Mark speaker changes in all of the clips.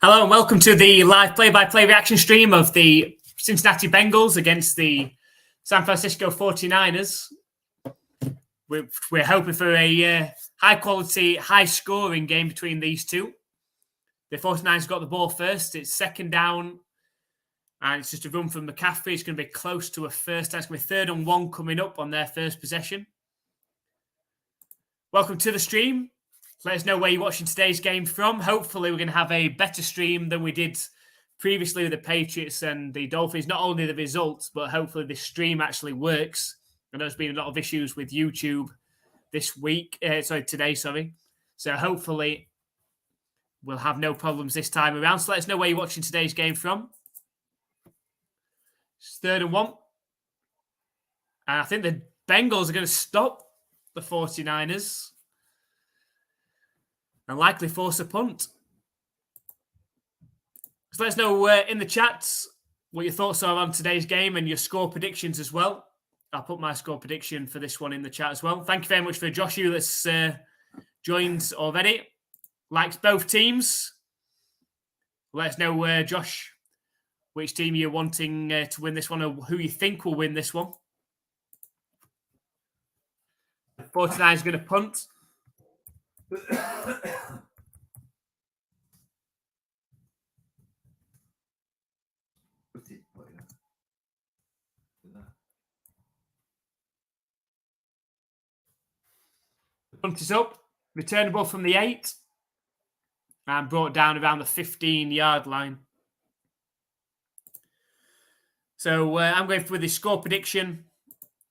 Speaker 1: Hello and welcome to the live play-by-play reaction stream of the Cincinnati Bengals against the San Francisco 49ers. We're hoping for a high-quality, high-scoring game between these two. The 49ers got the ball first. It's second down, and it's just a run from McCaffrey. It's going to be close to a first down. It's going to be 3rd and 1 coming up on their first possession. Welcome to the stream. Let us know where you're watching today's game from. Hopefully, we're going to have a better stream than we did previously with the Patriots and the Dolphins. Not only the results, but hopefully this stream actually works. I know there's been a lot of issues with YouTube today. So hopefully we'll have no problems this time around. So let us know where you're watching today's game from. It's 3rd and 1. And I think the Bengals are going to stop the 49ers. And likely force a punt. So let us know in the chats what your thoughts are on today's game and your score predictions as well. I'll put my score prediction for this one in the chat as well. Thank you very much for Joshua that's joined already. Likes both teams. Let us know, Josh, which team you're wanting to win this one or who you think will win this one. 49 is going to punt. Punt is up, returnable from the 8, and brought down around the 15-yard line. So I'm going for the score prediction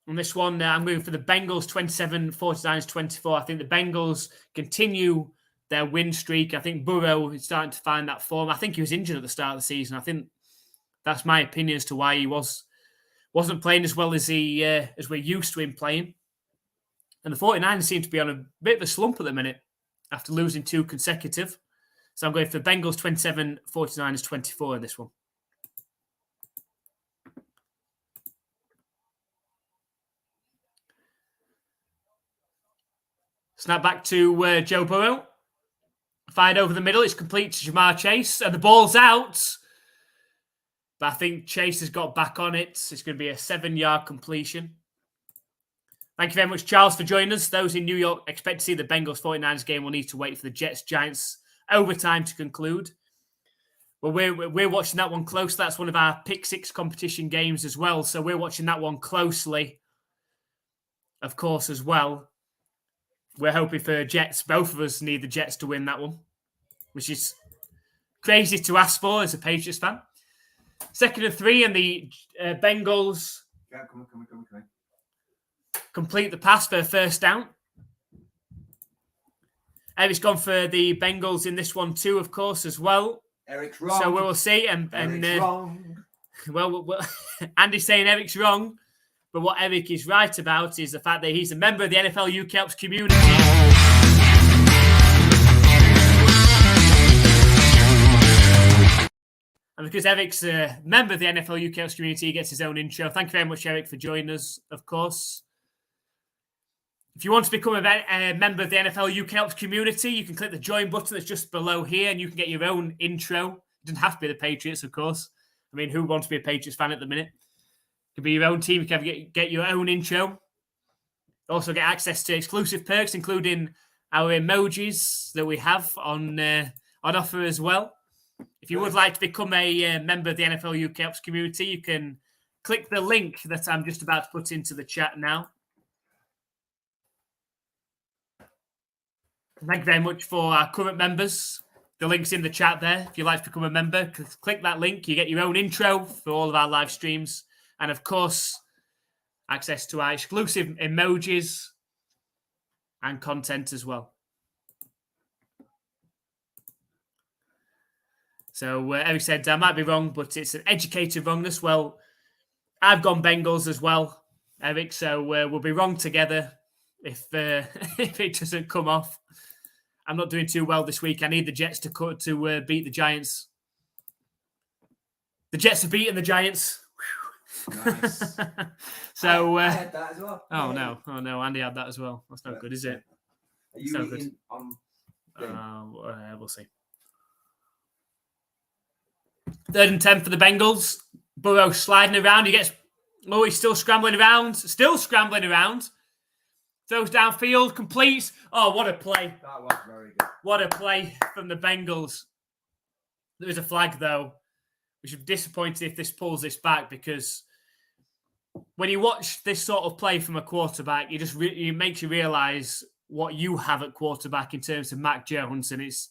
Speaker 1: on this one. I'm going for the Bengals 27, 49ers 24. I think the Bengals continue their win streak. I think Burrow is starting to find that form. I think he was injured at the start of the season. I think that's my opinion as to why he wasn't playing as well as as we're used to him playing. And the 49ers seem to be on a bit of a slump at the minute after losing 2 consecutive. So I'm going for Bengals 27, 49ers 24 in this one. Snap back to Joe Burrow. Fired over the middle. It's complete to Jamar Chase. And the ball's out. But I think Chase has got back on it. It's going to be a 7-yard completion. Thank you very much, Charles, for joining us. Those in New York expect to see the Bengals 49ers game. Will need to wait for the Jets-Giants overtime to conclude. Well, we're watching that one close. That's one of our Pick 6 competition games as well. So we're watching that one closely, of course, as well. We're hoping for Jets. Both of us need the Jets to win that one, which is crazy to ask for as a Patriots fan. 2nd and 3, and the Bengals come on. Complete the pass for a first down. Eric's gone for the Bengals in this one too, of course, as well.
Speaker 2: Eric's wrong.
Speaker 1: So we will see.
Speaker 2: Eric's wrong.
Speaker 1: Well, Andy's saying Eric's wrong. But what Eric is right about is the fact that he's a member of the NFLUKOPS community. And because Eric's a member of the NFLUKOPS community, he gets his own intro. Thank you very much, Eric, for joining us, of course. If you want to become a member of the NFLUKOPS community, you can click the join button that's just below here, and you can get your own intro. It doesn't have to be the Patriots, of course. I mean, who wants to be a Patriots fan at the minute? It could be your own team. You can get your own intro. Also get access to exclusive perks, including our emojis that we have on offer as well. If you would like to become a member of the NFLUKOPS community, you can click the link that I'm just about to put into the chat now. Thank you very much for our current members. The link's in the chat there. If you'd like to become a member, click that link. You get your own intro for all of our live streams. And, of course, access to our exclusive emojis and content as well. So, Eric said, I might be wrong, but it's an educated wrongness. Well, I've gone Bengals as well, Eric, so we'll be wrong together if it doesn't come off. I'm not doing too well this week. I need the Jets to beat the Giants. The Jets have beaten the Giants.
Speaker 2: Nice.
Speaker 1: So,
Speaker 2: I had that as well.
Speaker 1: Oh no, Andy had that as well. That's not good, is it?
Speaker 2: Are you
Speaker 1: So
Speaker 2: eating
Speaker 1: good.
Speaker 2: on
Speaker 1: We'll see. 3rd and 10 for the Bengals. Burrow sliding around. He's still scrambling around. Throws downfield, completes. Oh, what a play.
Speaker 2: That was very good.
Speaker 1: What a play from the Bengals. There is a flag, though. We should be disappointed if this pulls this back, because when you watch this sort of play from a quarterback, it makes you realise what you have at quarterback in terms of Mac Jones, and it's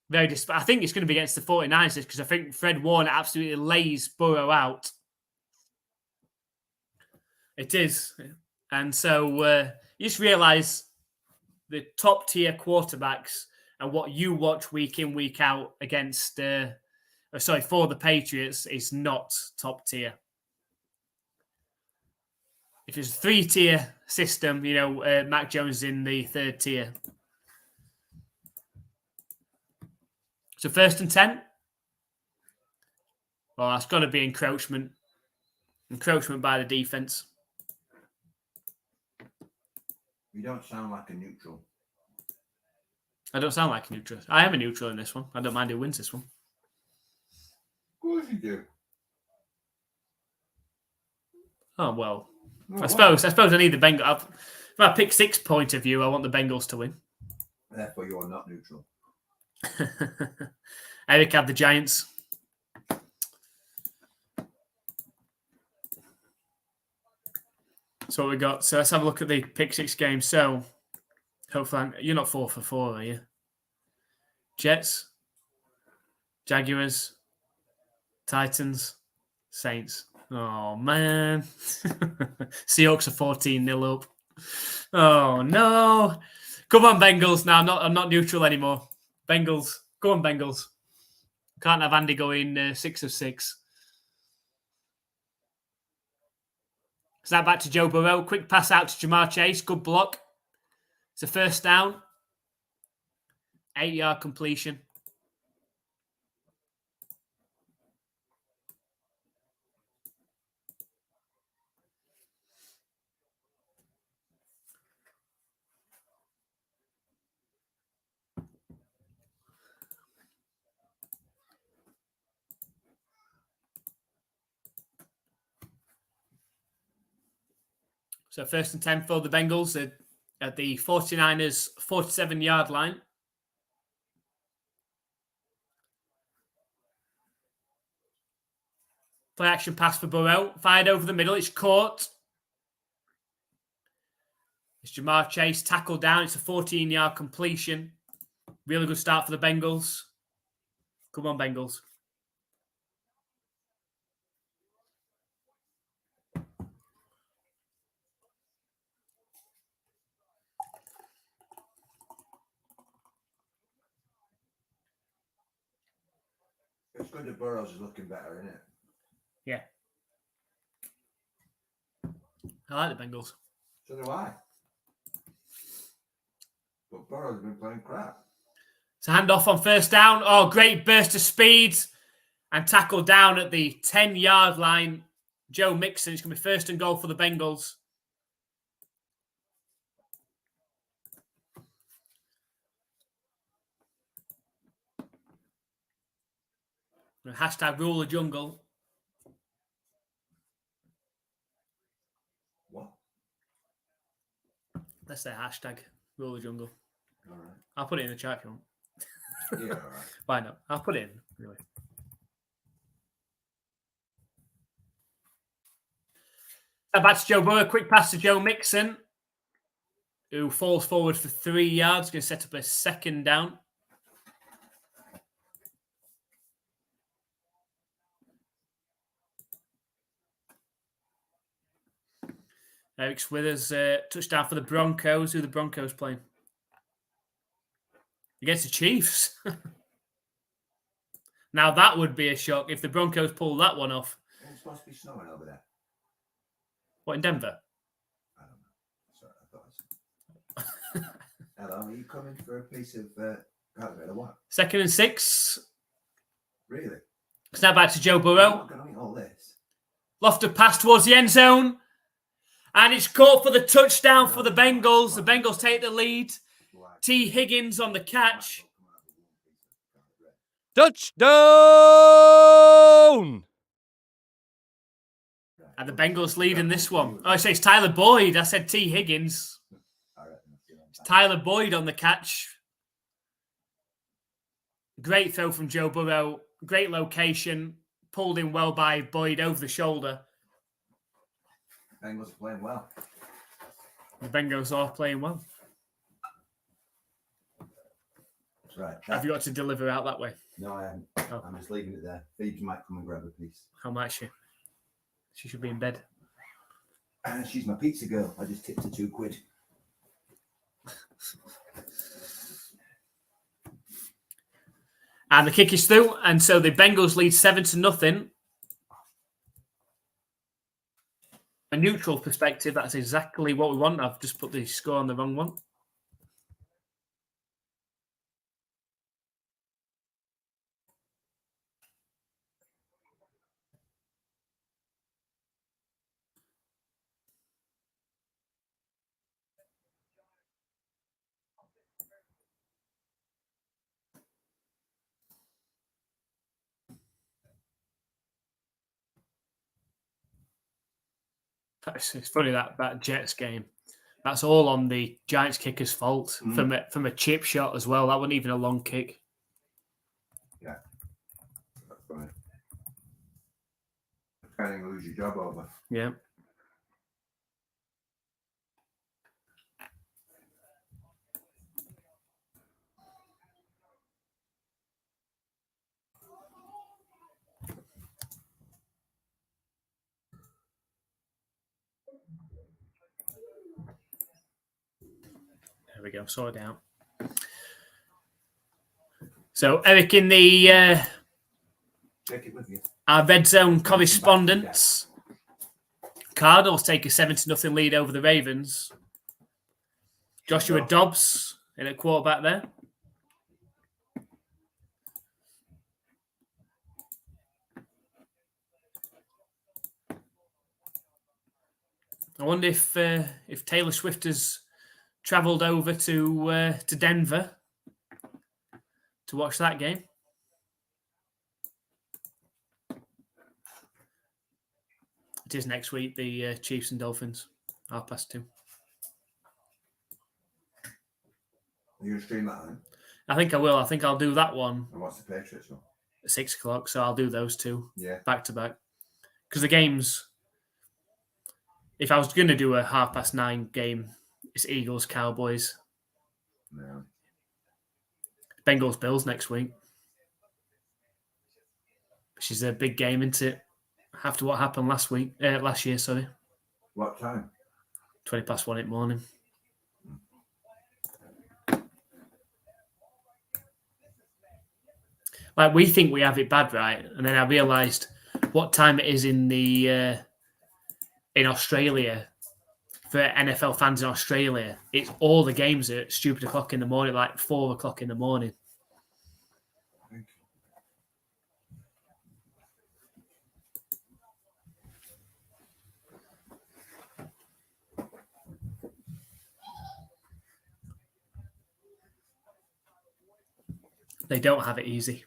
Speaker 1: very I think it's going to be against the 49ers, because I think Fred Warner absolutely lays Burrow out. It is. And so you just realise the top-tier quarterbacks and what you watch week in, week out against, for the Patriots is not top-tier. If it's a 3-tier system, Mac Jones is in the 3rd tier. So 1st and 10. Well, that's got to be encroachment. Encroachment by the defense.
Speaker 2: You don't sound like a neutral.
Speaker 1: I don't sound like a neutral. I am a neutral in this one. I don't mind who wins this one.
Speaker 2: Of course you do.
Speaker 1: Oh, well. I suppose I need the Bengals. From a pick 6 point of view, I want the Bengals to win.
Speaker 2: Therefore, you are not neutral.
Speaker 1: Eric had the Giants. So what we got. So let's have a look at the pick 6 game. So hopefully you're not 4 for 4, are you? Jets, Jaguars, Titans, Saints. Oh man. Seahawks are 14-0 up. Oh no. Come on, Bengals. Now I'm not neutral anymore. Bengals. Go on, Bengals. Can't have Andy going 6 of 6. Snap back to Joe Burrow. Quick pass out to Jamar Chase. Good block. It's a 1st down. 8-yard completion. So 1st and 10 for the Bengals at the 49ers 47-yard line. Play action pass for Burrow. Fired over the middle. It's caught. It's Jamar Chase tackled down. It's a 14-yard completion. Really good start for the Bengals. Come on, Bengals.
Speaker 2: It's good that Burrows is looking better, isn't it?
Speaker 1: Yeah. I like the Bengals.
Speaker 2: So do I. But Burrows has been playing crap.
Speaker 1: It's a handoff on 1st down. Oh, great burst of speed. And tackled down at the 10-yard line. Joe Mixon. It's going to be 1st and goal for the Bengals. Hashtag rule the jungle.
Speaker 2: What?
Speaker 1: Let's say hashtag rule the jungle.
Speaker 2: All right.
Speaker 1: I'll put it in the chat if you want.
Speaker 2: Yeah, all right.
Speaker 1: Why not? I'll put it in. Anyway. Back to Joe Burrow. Quick pass to Joe Mixon, who falls forward for 3 yards. Going to set up a 2nd down. Eric Swithers, touchdown for the Broncos. Who are the Broncos playing? Against the Chiefs. Now that would be a shock if the Broncos pull that one off.
Speaker 2: It's supposed to be snowing over there.
Speaker 1: What, in Denver?
Speaker 2: I don't know. Sorry, I thought Hello, are you coming for a piece of what?
Speaker 1: 2nd and 6.
Speaker 2: Really?
Speaker 1: Snap back to Joe
Speaker 2: I'm
Speaker 1: Burrow.
Speaker 2: not going to eat all this.
Speaker 1: Lofted pass towards the end zone. And it's caught for the touchdown for the Bengals. The Bengals take the lead. T. Higgins on the catch.
Speaker 3: Touchdown!
Speaker 1: And the Bengals lead in this one. Oh, I say it's Tyler Boyd. I said T. Higgins. It's Tyler Boyd on the catch. Great throw from Joe Burrow. Great location. Pulled in well by Boyd over the shoulder.
Speaker 2: Bengals are playing well.
Speaker 1: The Bengals are playing well.
Speaker 2: That's right.
Speaker 1: Have you got to deliver out that way?
Speaker 2: No, I haven't.
Speaker 1: Oh.
Speaker 2: I'm just leaving it there. Phoebe might come and grab a piece.
Speaker 1: How might she? She should be in bed.
Speaker 2: She's my pizza girl. I just tipped her £2.
Speaker 1: And the kick is through, and so the Bengals lead 7-0. A neutral perspective, that's exactly what we want. I've just put the score on the wrong one. It's funny that Jets game. That's all on the Giants kicker's fault from a chip shot as well. That wasn't even a long kick.
Speaker 2: Yeah, that's fine. Kind of lose your job over.
Speaker 1: Yeah. There we go. Sort it out. So Eric, in the
Speaker 2: Take it with you.
Speaker 1: our red zone correspondence, Cardinals take a 7-0 lead over the Ravens. Joshua Dobbs in at quarterback there. I wonder if Taylor Swift has travelled over to Denver to watch that game. It is next week, the Chiefs and Dolphins, 2:30.
Speaker 2: Are you going to stream that then?
Speaker 1: I think I will. I think I'll do that one
Speaker 2: And what's the Patriots one?
Speaker 1: at 6 o'clock. So I'll do those two
Speaker 2: back
Speaker 1: to back. Because the games, if I was going to do a 9:30 game, it's Eagles, Cowboys.
Speaker 2: No.
Speaker 1: Bengals, Bills next week. Which is a big game, isn't it? After what happened last year, sorry.
Speaker 2: What time?
Speaker 1: 1:20 in the morning. Like, we think we have it bad, right? And then I realised what time it is in Australia for NFL fans in Australia. It's all the games at stupid o'clock in the morning, like 4 o'clock in the morning. They don't have it easy.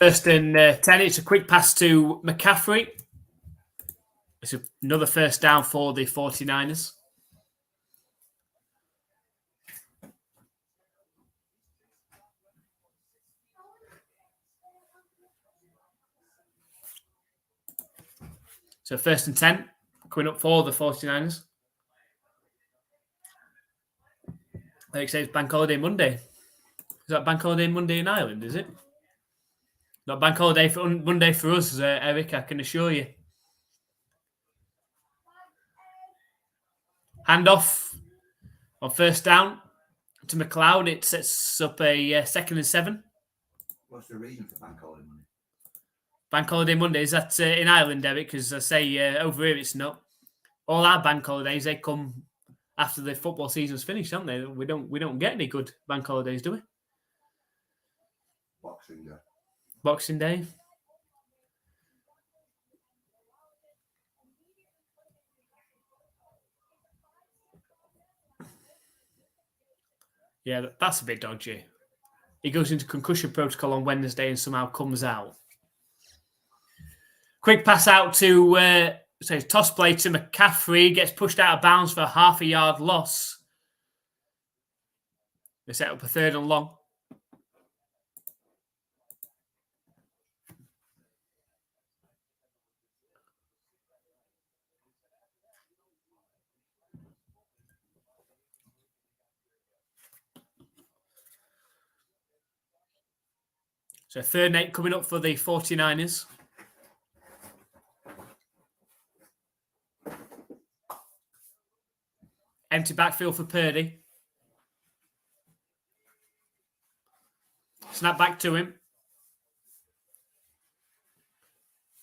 Speaker 1: First and 10, it's a quick pass to McCaffrey. It's another first down for the 49ers. So first and 10, coming up for the 49ers. Like it says Bank Holiday Monday. Is that Bank Holiday Monday in Ireland, is it? Not Bank Holiday for Monday for us, Eric, I can assure you. Handoff on first down. to McLeod. It sets up a 2nd and 7.
Speaker 2: What's the reason for bank holiday money?
Speaker 1: Bank holiday Monday, is that in Ireland, Eric? Because I say over here it's not. All our bank holidays, they come after the football season's finished, don't they? We don't get any good bank holidays, do we?
Speaker 2: Boxing Day.
Speaker 1: Boxing Day. Yeah, that's a bit dodgy. He goes into concussion protocol on Wednesday and somehow comes out. Quick pass out to toss play to McCaffrey, gets pushed out of bounds for a half-a-yard loss. They set up a 3rd and long. So 3rd and 8 coming up for the 49ers. Empty backfield for Purdy. Snap back to him.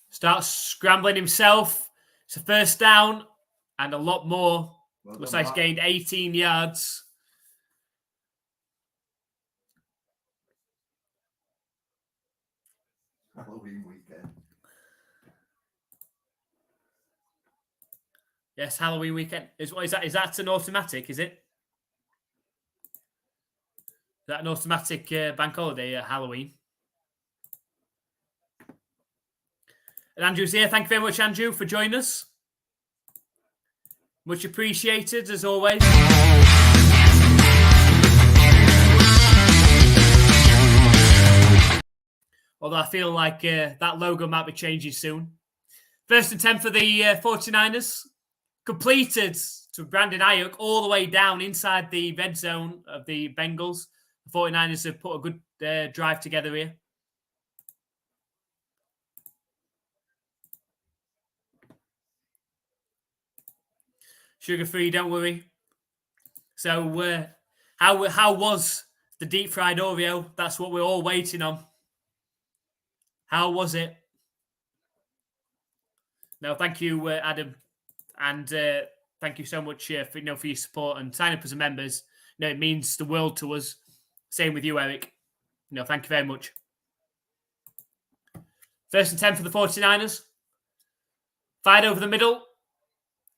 Speaker 1: Starts scrambling himself. It's a 1st down and a lot more.
Speaker 2: Well
Speaker 1: Looks
Speaker 2: done,
Speaker 1: like he's
Speaker 2: Mark.
Speaker 1: gained 18 yards.
Speaker 2: Halloween weekend.
Speaker 1: Yes, Halloween weekend. Is that an automatic, is it? Is that an automatic bank holiday at Halloween? And Andrew's here. Thank you very much, Andrew, for joining us. Much appreciated, as always. Although I feel like that logo might be changing soon. 1st and 10 for the 49ers. Completed to Brandon Ayuk all the way down inside the red zone of the Bengals. The 49ers have put a good drive together here. Sugar-free, don't worry. So how was the deep fried Oreo? That's what we're all waiting on. How was it? No, thank you, Adam. And thank you so much for your support and sign up as a members. It means the world to us. Same with you, Eric. Thank you very much. 1st and 10 for the 49ers. Fired over the middle.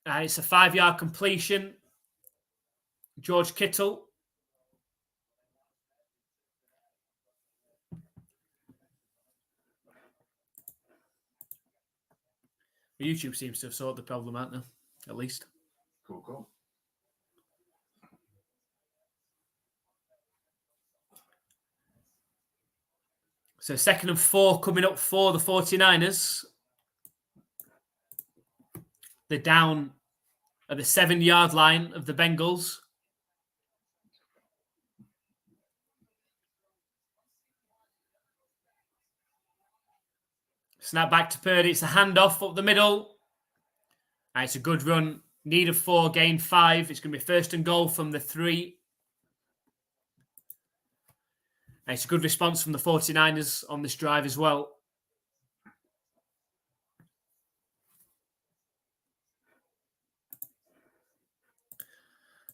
Speaker 1: And it's a 5-yard completion. George Kittle. YouTube seems to have sorted the problem out now, at least.
Speaker 2: Cool.
Speaker 1: So 2nd and 4 coming up for the 49ers. They're down at the 7-yard line of the Bengals. Snap back to Purdy. It's a handoff up the middle. And it's a good run. Need of 4, gain 5. It's going to be 1st and goal from the 3. And it's a good response from the 49ers on this drive as well.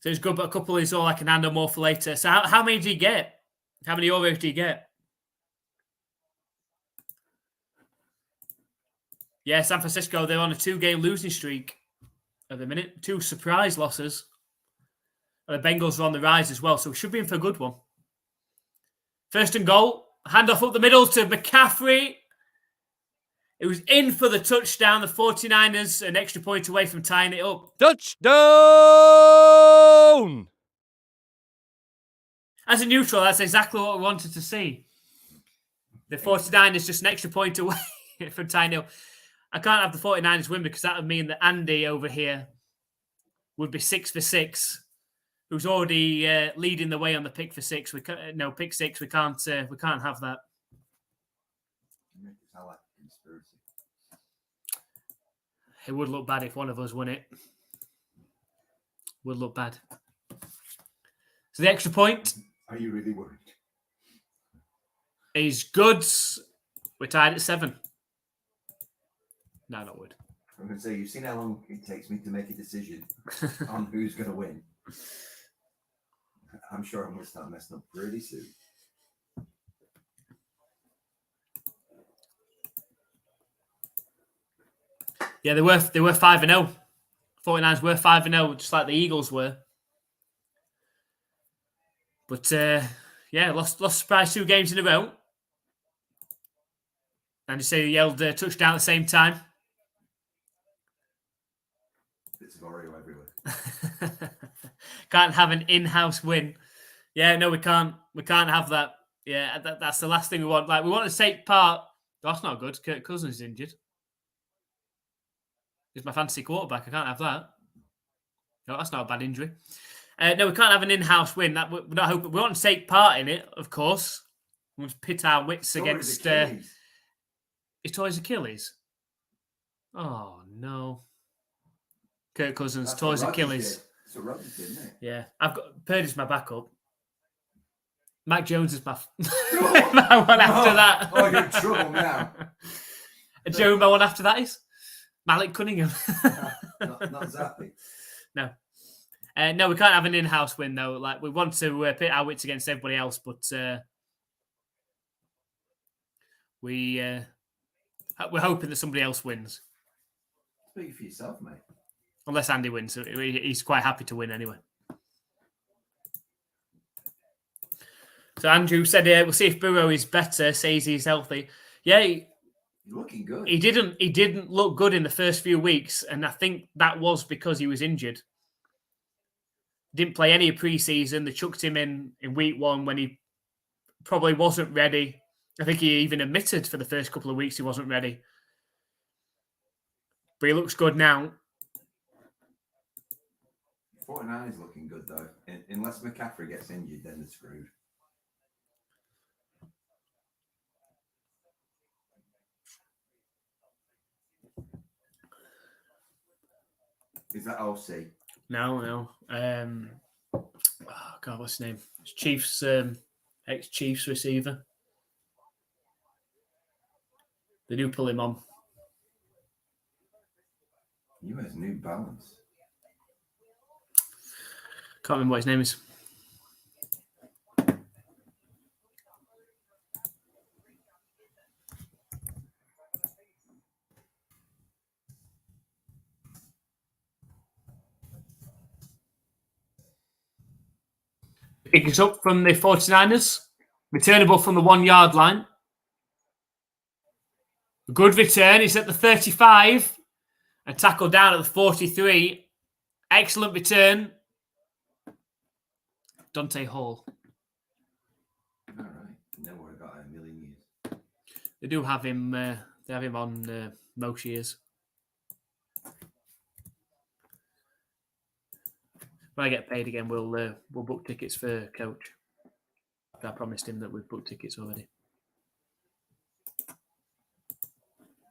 Speaker 1: So it's good, but a couple is all I can handle, more for later. So how many do you get? How many Oreos do you get? Yeah, San Francisco, they're on a 2-game losing streak at the minute. 2 surprise losses. And the Bengals are on the rise as well, so we should be in for a good one. 1st and goal. Handoff up the middle to McCaffrey. It was in for the touchdown. The 49ers an extra point away from tying it up.
Speaker 3: Touchdown!
Speaker 1: As a neutral, that's exactly what we wanted to see. The 49ers just an extra point away from tying it up. I can't have the 49ers win because that would mean that Andy over here would be 6 for 6. Who's already leading the way on the pick for 6. Pick 6. We can't have that.
Speaker 2: You make it sound like a conspiracy.
Speaker 1: It would look bad if one of us won it. Would look bad. So the extra point
Speaker 2: Are you really worried?
Speaker 1: is good. We're tied at 7. No, not would.
Speaker 2: I'm going to say, you've seen how long it takes me to make a decision on who's going to win. I'm sure I'm going to start messing up pretty soon.
Speaker 1: Yeah, they were 5-0. 49ers were 5-0, just like the Eagles were. But yeah, lost surprise 2 games in a row. And you say they yelled touchdown at the same time.
Speaker 2: Bits of Oreo everywhere.
Speaker 1: Can't have an in-house win. Yeah, no, we can't. We can't have that. Yeah, that's the last thing we want. Like, we want to take part. Oh, that's not good. Kirk Cousins is injured. He's my fantasy quarterback. I can't have that. No, that's not a bad injury. No, we can't have an in-house win. That we're not hoping. We want to take part in it, of course. We want to pit our wits against. He tore his Achilles. Oh no! Kirk Cousins tore his Achilles.
Speaker 2: It's a Rodgers, isn't it?
Speaker 1: Yeah, I've got Purdy's my backup. Mac Jones is my my one after that.
Speaker 2: Oh, you're in trouble now.
Speaker 1: And Joe, my one after that is Malik Cunningham.
Speaker 2: not Zappy.
Speaker 1: No. No, we can't have an in-house win though. Like, we want to pit our wits against everybody else, but we're hoping that somebody else wins.
Speaker 2: Speak for yourself, mate.
Speaker 1: Unless Andy wins. He's quite happy to win anyway. So Andrew said, we'll see if Burrow is better, says he's healthy. Yeah,
Speaker 2: You're looking good.
Speaker 1: he didn't look good in the first few weeks, and I think that was because he was injured. Didn't play any pre-season. They chucked him in week 1 when he probably wasn't ready. I think he even admitted for the first couple of weeks he wasn't ready. But he looks good now.
Speaker 2: 49 is looking good, though. Unless McCaffrey gets injured, then they're screwed. Is that OC?
Speaker 1: No. Oh God, what's his name? It's Chiefs, ex-Chiefs receiver. They do pull him on.
Speaker 2: You has New Balance.
Speaker 1: Can't remember what his name is. Picks up from the 49ers. Returnable from the 1-yard line. A good return. He's at the 35. And tackled down at the 43. Excellent return. Dante Hall.
Speaker 2: All right. Never would have got a million years.
Speaker 1: They do have him. They have him on most years. When I get paid again, we'll book tickets for Coach. I promised him that we've booked tickets already.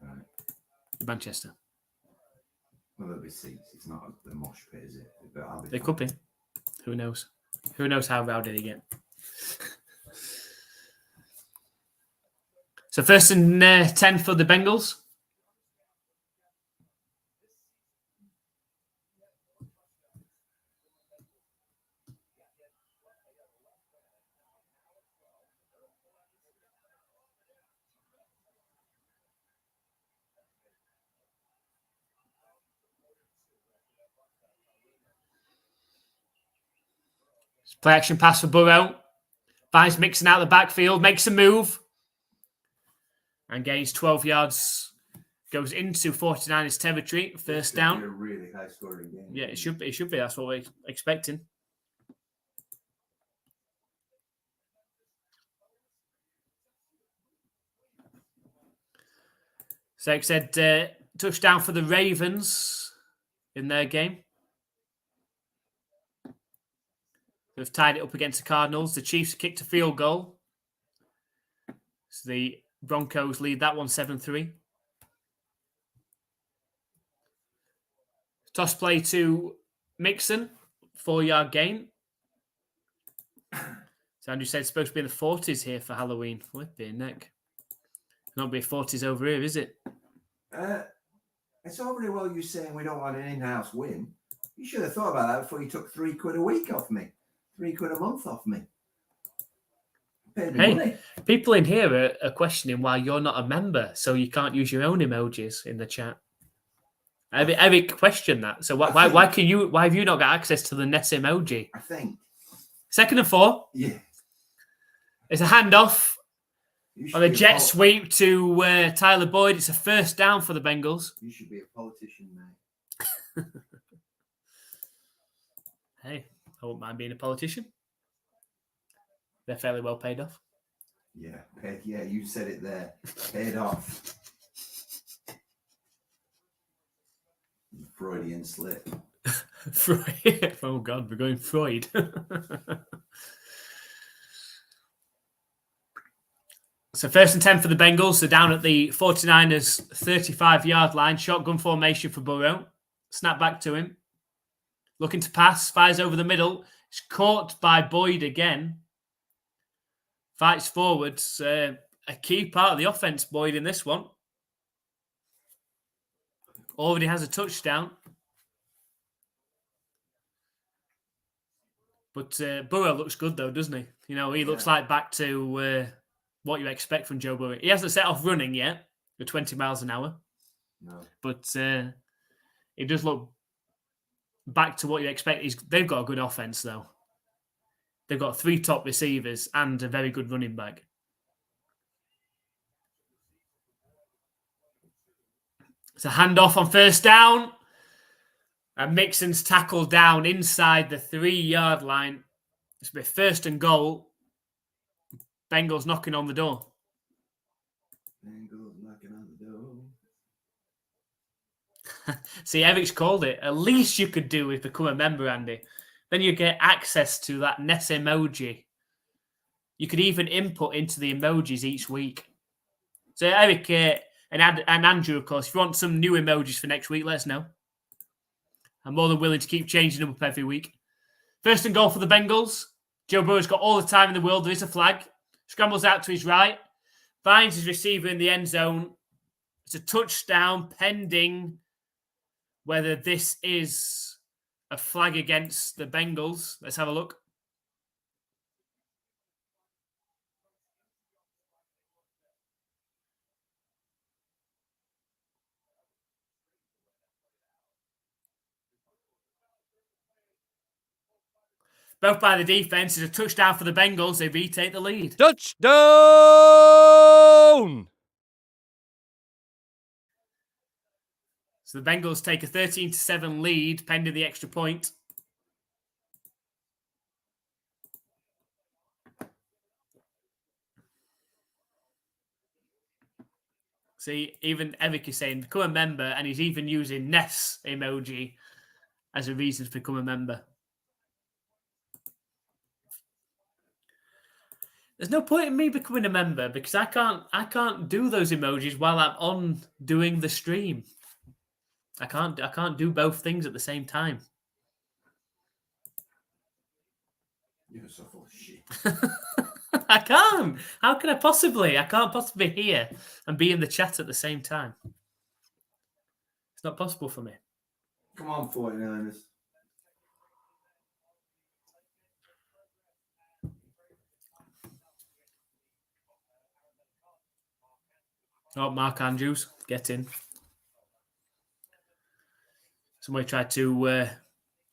Speaker 2: Right.
Speaker 1: Manchester.
Speaker 2: Well, there'll be seats. It's not the mosh pit, is it? But
Speaker 1: They could be. Who knows? Who knows how rowdy they get? So 1st and 10 for the Bengals. Play action pass for Burrow. Finds Mixon out of the backfield. Makes a move. And gains 12 yards. Goes into 49ers territory. First down.
Speaker 2: A really high scoring game.
Speaker 1: Yeah, it should be. That's what we're expecting. So it said touchdown for the Ravens in their game. They've tied it up against the Cardinals. The Chiefs kicked a field goal. So the Broncos lead that one 7-3. Toss play to Mixon. 4-yard gain. So Andrew said it's supposed to be in the 40s here for Halloween. Flipping neck. Not be 40s over here, is it?
Speaker 2: It's all very well you saying we don't want an in-house win. You should have thought about that before you took £3 a week off me. £3 a month off me. Paid me money.
Speaker 1: People in here are questioning why you're not a member, so you can't use your own emojis in the chat. Eric questioned that. So why have you not got access to the Ness emoji?
Speaker 2: I think.
Speaker 1: 2nd and 4.
Speaker 2: Yeah.
Speaker 1: It's a handoff on a jet sweep to Tyler Boyd. It's a first down for the Bengals.
Speaker 2: You should be a politician, mate.
Speaker 1: Hey, I wouldn't mind being a politician. They're fairly well paid off.
Speaker 2: Yeah, you said it there. Paid off. Freudian slip.
Speaker 1: Freud. Oh, God, we're going Freud. So 1st and 10 for the Bengals. They're down at the 49ers' 35-yard line. Shotgun formation for Burrow. Snap back to him. Looking to pass. Fires over the middle. It's caught by Boyd again. Fights forwards. A key part of the offense, Boyd, in this one. Already has a touchdown. But Burrow looks good, though, doesn't he? You know, he looks like back to what you expect from Joe Burrow. He hasn't set off running yet at 20 miles an hour.
Speaker 2: No.
Speaker 1: But he does look back to what you expect. They've got a good offense, though. They've got 3 top receivers and a very good running back. It's a handoff on first down. And Mixon's tackled down inside the 3-yard line. It's a bit 1st and goal. Bengals knocking on the door.
Speaker 2: Bengals knocking on the door.
Speaker 1: See, Eric's called it. At least you could do is become a member, Andy. Then you get access to that Ness emoji. You could even input into the emojis each week. So Eric and Andrew, of course, if you want some new emojis for next week, let us know. I'm more than willing to keep changing them up every week. 1st and goal for the Bengals. Joe Burrow's got all the time in the world. There is a flag. Scrambles out to his right. Finds his receiver in the end zone. It's a touchdown pending whether this is a flag against the Bengals. Let's have a look. Both by the defense. It's a touchdown for the Bengals. They retake the lead.
Speaker 3: Touchdown!
Speaker 1: So the Bengals take a 13-7 lead, pending the extra point. See, even Eric is saying, become a member, and he's even using Ness emoji as a reason to become a member. There's no point in me becoming a member because I can't do those emojis while I'm on doing the stream. I can't do both things at the same time.
Speaker 2: You're so full of shit.
Speaker 1: I can't. How can I possibly? I can't possibly hear and be in the chat at the same time. It's not possible for me.
Speaker 2: Come on, 49ers.
Speaker 1: Oh, Mark Andrews, get in. Somebody tried to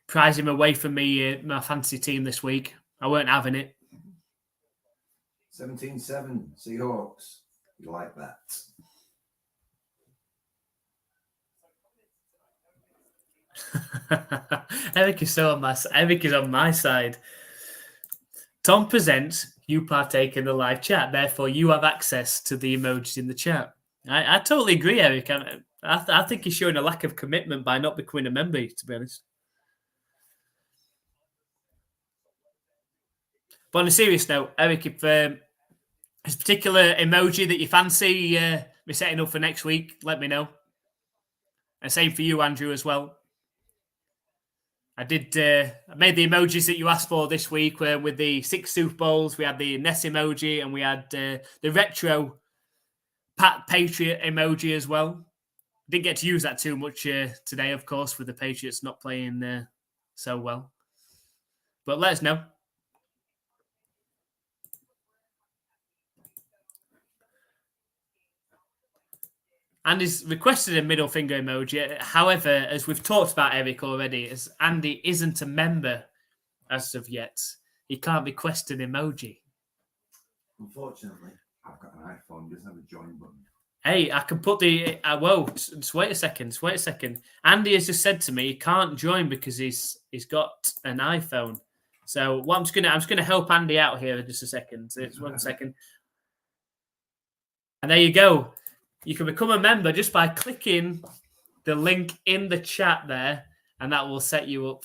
Speaker 1: prize him away from me, my fantasy team this week. I weren't having it.
Speaker 2: 17-7 Seahawks. You like that?
Speaker 1: Eric is on my side. Tom presents, you partake in the live chat. Therefore, you have access to the emojis in the chat. I totally agree, Eric. I think he's showing a lack of commitment by not becoming a member, to be honest. But on a serious note, Eric, if there's a particular emoji that you fancy me setting up for next week, let me know. And same for you, Andrew, as well. I made the emojis that you asked for this week with the 6 Super Bowls. We had the Ness emoji and we had the retro Pat Patriot emoji as well. Didn't get to use that too much today, of course, with the Patriots not playing so well. But let us know. Andy's requested a middle finger emoji. However, as we've talked about Eric already, as Andy isn't a member as of yet, he can't request an emoji.
Speaker 2: Unfortunately, I've got an iPhone. It doesn't have a join button.
Speaker 1: Hey, I can put the... just wait a second. Andy has just said to me he can't join because he's got an iPhone. So what I'm just gonna help Andy out here in just a second. So it's 1 second. And there you go. You can become a member just by clicking the link in the chat there, and that will set you up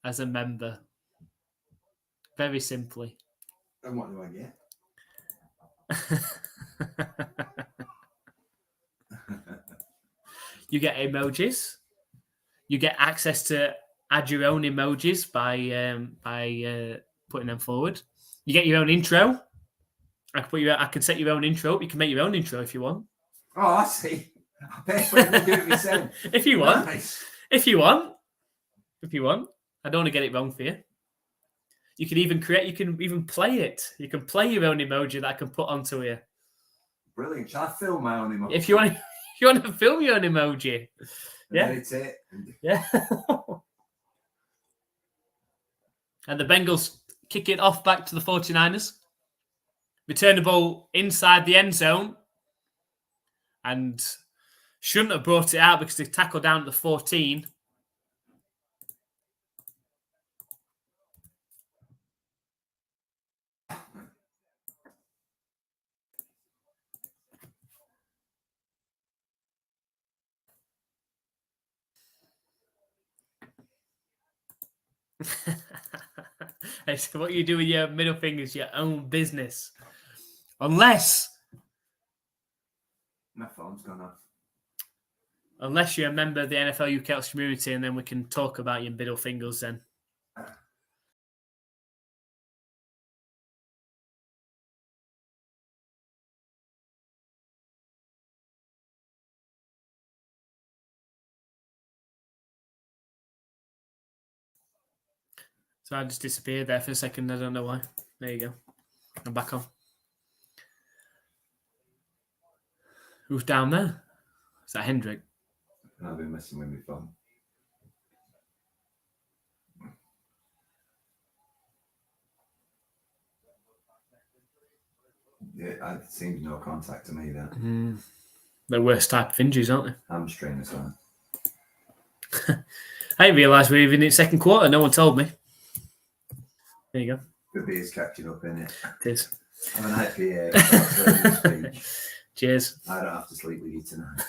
Speaker 1: as a member. Very simply.
Speaker 2: And what do I get?
Speaker 1: You get emojis. You get access to add your own emojis by putting them forward. You get your own intro. I can set your own intro. You can make your own intro if you want.
Speaker 2: Oh, I see. I bet you can do it myself.
Speaker 1: If you want.
Speaker 2: Nice.
Speaker 1: If you want. I don't want to get it wrong for you. You can even play it. You can play your own emoji that I can put onto here.
Speaker 2: Brilliant. Shall I film my own emoji?
Speaker 1: If you want to film your own emoji. Yeah.
Speaker 2: Edit it.
Speaker 1: Yeah. And the Bengals kick it off back to the 49ers. Return the ball inside the end zone. And shouldn't have brought it out because they tackled down at the 14. So what you do with your middle finger is your own business. Unless
Speaker 2: my phone's gone off.
Speaker 1: Unless you're a member of the NFLUKOPS community, and then we can talk about your middle fingers then. So I just disappeared there for a second. I don't know why. There you go. I'm back on. Who's down there? Is that Hendrick?
Speaker 2: I've been messing with my phone. Yeah, it seems no contact to me then.
Speaker 1: The worst type of injuries, aren't they?
Speaker 2: Hamstring as well.
Speaker 1: I didn't realise we were in the second quarter. No one told me. There you go.
Speaker 2: The beer's catching up in it.
Speaker 1: It is.
Speaker 2: Have an IPA.
Speaker 1: Cheers.
Speaker 2: I don't have to sleep with you tonight.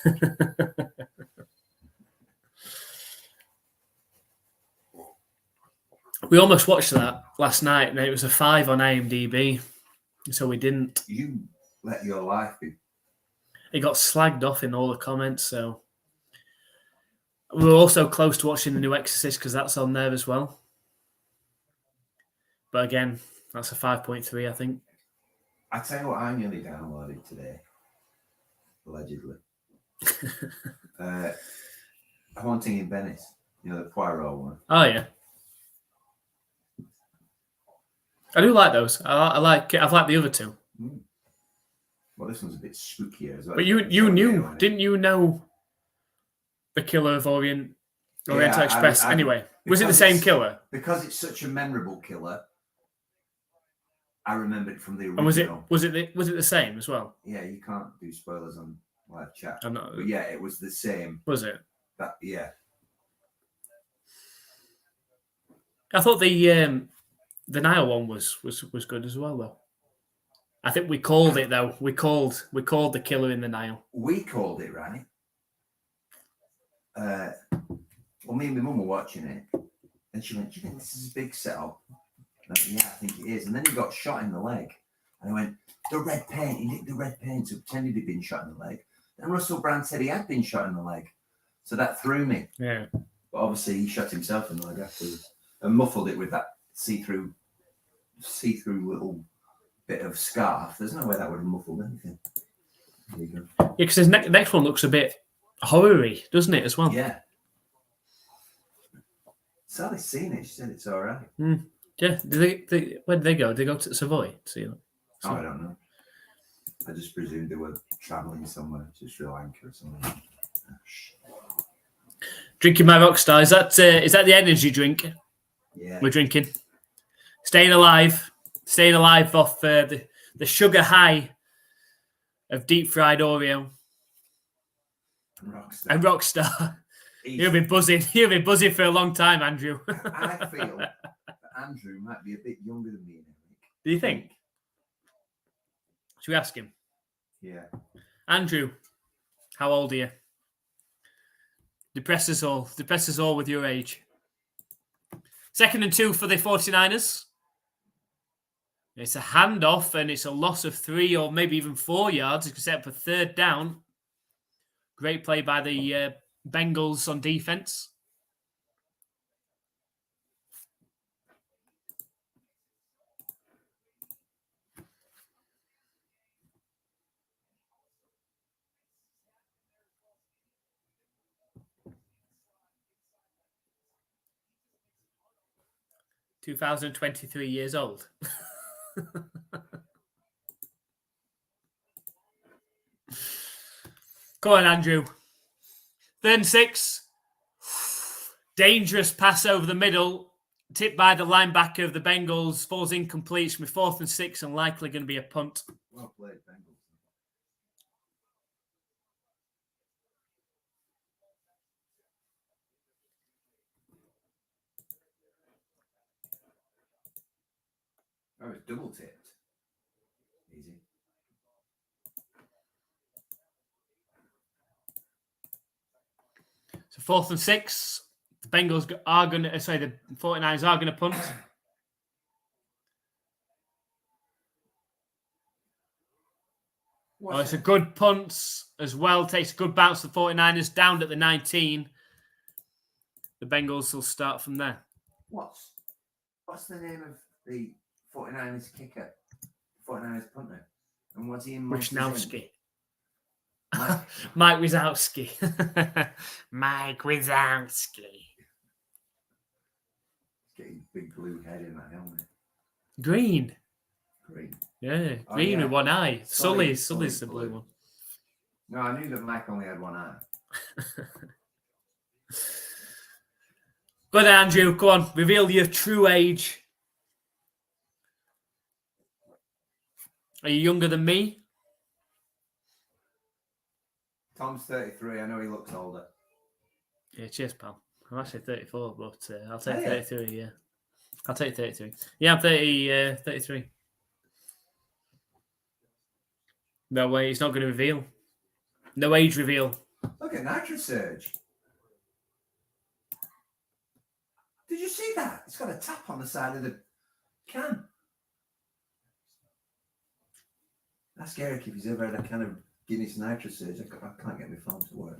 Speaker 1: We almost watched that last night, and it was a 5 on IMDb, so we didn't.
Speaker 2: You let your life be.
Speaker 1: It got slagged off in all the comments, so we were also close to watching The New Exorcist because that's on there as well. But again, that's a 5.3, I think.
Speaker 2: I tell you what, I nearly downloaded today, allegedly. Haunting in Venice, the Poirot one.
Speaker 1: Oh yeah, I do like those. I've liked the other two.
Speaker 2: Well, this one's a bit spookier as well.
Speaker 1: But you knew, didn't you know the killer of Oriental Express? Anyway, was it the same killer?
Speaker 2: Because it's such a memorable killer. I remember it from the original.
Speaker 1: And was it the same as well?
Speaker 2: Yeah, you can't do spoilers on live chat.
Speaker 1: I know.
Speaker 2: But yeah, it was the same.
Speaker 1: Was it?
Speaker 2: Yeah.
Speaker 1: I thought the Nile one was good as well, though. I think we called it though. We called the killer in the Nile.
Speaker 2: We called it, right? Well, me and my mum were watching it, and she went, "Do you think this is a big setup?" I went, "Yeah, I think it is." And then he got shot in the leg, and I went, "The red paint." He nicked the red paint, so pretended he'd been shot in the leg. Then Russell Brand said he had been shot in the leg, so that threw me.
Speaker 1: Yeah.
Speaker 2: But obviously he shut himself in the leg afterwards and muffled it with that see-through little bit of scarf. There's no way that would have muffled anything. There you go.
Speaker 1: Yeah, because his next one looks a bit horror-y, doesn't it, as well?
Speaker 2: Yeah. Sally's seen it. She said it's all right.
Speaker 1: Yeah. Where did they go? Did they go to Savoy? See that?
Speaker 2: Oh, I don't know. I just presumed they were travelling somewhere to Sri Lanka or something.
Speaker 1: Drinking my Rockstar. Is that the energy drink
Speaker 2: Yeah.
Speaker 1: we're drinking? Staying alive off the sugar high of deep fried Oreo and Rockstar. You've been buzzing for a long time, Andrew.
Speaker 2: I feel that Andrew might be a bit younger than me and Eric.
Speaker 1: Do you think? Should we ask him?
Speaker 2: Yeah.
Speaker 1: Andrew, how old are you? Depress us all with your age. 2nd and 2 for the 49ers. It's a handoff and it's a loss of 3 or maybe even 4 yards, except for 3rd down. Great play by the Bengals on defense. $2023 years old. Go on, Andrew. 3rd and 6. Dangerous pass over the middle. Tipped by the linebacker of the Bengals. Falls incomplete. It's going to be 4th and 6 and likely going to be a punt.
Speaker 2: Well played, Bengals. Oh, it's double tipped. Easy.
Speaker 1: So 4th and 6. The Bengals are going to, the 49ers are going to punt. It's a good punt as well. Takes a good bounce to the 49ers down at the 19. The Bengals will start from there.
Speaker 2: What's the name of the 49ers kicker? 49ers punter. And what's he in?
Speaker 1: Wisnowski.
Speaker 2: Mike.
Speaker 1: Mike Wazowski. Mike Wazowski.
Speaker 2: Getting big blue head in that helmet.
Speaker 1: Green. Yeah,
Speaker 2: Oh,
Speaker 1: green
Speaker 2: yeah.
Speaker 1: with one eye.
Speaker 2: Sully's
Speaker 1: Sully's the blue one.
Speaker 2: No, I knew that Mike only had one eye.
Speaker 1: Go on, Andrew. Go on. Reveal your true age. Are you younger than me?
Speaker 2: Tom's 33. I know he looks older.
Speaker 1: Yeah, cheers, pal. I'm actually 34, but I'll take
Speaker 2: Oh, yeah.
Speaker 1: 33, yeah. I'll take 33. Yeah, I'm 33. No way, it's not going to reveal. No age reveal.
Speaker 2: Look at Nitro Surge. Did you see that? It's got a tap on the side of the can. Ask Eric if he's ever had a can of Guinness Nitro Surge. I can't get my phone to work.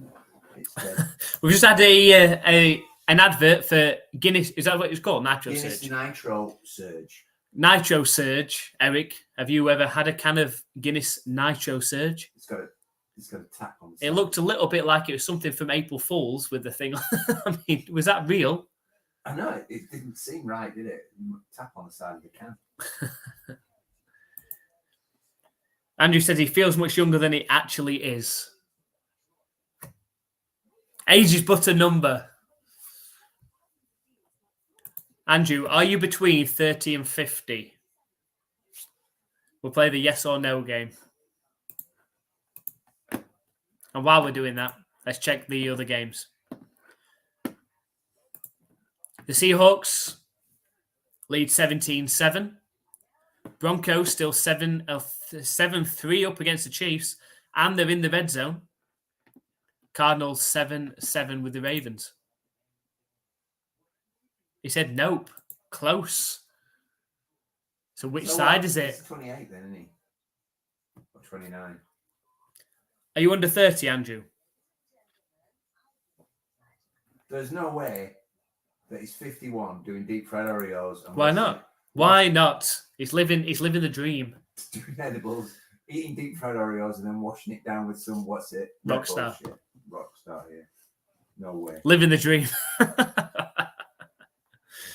Speaker 2: It's dead.
Speaker 1: We've just had an advert for Guinness. Is that what it's called? Nitro
Speaker 2: Guinness
Speaker 1: Surge.
Speaker 2: Nitro Surge.
Speaker 1: Nitro Surge. Eric, have you ever had a can of Guinness Nitro Surge?
Speaker 2: It's got a tap on the side.
Speaker 1: It looked a little bit like it was something from April Fool's with the thing. I mean, was that real?
Speaker 2: I know, it didn't seem right, did it? Tap on the side of the can.
Speaker 1: Andrew says he feels much younger than he actually is. Age is but a number. Andrew, are you between 30 and 50? We'll play the yes or no game. And while we're doing that, let's check the other games. The Seahawks lead 17-7. Broncos still 7-3 up against the Chiefs, and they're in the red zone. Cardinals 7-7 with the Ravens. He said nope. Close. So which side is it?
Speaker 2: He's 28 then, isn't he? Or 29.
Speaker 1: Are you under 30, Andrew?
Speaker 2: There's no way that he's 51 doing deep fried Oreos. And
Speaker 1: Why not? Why not? He's living the dream.
Speaker 2: Doing edibles, eating deep fried Oreos, and then washing it down with some
Speaker 1: Rockstar.
Speaker 2: Rockstar here. No way.
Speaker 1: Living the dream.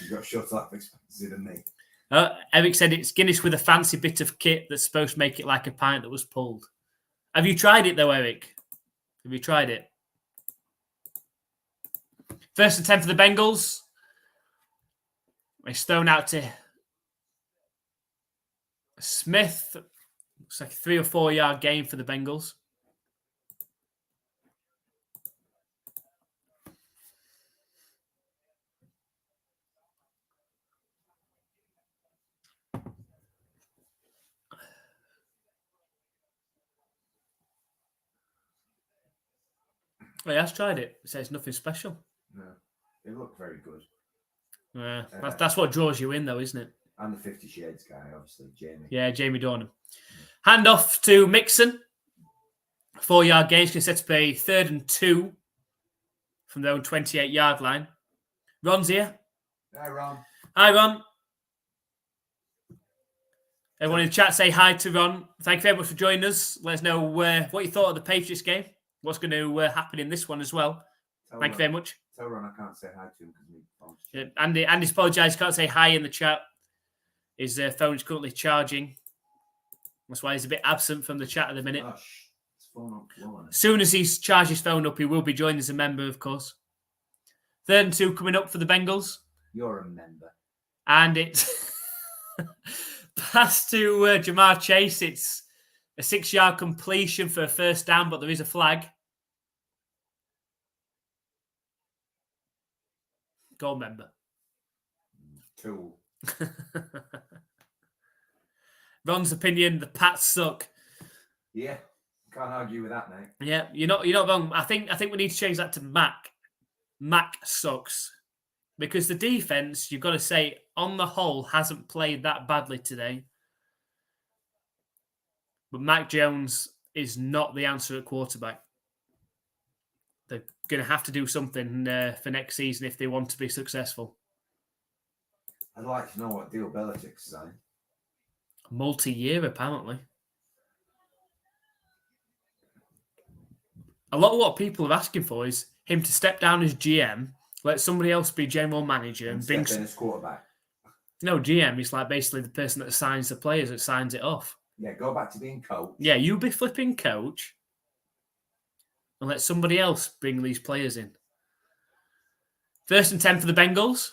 Speaker 2: You've got shut up expensive than me.
Speaker 1: Eric said it's Guinness with a fancy bit of kit that's supposed to make it like a pint that was pulled. Have you tried it though, Eric? Have you tried it? 1st and 10 for the Bengals. It's thrown out to Smith. Looks like a 3 or 4 yard gain for the Bengals. Oh, he has tried it. He says nothing special.
Speaker 2: No, they look very good.
Speaker 1: Yeah, that's what draws you in, though, isn't it?
Speaker 2: And the 50 Shades guy, obviously, Jamie.
Speaker 1: Yeah, Jamie Dornan. Hand off to Mixon. 4 yard gain. He's going to set up a 3rd and 2 from their own 28 yard line. Ron's here.
Speaker 2: Hi, Ron.
Speaker 1: Hi, Ron. Everyone in the chat, say hi to Ron. Thank you very much for joining us. Let us know what you thought of the Patriots game. What's going to happen in this one as well. Thank you very much.
Speaker 2: Tell Ron I can't say hi to him because
Speaker 1: Andy's apologised. Can't say hi in the chat. His phone is currently charging. That's why he's a bit absent from the chat at the minute.
Speaker 2: Gosh, his phone up low,
Speaker 1: As soon as he's charged his phone up, he will be joined as a member, of course. 3rd and 2 coming up for the Bengals.
Speaker 2: You're a member.
Speaker 1: And it's pass to Jamar Chase. It's a 6 yard completion for a 1st down, but there is a flag. Goal member.
Speaker 2: Tool.
Speaker 1: Ron's opinion: the Pats suck.
Speaker 2: Yeah, can't argue with that, mate.
Speaker 1: Yeah, you're not wrong. I think we need to change that to Mac. Mac sucks because the defense, you've got to say, on the whole, hasn't played that badly today. But Mac Jones is not the answer at quarterback. They're going to have to do something for next season if they want to be successful.
Speaker 2: I'd like to know what deal Belichick's signed.
Speaker 1: Multi-year, apparently. A lot of what people are asking for is him to step down as GM, let somebody else be general manager, and
Speaker 2: step in as quarterback.
Speaker 1: No, GM is like basically the person that assigns the players, that signs it off.
Speaker 2: Yeah, go back to being coach.
Speaker 1: Yeah, you be flipping coach and let somebody else bring these players in. 1st and 10 for the Bengals.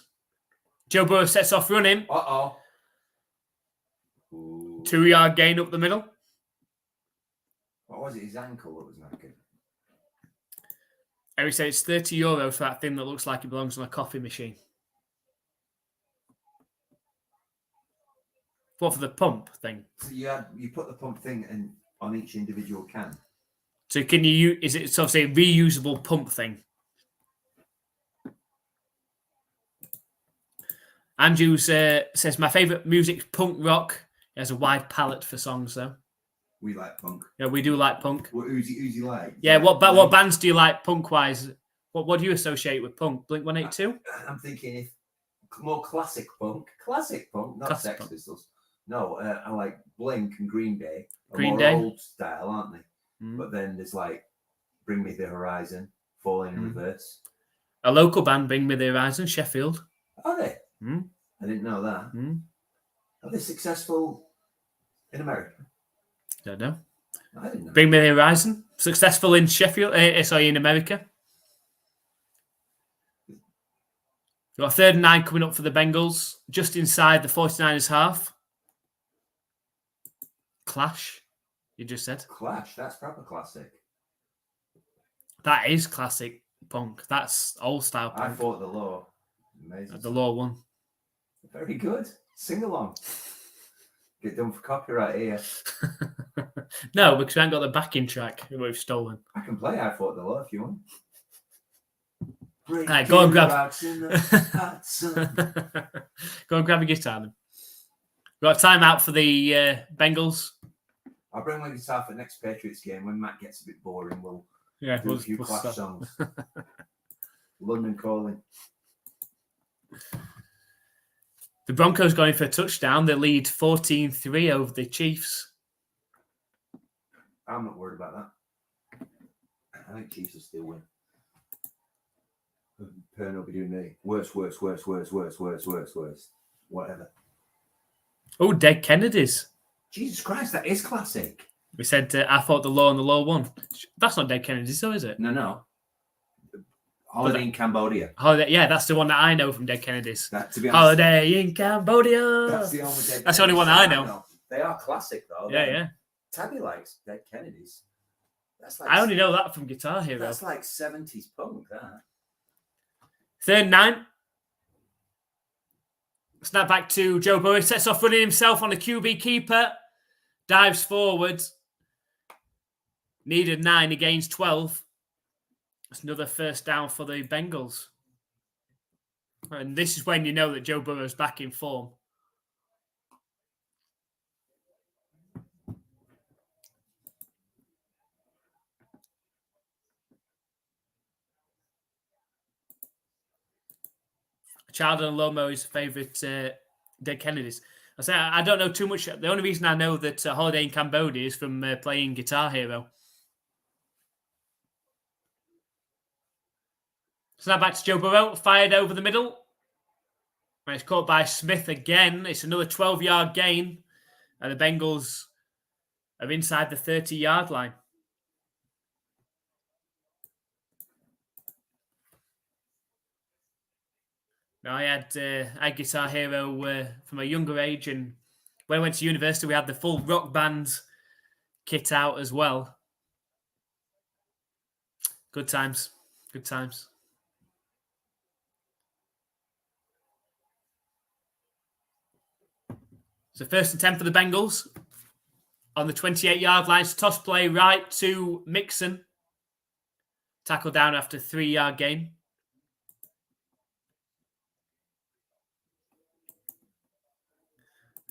Speaker 1: Joe Burrow sets off running.
Speaker 2: Uh-oh.
Speaker 1: 2 yard gain up the middle.
Speaker 2: What was it? His ankle that was knackered.
Speaker 1: Eric said it's €30 for that thing that looks like it belongs on a coffee machine. What, for the pump thing?
Speaker 2: So you put the pump thing on each individual can.
Speaker 1: So can you is it sort of a reusable pump thing? Andrew says my favourite music's punk rock. He has a wide palette for songs though.
Speaker 2: We like punk.
Speaker 1: Yeah, we do like punk.
Speaker 2: What Uzi like?
Speaker 1: Yeah, what bands do you like punk wise? What do you associate with punk? Blink-182?
Speaker 2: I'm thinking if more classic punk, not
Speaker 1: Classic
Speaker 2: Sex
Speaker 1: punk.
Speaker 2: Pistols. No, I like Blink and Green Day.
Speaker 1: Green
Speaker 2: more
Speaker 1: Day?
Speaker 2: old style, aren't they? But then there's like Bring Me the Horizon, Falling in Reverse.
Speaker 1: A local band, Bring Me the Horizon, Sheffield.
Speaker 2: Are they?
Speaker 1: Mm.
Speaker 2: I didn't know that. Are they successful in America?
Speaker 1: Don't know.
Speaker 2: I didn't know.
Speaker 1: Bring Me the Horizon, successful in Sheffield. In America. We've got 3rd and 9 coming up for the Bengals, just inside the 49ers half. Clash, you just said.
Speaker 2: Clash, that's proper classic.
Speaker 1: That is classic punk. That's old style punk.
Speaker 2: I fought the law. Amazing.
Speaker 1: The law won.
Speaker 2: Very good. Sing along. Get done for copyright here.
Speaker 1: No, because we haven't got the backing track that we've stolen.
Speaker 2: I can play I Fought the Law if you want.
Speaker 1: Right, go and grab.
Speaker 2: The
Speaker 1: Go and grab a guitar then. We've got a timeout for the Bengals.
Speaker 2: I'll bring my guitar for the next Patriots game. When Matt gets a bit boring, we'll do a few
Speaker 1: we'll
Speaker 2: Clash
Speaker 1: stop.
Speaker 2: songs. London calling.
Speaker 1: The Broncos going for a touchdown. They lead 14-3 over the Chiefs.
Speaker 2: I'm not worried about that. I think Chiefs will still win. Pern will be doing the worse. Whatever.
Speaker 1: Oh, Dead Kennedys.
Speaker 2: Jesus Christ, that is classic.
Speaker 1: We said, I thought the low and the low won. That's not Dead Kennedys, though, is it?
Speaker 2: No. Holiday in Cambodia.
Speaker 1: Holiday, yeah, that's the one that I know from Dead Kennedys.
Speaker 2: That, to be honest,
Speaker 1: Holiday in Cambodia.
Speaker 2: That's the only Dead
Speaker 1: That's the only one that I know.
Speaker 2: They are classic, though.
Speaker 1: Yeah.
Speaker 2: Tabby likes Dead Kennedys. That's like
Speaker 1: I only know that from Guitar Hero.
Speaker 2: That's like 70s punk, that.
Speaker 1: 3rd and 9. Snap back to Joe Burrow. Sets off running himself on a QB keeper. Dives forward. Needed 9 against 12. That's another first down for the Bengals. And this is when you know that Joe Burrow's back in form. Childer and Lomo is favourite Dead Kennedys. I say I don't know too much. The only reason I know that Holiday in Cambodia is from playing Guitar Hero. Snap back to Joe Burrow, fired over the middle. And it's caught by Smith again. It's another 12-yard gain. And the Bengals are inside the 30-yard line. Now, I had Guitar Hero from a younger age, and when I went to university, we had the full Rock Band kit out as well. Good times. Good times. So 1st and 10 for the Bengals. On the 28-yard line, toss play right to Mixon. Tackle down after 3-yard gain.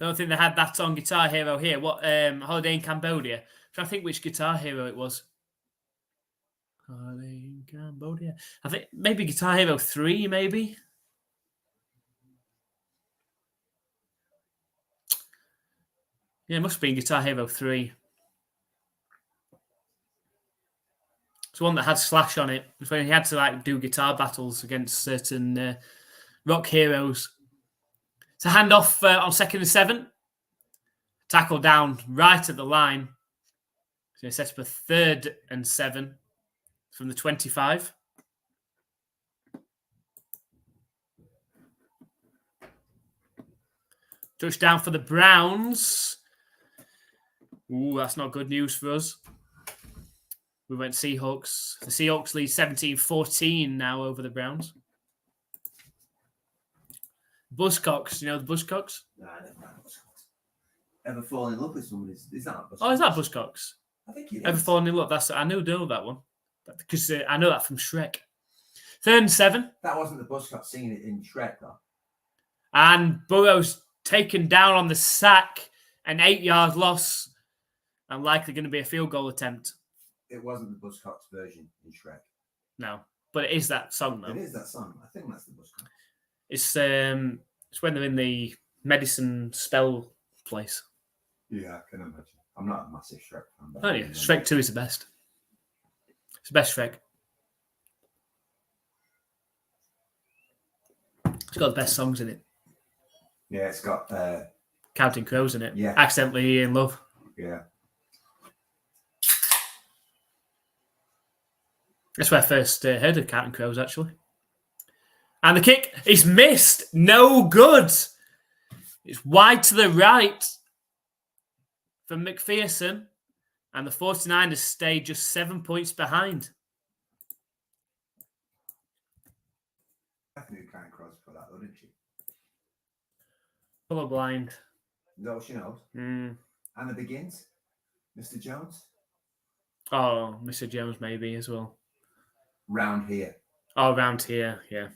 Speaker 1: I don't think they had that on Guitar Hero here. What Holiday in Cambodia? I'm trying to think which Guitar Hero it was. Holiday in Cambodia. I think maybe Guitar Hero 3, maybe. Yeah, it must have been Guitar Hero 3. It's one that had Slash on it. It's when he had to do guitar battles against certain rock heroes. It's a handoff on 2nd and 7. Tackle down right at the line. So it sets up a 3rd and 7 from the 25. Touchdown for the Browns. Ooh, that's not good news for us. We went Seahawks. The Seahawks lead 17-14 now over the Browns. Buzzcocks. You know the Buzzcocks?
Speaker 2: No, I don't know Buzzcocks. Ever fallen in love with someone? Is that Buzzcocks?
Speaker 1: Oh, is that Buzzcocks?
Speaker 2: I think it is.
Speaker 1: Ever fallen in love? I know that one. Because I know that from Shrek. 3rd and 7.
Speaker 2: That wasn't the Buzzcocks singing it in Shrek, though.
Speaker 1: And Burrow's taken down on the sack. An 8-yard loss. And likely going to be a field goal attempt.
Speaker 2: It wasn't the Buzzcocks version in Shrek.
Speaker 1: No. But it is that song, though.
Speaker 2: It is that song. I think that's the Buzzcocks.
Speaker 1: It's when they're in the medicine spell place.
Speaker 2: Yeah, I can imagine. I'm not a massive Shrek fan.
Speaker 1: Oh, yeah. Shrek 2 is the best. It's the best Shrek. It's got the best songs in it.
Speaker 2: Yeah, it's got...
Speaker 1: Counting Crows in it.
Speaker 2: Yeah.
Speaker 1: Accidentally in Love.
Speaker 2: Yeah.
Speaker 1: That's where I first heard of Counting Crows, actually. And the kick is missed. No good. It's wide to the right from McPherson. And the 49ers stay just 7 points behind.
Speaker 2: I knew Karen Cross for that, though, didn't she?
Speaker 1: Colorblind.
Speaker 2: No, she knows.
Speaker 1: Mm.
Speaker 2: And it begins. Mr. Jones.
Speaker 1: Oh, Mr. Jones maybe as well.
Speaker 2: Round here.
Speaker 1: Oh, around here, yeah.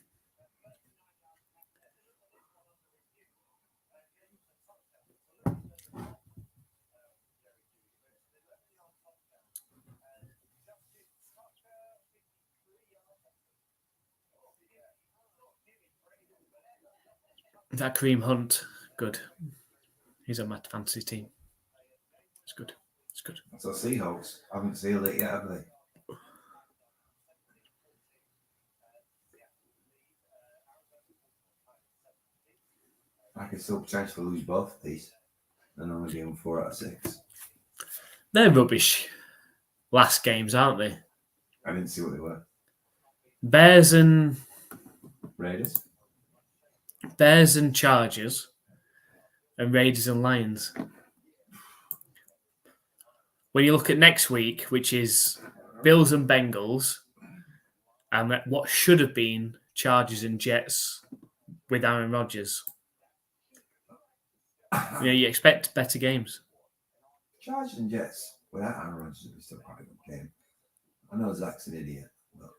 Speaker 1: That Kareem Hunt, good. He's on my fantasy team. It's good. It's good.
Speaker 2: So Seahawks haven't sealed it yet, have they? I could still potentially lose both of these and only be on 4 out of 6.
Speaker 1: They're rubbish last games, aren't they?
Speaker 2: I didn't see what they were.
Speaker 1: Bears and Chargers and Raiders and Lions. When you look at next week, which is Bills and Bengals, and what should have been Chargers and Jets with Aaron Rodgers, you expect better games.
Speaker 2: Chargers and Jets without Aaron Rodgers would be still quite a good game. I know Zach's an idiot, but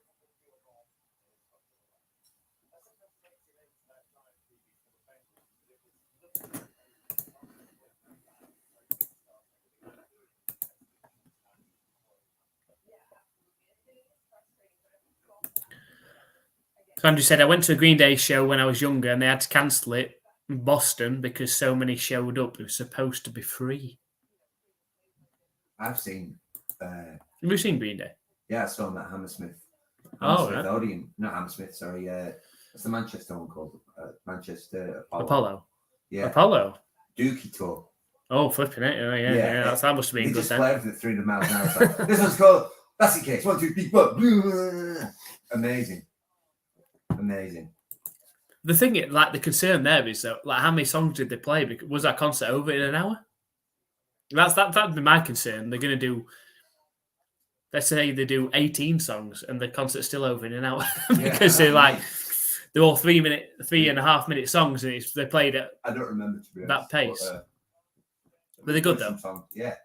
Speaker 1: So Andrew said, I went to a Green Day show when I was younger and they had to cancel it in Boston because so many showed up. It was supposed to be free.
Speaker 2: I've seen.
Speaker 1: Have you seen Green Day?
Speaker 2: Yeah, I saw them at Hammersmith.
Speaker 1: Oh, right.
Speaker 2: Odeon, not Hammersmith, sorry. What's the Manchester one called? Manchester
Speaker 1: Apollo.
Speaker 2: Yeah.
Speaker 1: Apollo.
Speaker 2: Dookie Tour.
Speaker 1: Oh, flipping it. Yeah. That must have been
Speaker 2: They
Speaker 1: good
Speaker 2: just
Speaker 1: then.
Speaker 2: played at 300 miles an hour. It's like, this one's called Basket Case. 1, 2, 3, 4. Amazing.
Speaker 1: The thing, the concern there is that, how many songs did they play? Because was that concert over in an hour? That'd be my concern. They're going to do, let's say they do 18 songs and the concert's still over in an hour because they're all 3.5 minute songs and they played at
Speaker 2: I don't remember to be
Speaker 1: that
Speaker 2: honest,
Speaker 1: pace. But they're good though.
Speaker 2: Song. Yeah.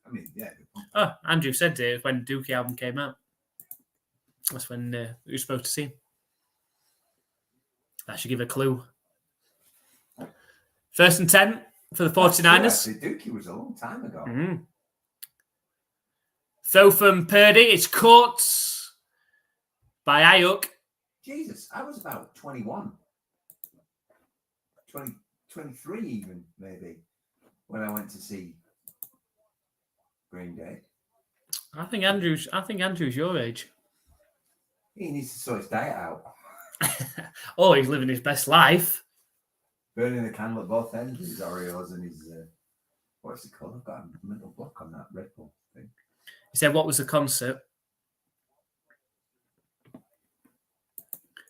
Speaker 2: I mean, yeah.
Speaker 1: Oh, Andrew said it when Dookie album came out. That's when we were supposed to see him. That should give a clue. 1st and 10 for the 49ers.
Speaker 2: Dookie was a long time ago.
Speaker 1: Mm-hmm. Throw from Purdy. It's caught by Ayuk.
Speaker 2: Jesus, I was about 21. 23 even, maybe, when I went to see Green Day.
Speaker 1: I think Andrew's your age.
Speaker 2: He needs to sort his diet out.
Speaker 1: Oh, he's living his best life.
Speaker 2: Burning the candle at both ends with his Oreos and his, what's it called? I've got a mental block on that Red Bull thing.
Speaker 1: He said, what was the concert?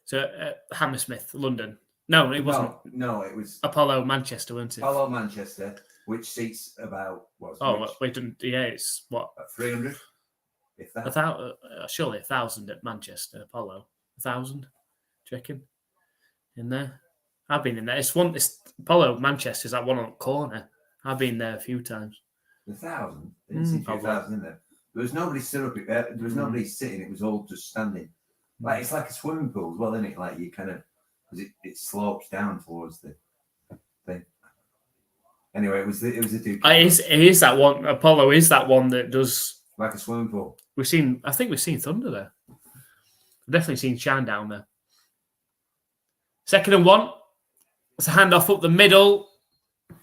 Speaker 1: So, Hammersmith, London. No, it wasn't.
Speaker 2: No, it was
Speaker 1: Apollo, Manchester, wasn't it?
Speaker 2: Apollo, Manchester, which seats about,
Speaker 1: it's what?
Speaker 2: 300? If that.
Speaker 1: Surely 1,000 at Manchester, Apollo. 1,000, do you reckon? In there? I've been in there. It's Apollo, Manchester's that one on the corner. I've been there a few times.
Speaker 2: 1,000? Didn't see 2,000 in there. There was nobody stood up. There was nobody sitting. It was all just standing. It's like a swimming pool as well, isn't it? Like you kind of, because it slopes down towards the thing. Anyway, it was a Duke.
Speaker 1: It is that one. Apollo is that one that does
Speaker 2: like a swimming pool.
Speaker 1: I think we've seen Thunder there. I've definitely seen Shine down there. 2nd and 1. It's a handoff up the middle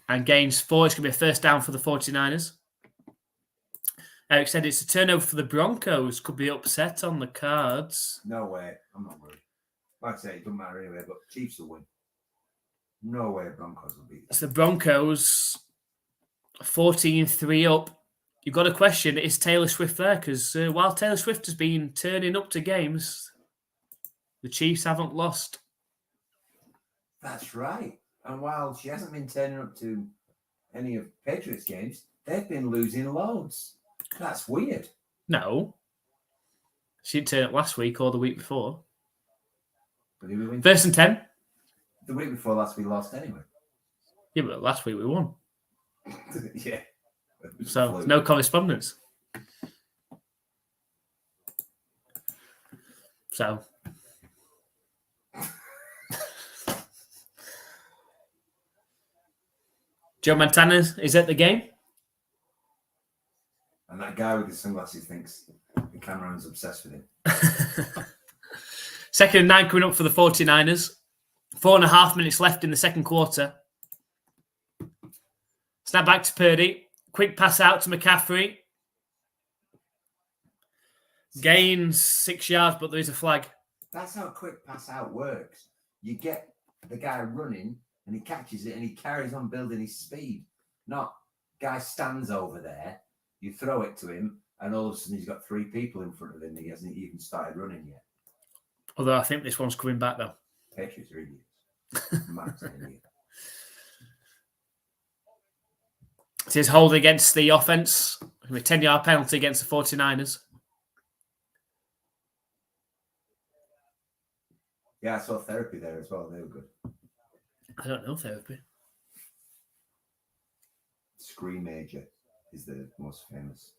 Speaker 1: and gains 4. It's going to be a first down for the 49ers. Eric said it's a turnover for the Broncos. Could be upset on the cards.
Speaker 2: No way. I'm not worried. Like I say, it doesn't matter anyway, but Chiefs will win. No way Broncos will beat them.
Speaker 1: It's the Broncos 14-3 up. You've got a question, is Taylor Swift there? Because while Taylor Swift has been turning up to games, the Chiefs haven't lost.
Speaker 2: That's right. And while she hasn't been turning up to any of Patriots games, they've been losing loads. That's weird.
Speaker 1: No. She didn't turn up last week or the week before.
Speaker 2: But did we win?
Speaker 1: 1st and 10.
Speaker 2: The week before last we lost anyway.
Speaker 1: Yeah, but last week we won.
Speaker 2: Yeah.
Speaker 1: So, no correspondence. So. Joe Montana is at the game.
Speaker 2: And that guy with his sunglasses thinks the cameraman's obsessed with him.
Speaker 1: 2nd and 9 coming up for the 49ers. 4.5 minutes left in the second quarter. Snap back to Purdy. Quick pass out to McCaffrey. Gains 6 yards, but there is a flag.
Speaker 2: That's how quick pass out works. You get the guy running and he catches it and he carries on building his speed. Not guy stands over there, you throw it to him, and all of a sudden he's got 3 people in front of him. He hasn't even started running yet.
Speaker 1: Although I think this one's coming back, though.
Speaker 2: Patriots are idiots. Matt's an idiot.
Speaker 1: It says hold against the offense. A 10-yard penalty against the 49ers.
Speaker 2: Yeah, I saw therapy there as well. They were good.
Speaker 1: I don't know therapy.
Speaker 2: Scream Major is the most famous.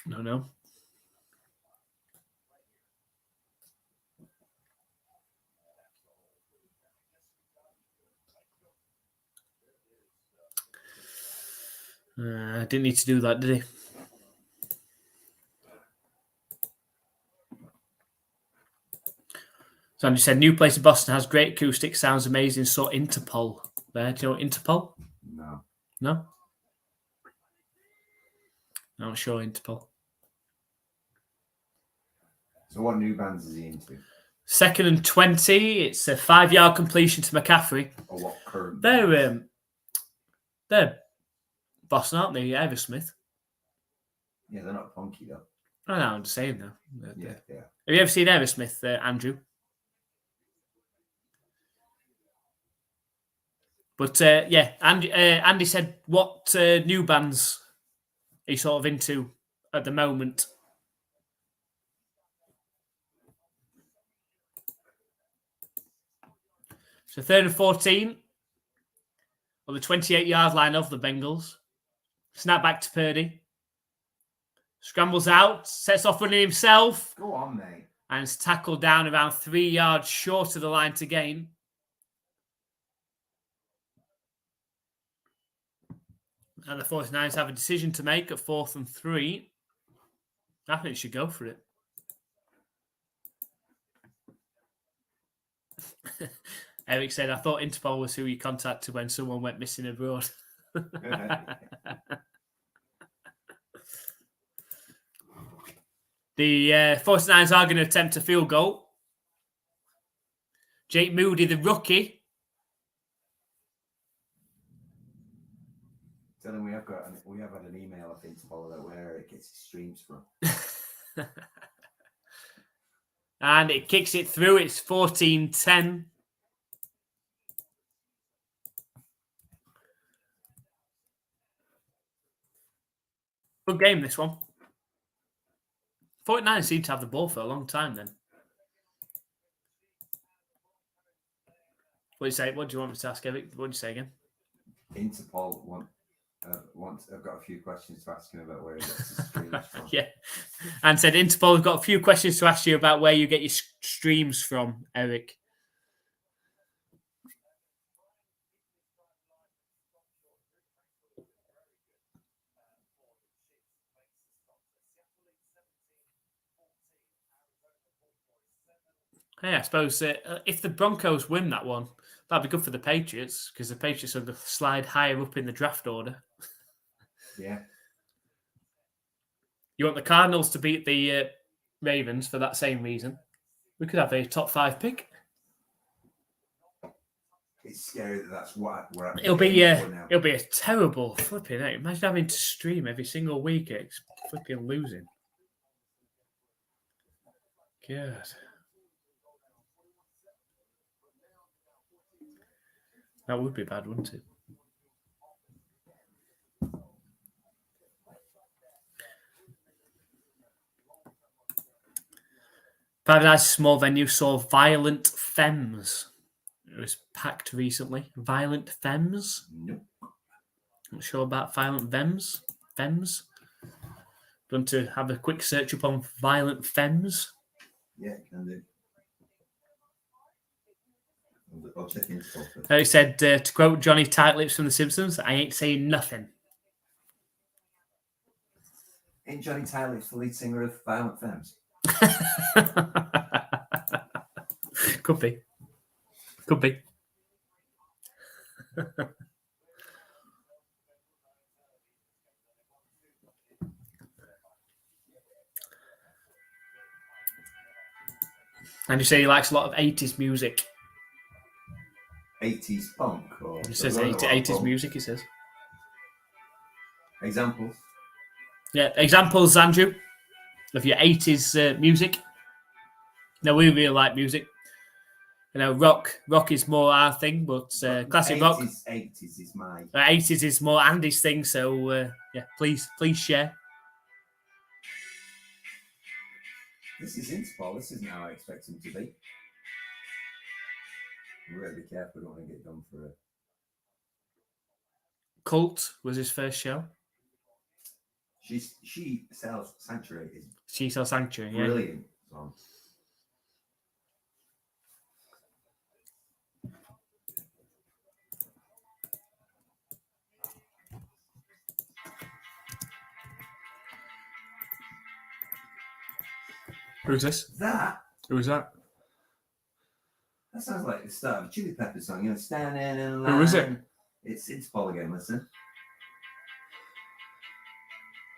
Speaker 1: No. Didn't need to do that, did he? So Andy said, new place in Boston has great acoustics, sounds amazing. Saw Interpol there. Do you know Interpol?
Speaker 2: No.
Speaker 1: No? Not sure Interpol.
Speaker 2: So what new bands is he into?
Speaker 1: 2nd and 20. It's a 5-yard completion to McCaffrey.
Speaker 2: Or what current?
Speaker 1: They're Boston, aren't they? Aerosmith.
Speaker 2: Yeah, they're not funky though.
Speaker 1: I know, I'm just saying though.
Speaker 2: Yeah.
Speaker 1: Have you ever seen Aerosmith, Andrew? But yeah, Andy said what new bands he's sort of into at the moment. So 3rd and 14 on the 28-yard line of the Bengals. Snap back to Purdy. Scrambles out, sets off running himself.
Speaker 2: Go on, mate.
Speaker 1: And is tackled down around 3 yards short of the line to gain. And the 49ers have a decision to make at 4th and 3. I think they should go for it. Eric said, I thought Interpol was who you contacted when someone went missing abroad. The 49ers are going to attempt a field goal. Jake Moody, the rookie.
Speaker 2: Tell him we have had an email of Interpol about where it gets its streams from.
Speaker 1: And it kicks it through. It's 14-10. Good game, this one. 49ers seem to have the ball for a long time then. What do you say? What do you want me to ask, Eric? What do you say again?
Speaker 2: Interpol I've got a few questions to ask him about where he gets his streams from.
Speaker 1: Yeah. And said Interpol have got a few questions to ask you about where you get your streams from, Eric. Hey, I suppose if the Broncos win that one, that'd be good for the Patriots because the Patriots are going to slide higher up in the draft order.
Speaker 2: Yeah.
Speaker 1: You want the Cardinals to beat the Ravens for that same reason. We could have a top 5 pick.
Speaker 2: It's scary that's what we're at.
Speaker 1: It'll be a terrible flipping. Imagine having to stream every single week. It's flipping losing. God. That would be bad, wouldn't it? Paradise Small Venue saw Violent Femmes. It was packed recently. Violent Femmes?
Speaker 2: Nope.
Speaker 1: Not sure about Violent Femmes. Going to have a quick search up on Violent Femmes.
Speaker 2: Yeah, can do. I'll check in.
Speaker 1: He said, to quote Johnny Tightlips from The Simpsons, I ain't saying nothing.
Speaker 2: Ain't Johnny Tightlips the lead singer of Violent Femmes?
Speaker 1: Could be. And you say he likes a lot of 80s music.
Speaker 2: 80s punk or
Speaker 1: He says
Speaker 2: I don't know
Speaker 1: 80s
Speaker 2: what
Speaker 1: music, he says.
Speaker 2: Examples.
Speaker 1: Yeah, examples, Andrew, of your 80s music. No, we really like music. You know, rock is more our thing, but classic
Speaker 2: 80s,
Speaker 1: rock.
Speaker 2: 80s is my.
Speaker 1: 80s is more Andy's thing, so yeah, please share.
Speaker 2: This is Interpol. This isn't how I expect him to be. We've got to be careful. We don't want to get done for a.
Speaker 1: Cult was his first show.
Speaker 2: She sells Sanctuary is
Speaker 1: She Sells Sanctuary, yeah.
Speaker 2: brilliant song.
Speaker 1: Who's this? Who's that?
Speaker 2: That sounds like the start of a Chili Pepper song. You know, standing in line.
Speaker 1: Who is it?
Speaker 2: It's Interpol again. Listen.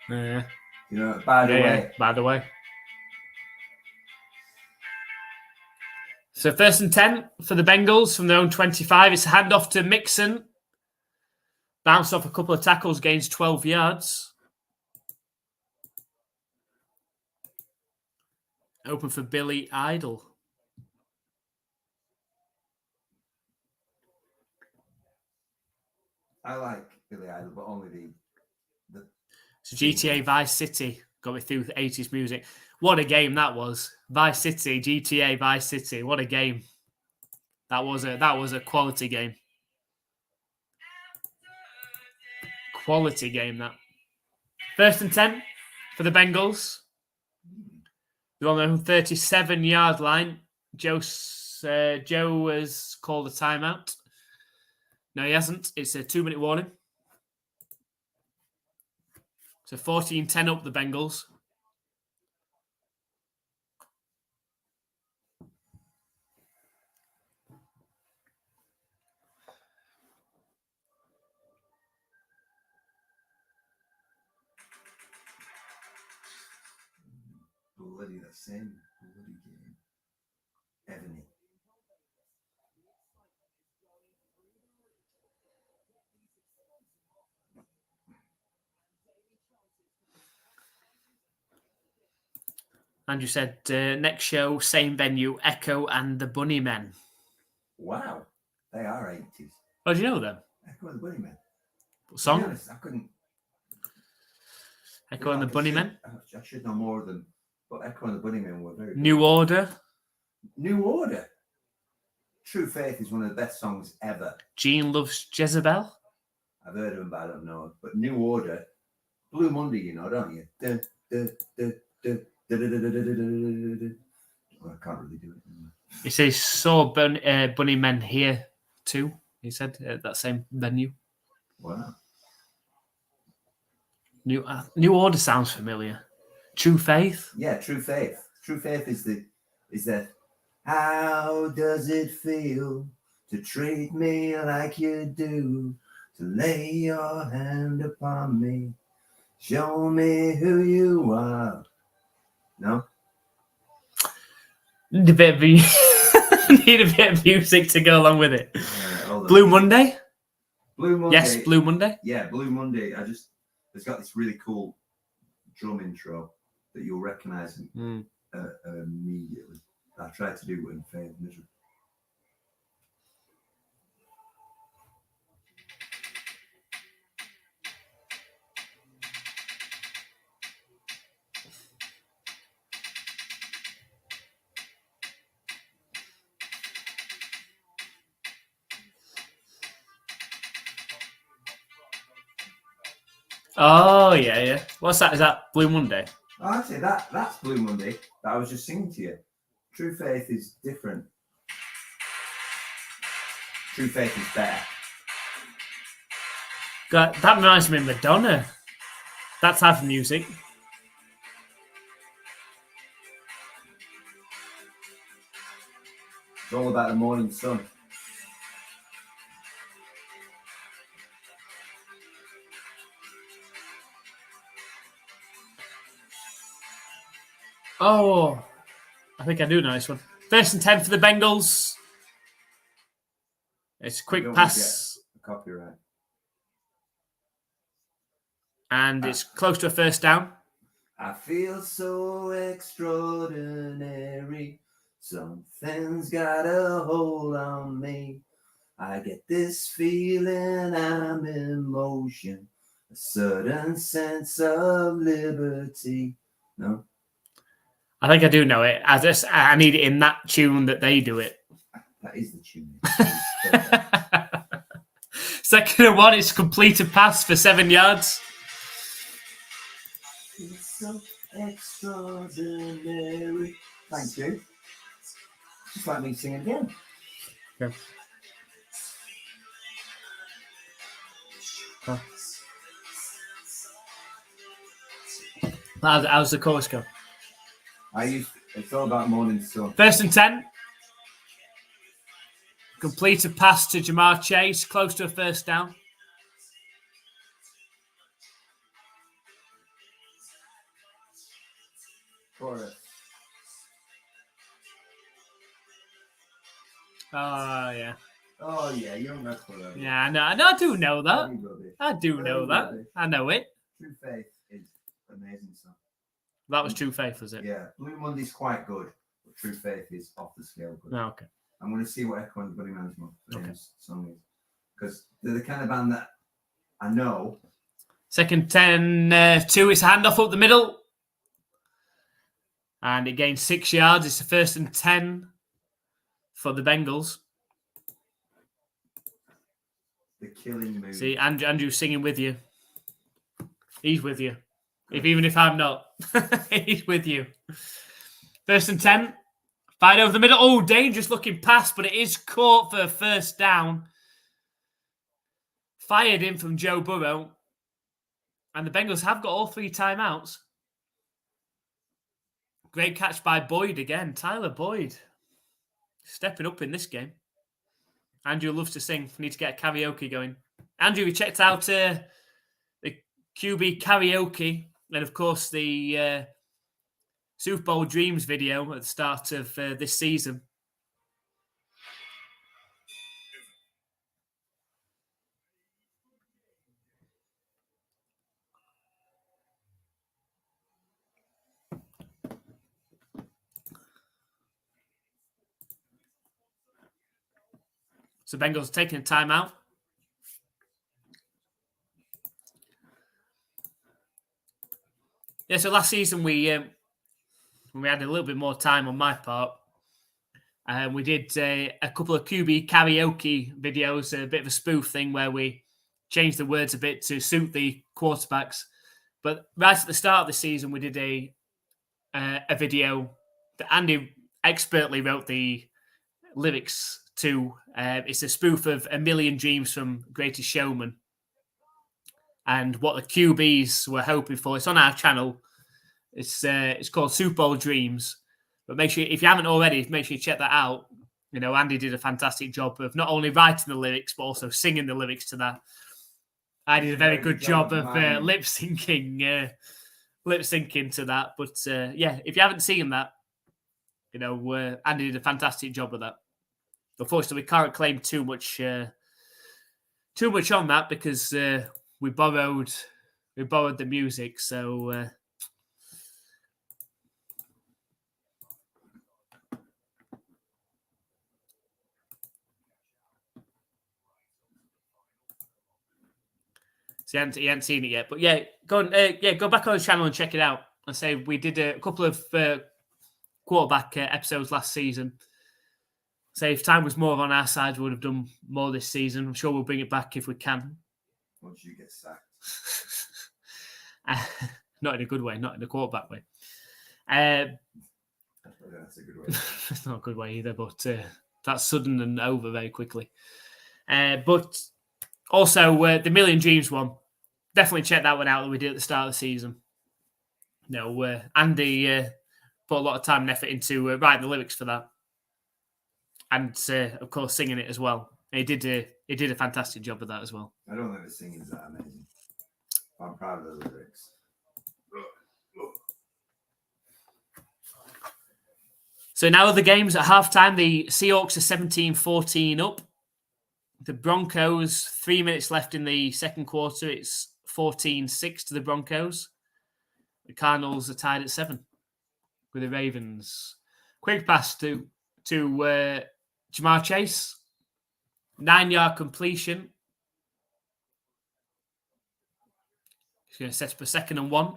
Speaker 1: Yeah.
Speaker 2: You know, by the way.
Speaker 1: By the way. So 1st and 10 for the Bengals from their own 25. It's a handoff to Mixon. Bounced off a couple of tackles, gains 12 yards. Open for Billy Idol.
Speaker 2: I like Billy Idol, but only the.
Speaker 1: So GTA Vice City got me through the 80s music. What a game that was. Vice City, GTA Vice City. What a game. That was a quality game. Quality game, that. 1st and 10 for the Bengals. They're on their 37-yard line. Joe has called a timeout. No, he hasn't. It's a 2-minute warning. So 14-10 up the Bengals.
Speaker 2: Bloody the same bloody game. Ebony.
Speaker 1: And you said next show, same venue, Echo and the Bunnymen.
Speaker 2: Wow. They are 80s.
Speaker 1: Oh, do you know them?
Speaker 2: Echo and the Bunnymen.
Speaker 1: What song?
Speaker 2: To be honest, I couldn't.
Speaker 1: Echo and the Bunnymen.
Speaker 2: I should know more of them. But Echo and the Bunnymen were very
Speaker 1: New
Speaker 2: good.
Speaker 1: Order.
Speaker 2: New Order. True Faith is one of the best songs ever.
Speaker 1: Gene Loves Jezebel.
Speaker 2: I've heard of them, but I don't know. But New Order. Blue Monday, you know, don't you? Well, I can't really do it.
Speaker 1: He says saw Bunnymen here too. He said at that same venue.
Speaker 2: Wow.
Speaker 1: New Order sounds familiar. True Faith.
Speaker 2: Yeah, True Faith. True Faith is the how does it feel to treat me like you do, to lay your hand upon me, show me who you are. No?
Speaker 1: Need a bit of music to go along with it. Blue Monday.
Speaker 2: Blue Monday.
Speaker 1: Yes, Blue Monday.
Speaker 2: Yeah, Blue Monday. It's got this really cool drum intro that you'll recognize immediately. I tried to do it and failed miserably.
Speaker 1: Oh yeah. What's that? Is that Blue Monday?
Speaker 2: Oh, actually, that's Blue Monday that I was just singing to you. True Faith is different. True Faith is better.
Speaker 1: God, that reminds me of Madonna. That type of music.
Speaker 2: It's all about the morning sun.
Speaker 1: Oh, I think I do know this one. 1st and 10 for the Bengals. It's a quick pass.
Speaker 2: Copyright.
Speaker 1: And it's close to a first down.
Speaker 2: I feel so extraordinary. Something's got a hold on me. I get this feeling I'm in motion. A certain sense of liberty. No?
Speaker 1: I think I do know it. I need it in that tune that they do it.
Speaker 2: That is the tune.
Speaker 1: 2nd and 1, it's completed pass for 7 yards.
Speaker 2: It's so extraordinary. Thank you. Just like me sing again.
Speaker 1: Okay. Oh. How's the chorus go?
Speaker 2: It's all about morning sun.
Speaker 1: 1st and 10. Completed pass to Jamar Chase, close to a first down.
Speaker 2: Chorus.
Speaker 1: Oh, yeah.
Speaker 2: Oh, yeah, you don't know forever.
Speaker 1: Yeah, I know. I do know that. I do know that. I know it.
Speaker 2: True Faith is an amazing song.
Speaker 1: That was True Faith, was it?
Speaker 2: Yeah, Blue Monday's quite good, but True Faith is off the scale good.
Speaker 1: Oh, okay.
Speaker 2: I'm going to see what Echo and Buddy Management
Speaker 1: Okay.
Speaker 2: song is. Because they're the kind of band that I know.
Speaker 1: 2nd 10, 2. It's a handoff up the middle. And it gains 6 yards. It's the 1st and 10 for the Bengals.
Speaker 2: The killing mood.
Speaker 1: See, Andrew's singing with you. He's with you. Even if I'm not, he's with you. 1st and 10. Fired over the middle. Oh, dangerous looking pass, but it is caught for a first down. Fired in from Joe Burrow. And the Bengals have got all 3 timeouts. Great catch by Boyd again. Tyler Boyd. Stepping up in this game. Andrew loves to sing. Need to get a karaoke going. Andrew, we checked out the QB karaoke. And, of course, the Super Bowl Dreams video at the start of this season. So Bengals taking a timeout. Yeah, so last season we had a little bit more time on my part. We did a couple of QB karaoke videos, a bit of a spoof thing where we changed the words a bit to suit the quarterbacks. But right at the start of the season, we did a video that Andy expertly wrote the lyrics to. It's a spoof of A Million Dreams from Greatest Showman. And what the QBs were hoping for. It's on our channel. It's called Super Bowl Dreams. But make sure, if you haven't already, make sure you check that out. You know, Andy did a fantastic job of not only writing the lyrics, but also singing the lyrics to that. I did a very good job of lip syncing to that. But yeah, if you haven't seen that, you know, Andy did a fantastic job of that. Unfortunately, we can't claim too much on that because we borrowed the music. So he hadn't seen it yet. But yeah, go back on the channel and check it out. I say we did a couple of quarterback episodes last season. Say if time was more on our side, we would have done more this season. I'm sure we'll bring it back if we can.
Speaker 2: Once you get sacked.
Speaker 1: Not in a good way, not in a quarterback way.
Speaker 2: That's a good way.
Speaker 1: It's not a good way either, but that's sudden and over very quickly. But also, the Million Dreams one, definitely check that one out that we did at the start of the season. You know, Andy put a lot of time and effort into writing the lyrics for that. And, of course, singing it as well. He did a fantastic job of that as well.
Speaker 2: I don't think the singing's that amazing. I'm proud of the lyrics.
Speaker 1: So now the games at halftime, the Seahawks are 17-14 up. The Broncos, 3 minutes left in the second quarter. It's 14-6 to the Broncos. The Cardinals are tied at 7 with the Ravens. Quick pass to Jamar Chase. 9-yard completion. He's going to set up a 2nd and 1.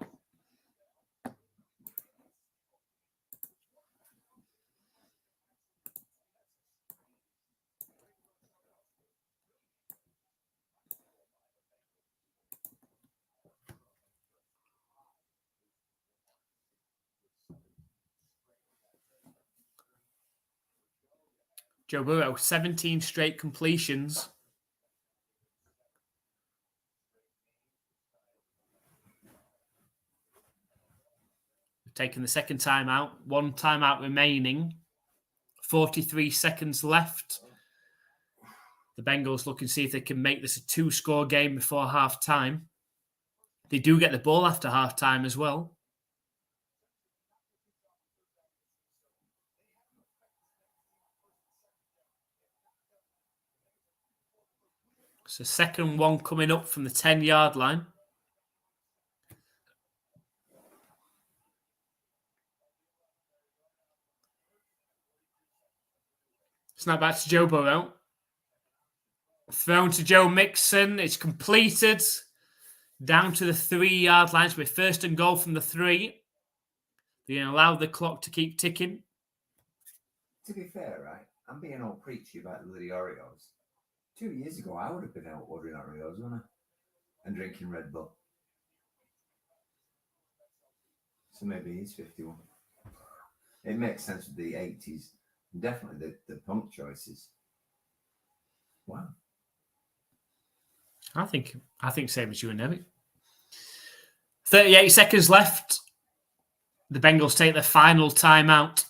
Speaker 1: Joe Burrow, 17 straight completions. Taking the second timeout. 1 timeout remaining. 43 seconds left. The Bengals looking to see if they can make this a 2-score game before half-time. They do get the ball after half-time as well. So 2nd 1 coming up from the 10-yard line. Snap back to Joe Burrow. Thrown to Joe Mixon. It's completed. Down to the 3-yard line. So we're 1st and goal from the 3. They're going to allow the clock to keep ticking.
Speaker 2: To be fair, right, I'm being all preachy about the bloody Oreos. 2 years ago, I would have been out ordering Oreos, wouldn't I? And drinking Red Bull. So maybe he's 51. It makes sense with the 80s. Definitely the punk choices. Wow.
Speaker 1: I think same as you and Eric. 38 seconds left. The Bengals take their final timeout.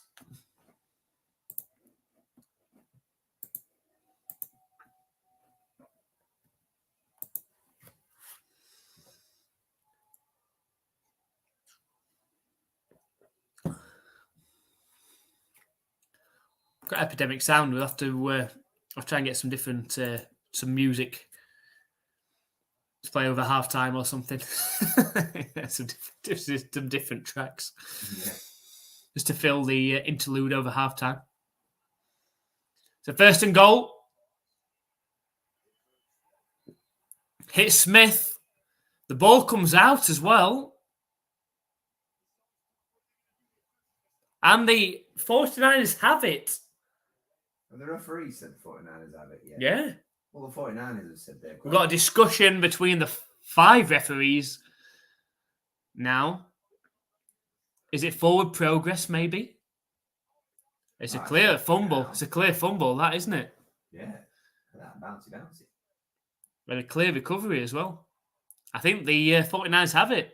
Speaker 1: Got epidemic sound. We'll have to I'll try and get some different some music to play over halftime or something. some different tracks.
Speaker 2: Yeah.
Speaker 1: Just to fill the interlude over halftime. So 1st and goal. Hit Smith. The ball comes out as well. And the 49ers have it.
Speaker 2: And the referee said the 49ers have it, yeah.
Speaker 1: Yeah.
Speaker 2: Well, the 49ers have said they've got
Speaker 1: We've got a discussion between the 5 referees now. Is it forward progress, maybe? It's a clear fumble. It's a clear fumble, that, isn't it?
Speaker 2: Yeah. That bouncy.
Speaker 1: And a clear recovery as well. I think the 49ers have it.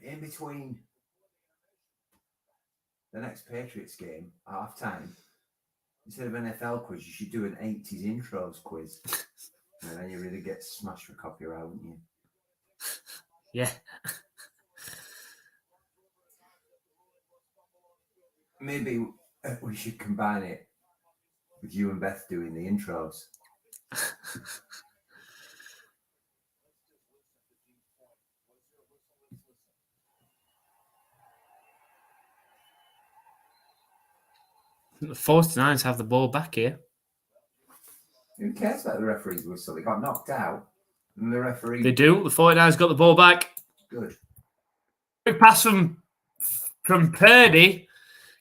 Speaker 2: In between the next Patriots game, half-time, instead of an NFL quiz, you should do an 80s intros quiz. And then you really get smashed for copyright, wouldn't you?
Speaker 1: Yeah.
Speaker 2: Maybe we should combine it with you and Beth doing the intros.
Speaker 1: The 49ers have the ball back here.
Speaker 2: Who cares about the referee's whistle? They got knocked out. And the referee...
Speaker 1: They do. The 49ers got the ball back.
Speaker 2: Good.
Speaker 1: Quick pass from Purdy.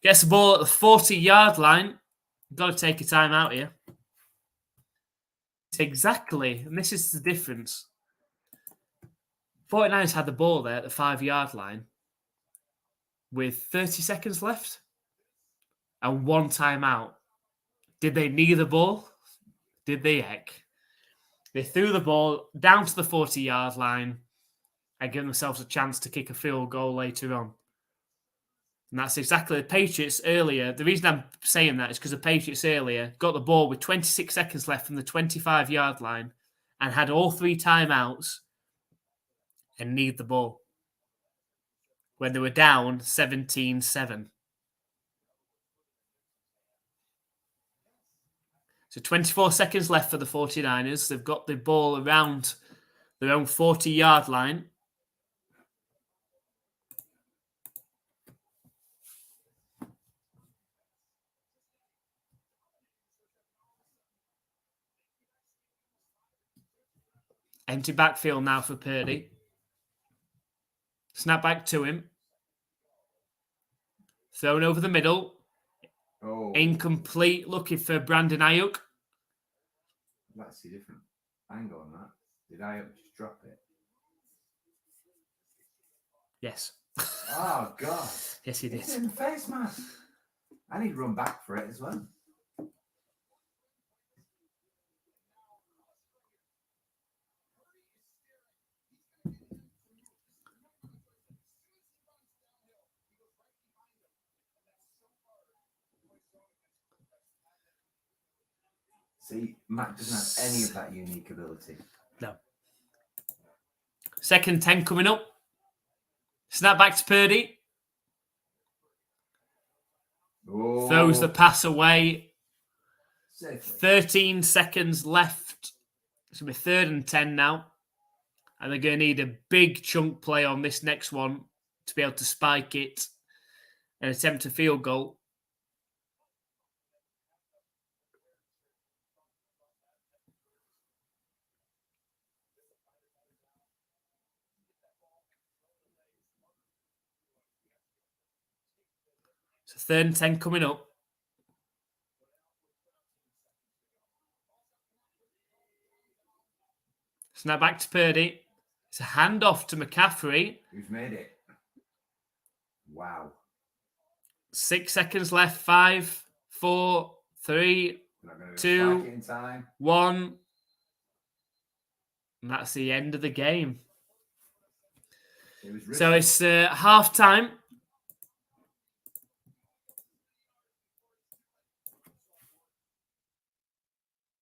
Speaker 1: Gets the ball at the 40-yard line. Got to take a time out here. Exactly. And this is the difference. 49ers had the ball there at the 5-yard line with 30 seconds left and 1 timeout. Did they knee the ball? Did they heck? They threw the ball down to the 40-yard line and gave themselves a chance to kick a field goal later on. And that's exactly the Patriots earlier. The reason I'm saying that is because the Patriots earlier got the ball with 26 seconds left from the 25-yard line and had all 3 timeouts and kneed the ball. when they were down 17-7. So 24 seconds left for the 49ers. They've got the ball around their own 40-yard line. Empty backfield now for Purdy. Snap back to him. Thrown over the middle.
Speaker 2: Oh,
Speaker 1: Incomplete. Looking for Brandon Ayuk.
Speaker 2: that's a different angle on that. Did I just drop it?
Speaker 1: Yes.
Speaker 2: Oh, God.
Speaker 1: Yes, he did.
Speaker 2: It's in the face mask. I need to run back for it as well. See, Matt doesn't have any of that unique ability.
Speaker 1: No. Second 10 coming up. Snap back to Purdy.
Speaker 2: Oh,
Speaker 1: Throws the pass away.
Speaker 2: safely.
Speaker 1: 13 seconds left. It's going to be 3rd and 10 now. And they're going to need a big chunk play on this next one to be able to spike it and attempt a field goal. So 3rd and 10 coming up. Snap back to Purdy. It's a handoff to McCaffrey.
Speaker 2: Who's made it? Wow.
Speaker 1: 6 seconds left. 5, 4, 3,
Speaker 2: We're not going to
Speaker 1: 2,
Speaker 2: spike it in time.
Speaker 1: 1. And that's the end of the game.
Speaker 2: It was
Speaker 1: So
Speaker 2: risky.
Speaker 1: it's half time.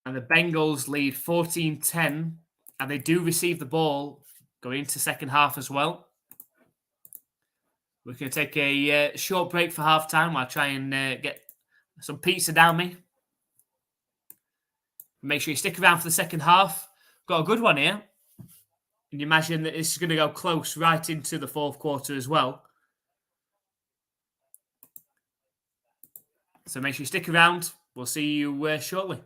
Speaker 1: And the Bengals lead 14-10. And they do receive the ball going into second half as well. We're going to take a short break for half time. I'll try and get some pizza down me. Make sure you stick around for the second half. Got a good one here. Can you imagine that this is going to go close right into the fourth quarter as well? So make sure you stick around. We'll see you shortly.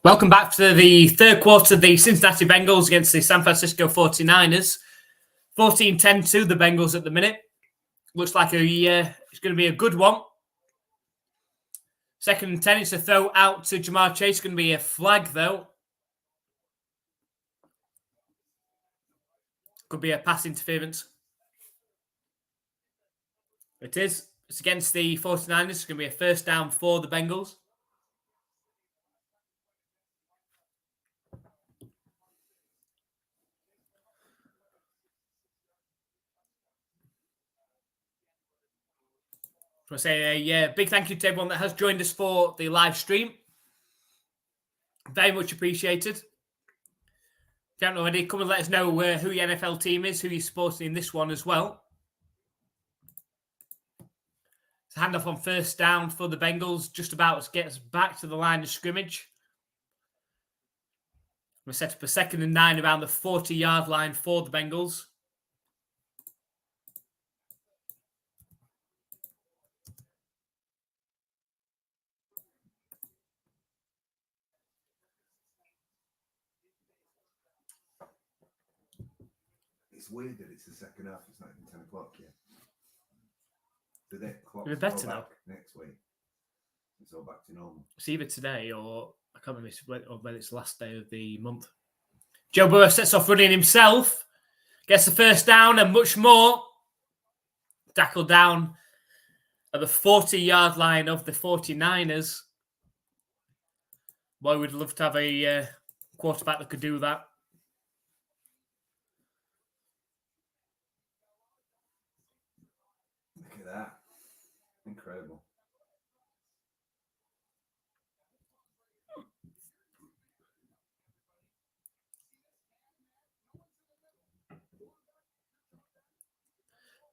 Speaker 1: Welcome back to the third quarter of the Cincinnati Bengals against the San Francisco 49ers. 14-10 to the Bengals at the minute. Looks like it's going to be a good one. 2nd and 10, it's a throw out to Jamar Chase. It's going to be a flag, though. Could be a pass interference. It is. It's against the 49ers. It's going to be a first down for the Bengals. I want to say a big thank you to everyone that has joined us for the live stream. Very much appreciated. If you haven't already, come and let us know who your NFL team is, who you're supporting in this one as well. It's a handoff on first down for the Bengals, just about to get us back to the line of scrimmage. We're set up a 2nd and 9 around the 40-yard line for the Bengals.
Speaker 2: It's weird that it's the second half. It's not even 10 o'clock yet. So the clock's
Speaker 1: It'll be better now.
Speaker 2: Next week. It's all back to normal.
Speaker 1: It's either today or I can't remember whether it's the last day of the month. Joe Burrow sets off running himself, gets the first down and much more. Tackle down at the 40-yard line of the 49ers. Boy, we'd love to have a quarterback that could do that.
Speaker 2: Look at that. Incredible.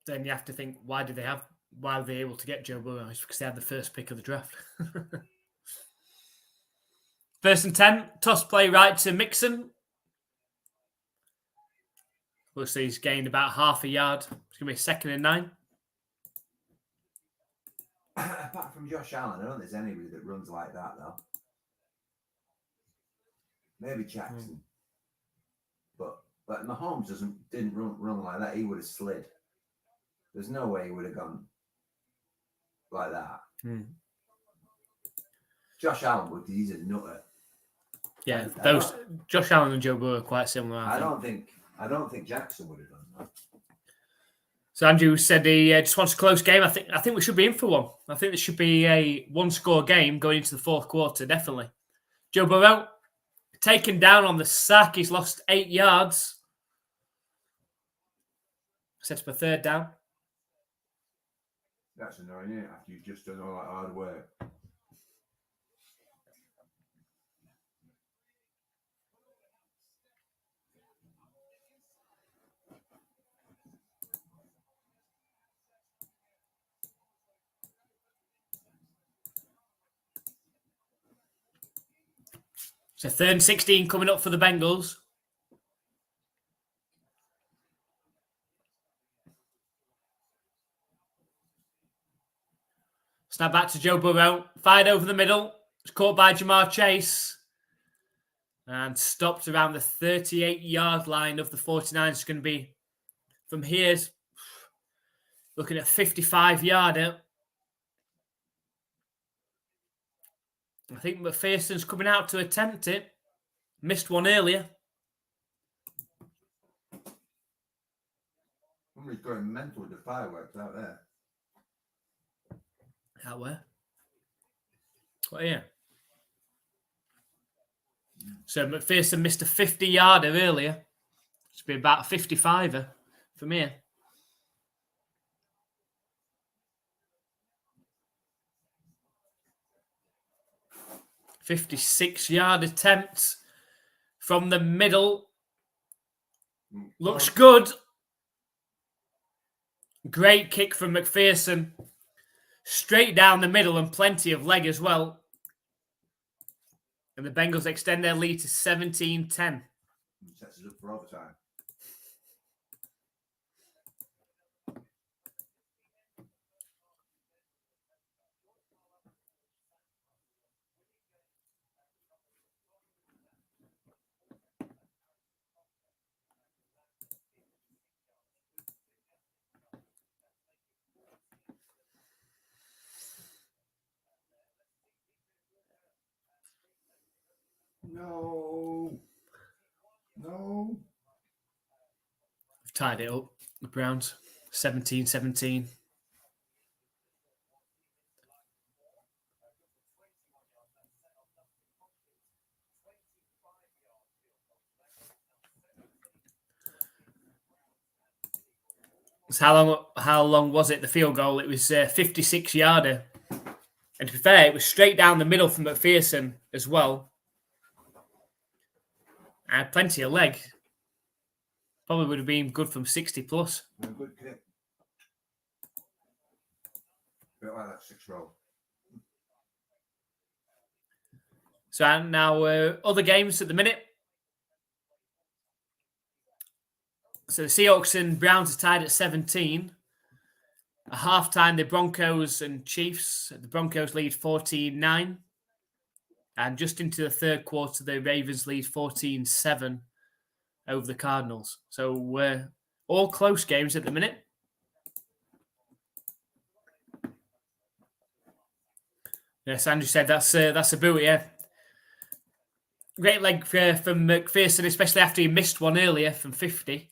Speaker 1: Then you have to think, why were they able to get Joe Burrow? It's because they had the first pick of the draft. 1st and 10, toss play right to Mixon. Looks like he's gained about half a yard. It's going to be 2nd and 9.
Speaker 2: Apart from Josh Allen, I don't think there's anybody that runs like that, though. Maybe Jackson. But Mahomes didn't run like that. He would have slid. There's no way he would have gone like that. Josh Allen would. He's a nutter.
Speaker 1: Yeah, Josh Allen and Joe Burrow are quite similar. I
Speaker 2: don't think Jackson would have done that.
Speaker 1: So Andrew said he just wants a close game. I think we should be in for one. I think this should be a one-score game going into the fourth quarter, definitely. Joe Burrow taken down on the sack. He's lost 8 yards. Set up a 3rd down.
Speaker 2: That's annoying, isn't it? After you've just done all that hard work.
Speaker 1: So 3rd and 16 coming up for the Bengals. Snap back to Joe Burrow. Fired over the middle. It's caught by Jamar Chase. And stopped around the 38-yard line of the 49ers. It's going to be, from here, looking at 55-yarder. I think McPherson's coming out to attempt it. Missed one earlier.
Speaker 2: Somebody's going mental with the fireworks out there.
Speaker 1: Out where? What here? So McPherson missed a 50-yarder earlier. It's been about a 55er from here. 56-yard attempt from the middle. Looks good. Great kick from McPherson. Straight down the middle and plenty of leg as well. And the Bengals extend their lead to 17-10.
Speaker 2: Sets us up for overtime. No.
Speaker 1: We've tied it up. The Browns, 17-17. So how long was it, the field goal? It was 56-yarder. And to be fair, it was straight down the middle from McPherson as well. And plenty of leg. Probably would have been good from 60 plus.
Speaker 2: A good kick. Bit like that 6-roll.
Speaker 1: So now other games at the minute. So the Seahawks and Browns are tied at 17. At halftime, the Broncos and Chiefs. The Broncos lead 14-9. And just into the third quarter, the Ravens lead 14-7 over the Cardinals. So all close games at the minute. Yes, Andrew said that's a boot, yeah. Great leg from McPherson, especially after he missed one earlier from 50.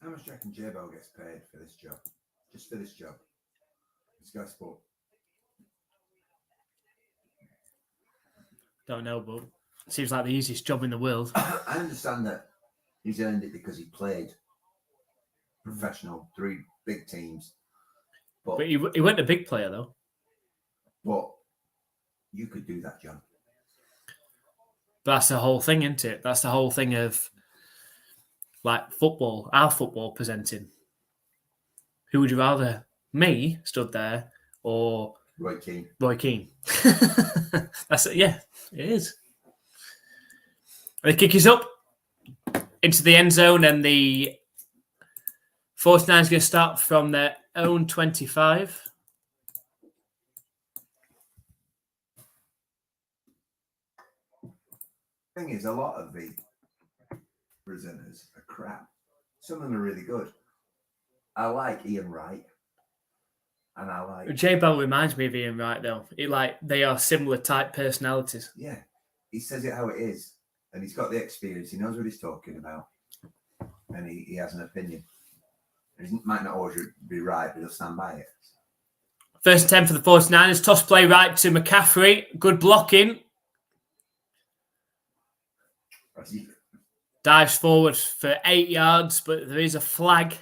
Speaker 2: How much do you reckon J-Bo gets paid for this job? Just for this job? This guy's sport.
Speaker 1: Don't know, but it seems like the easiest job in the world.
Speaker 2: I understand that he's earned it because he played professional, 3 big teams.
Speaker 1: But he wasn't a big player, though.
Speaker 2: But you could do that job.
Speaker 1: But that's the whole thing, isn't it? That's the whole thing of like football, our football presenting. Who would you rather? Me stood there or
Speaker 2: Roy Keane?
Speaker 1: Roy Keane. That's it. Yeah, it is. The kick is up into the end zone, and the 49ers are going to start from their own 25.
Speaker 2: Thing is, a lot of the presenters are crap. Some of them are really good. I like Ian Wright, and I like
Speaker 1: J-Bell reminds me of Ian Wright, though. They are similar type personalities.
Speaker 2: Yeah, he says it how it is, and he's got the experience. He knows what he's talking about, and he has an opinion. He might not always be right, but he'll stand by it.
Speaker 1: First and 10 for the 49ers. Toss play right to McCaffrey. Good blocking. Dives forward for 8 yards, but there is a flag.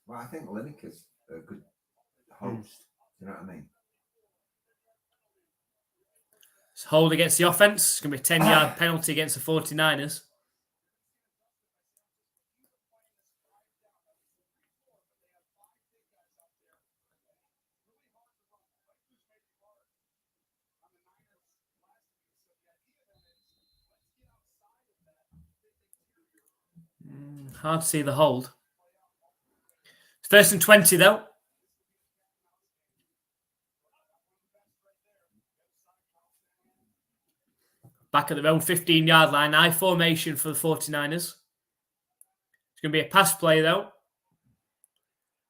Speaker 2: Well, I think Lineker's a good host. You know what I mean?
Speaker 1: It's hold against the offense. It's going to be a 10-yard penalty against the 49ers. Hard to see the hold. It's first and 20, though. Back at their own 15-yard line. I formation for the 49ers. It's going to be a pass play, though.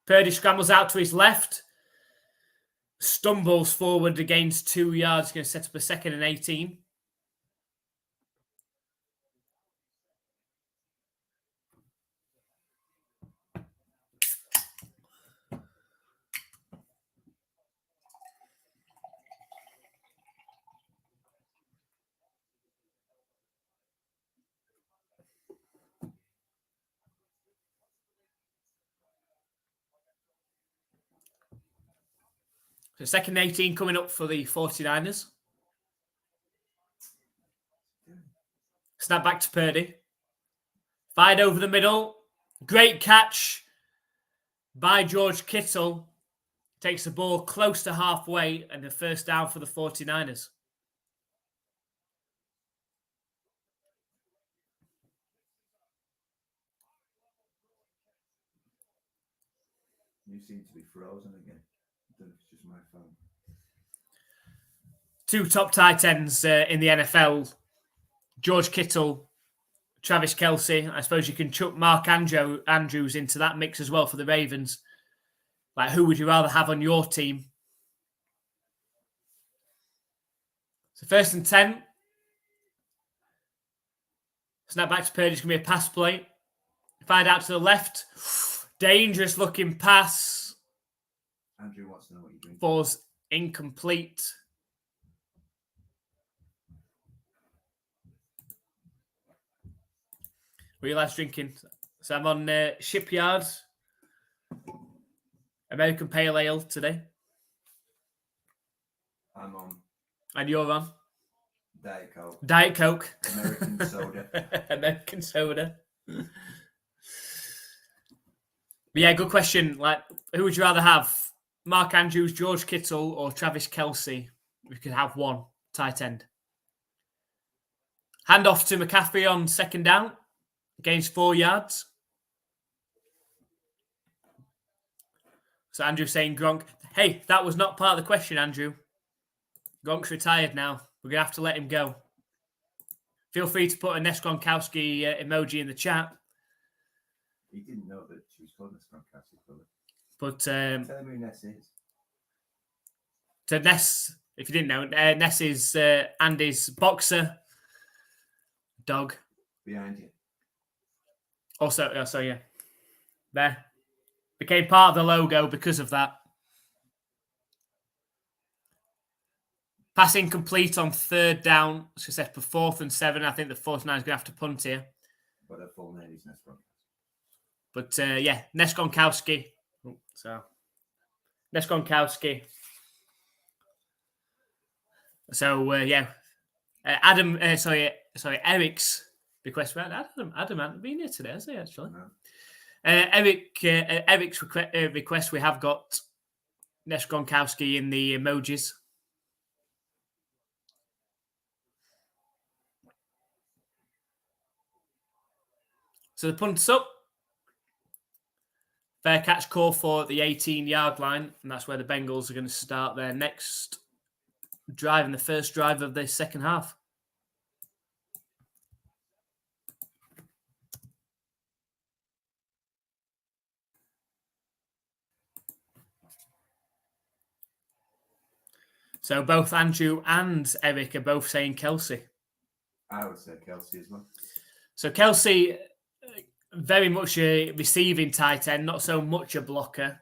Speaker 1: Purdy scrambles out to his left. Stumbles forward against 2 yards. Going to set up a 2nd and 18. So 2nd and 18 coming up for the 49ers. Snap back to Purdy. Fired over the middle. Great catch by George Kittle. Takes the ball close to halfway and a first down for the 49ers.
Speaker 2: You seem to be frozen again. I don't know if it's just my phone.
Speaker 1: two top tight ends in the NFL, George Kittle, Travis Kelce. I suppose you can chuck Mark Andrews into that mix as well for the Ravens. Like, who would you rather have on your team? So 1st and 10. Snap back to Purdy. It's going to be a pass play. Find out to the left. Dangerous looking pass.
Speaker 2: Andrew wants to know what you're doing.
Speaker 1: Falls incomplete. What are you lads drinking? So I'm on Shipyard American Pale Ale today.
Speaker 2: I'm on
Speaker 1: And you're on?
Speaker 2: Diet Coke.
Speaker 1: Diet Coke.
Speaker 2: American soda.
Speaker 1: American soda. But yeah, good question. Like, who would you rather have? Mark Andrews, George Kittle, or Travis Kelce? We could have one tight end. Hand off to McCaffrey on 2nd down. Gains 4 yards. So Andrew saying Gronk. Hey, that was not part of the question, Andrew. Gronk's retired now. We're going to have to let him go. Feel free to put a Ness Gronkowski emoji in the chat.
Speaker 2: He didn't know that she was called Ness Gronkowski.
Speaker 1: But
Speaker 2: Tell him who Ness is.
Speaker 1: So Ness, if you didn't know, Ness is Andy's boxer dog.
Speaker 2: Behind you.
Speaker 1: Also, yeah. There. Became part of the logo because of that. Passing complete on 3rd down. So I said for 4th and 7. I think the 49ers is going to have to punt here.
Speaker 2: But her full name is Ness Gronkowski.
Speaker 1: But yeah, Ness Gronkowski. So Ness Gronkowski. So yeah, Eric's request. Adam hasn't been here today, has he? Actually,
Speaker 2: No.
Speaker 1: Eric's request. We have got Ness Gronkowski in the emojis. So the punt's up. Fair catch call for the 18-yard line, and that's where the Bengals are going to start their next drive in the first drive of the second half. So both Andrew and Eric are both saying Kelce.
Speaker 2: I would say Kelce as well.
Speaker 1: So Kelce, very much a receiving tight end, not so much a blocker.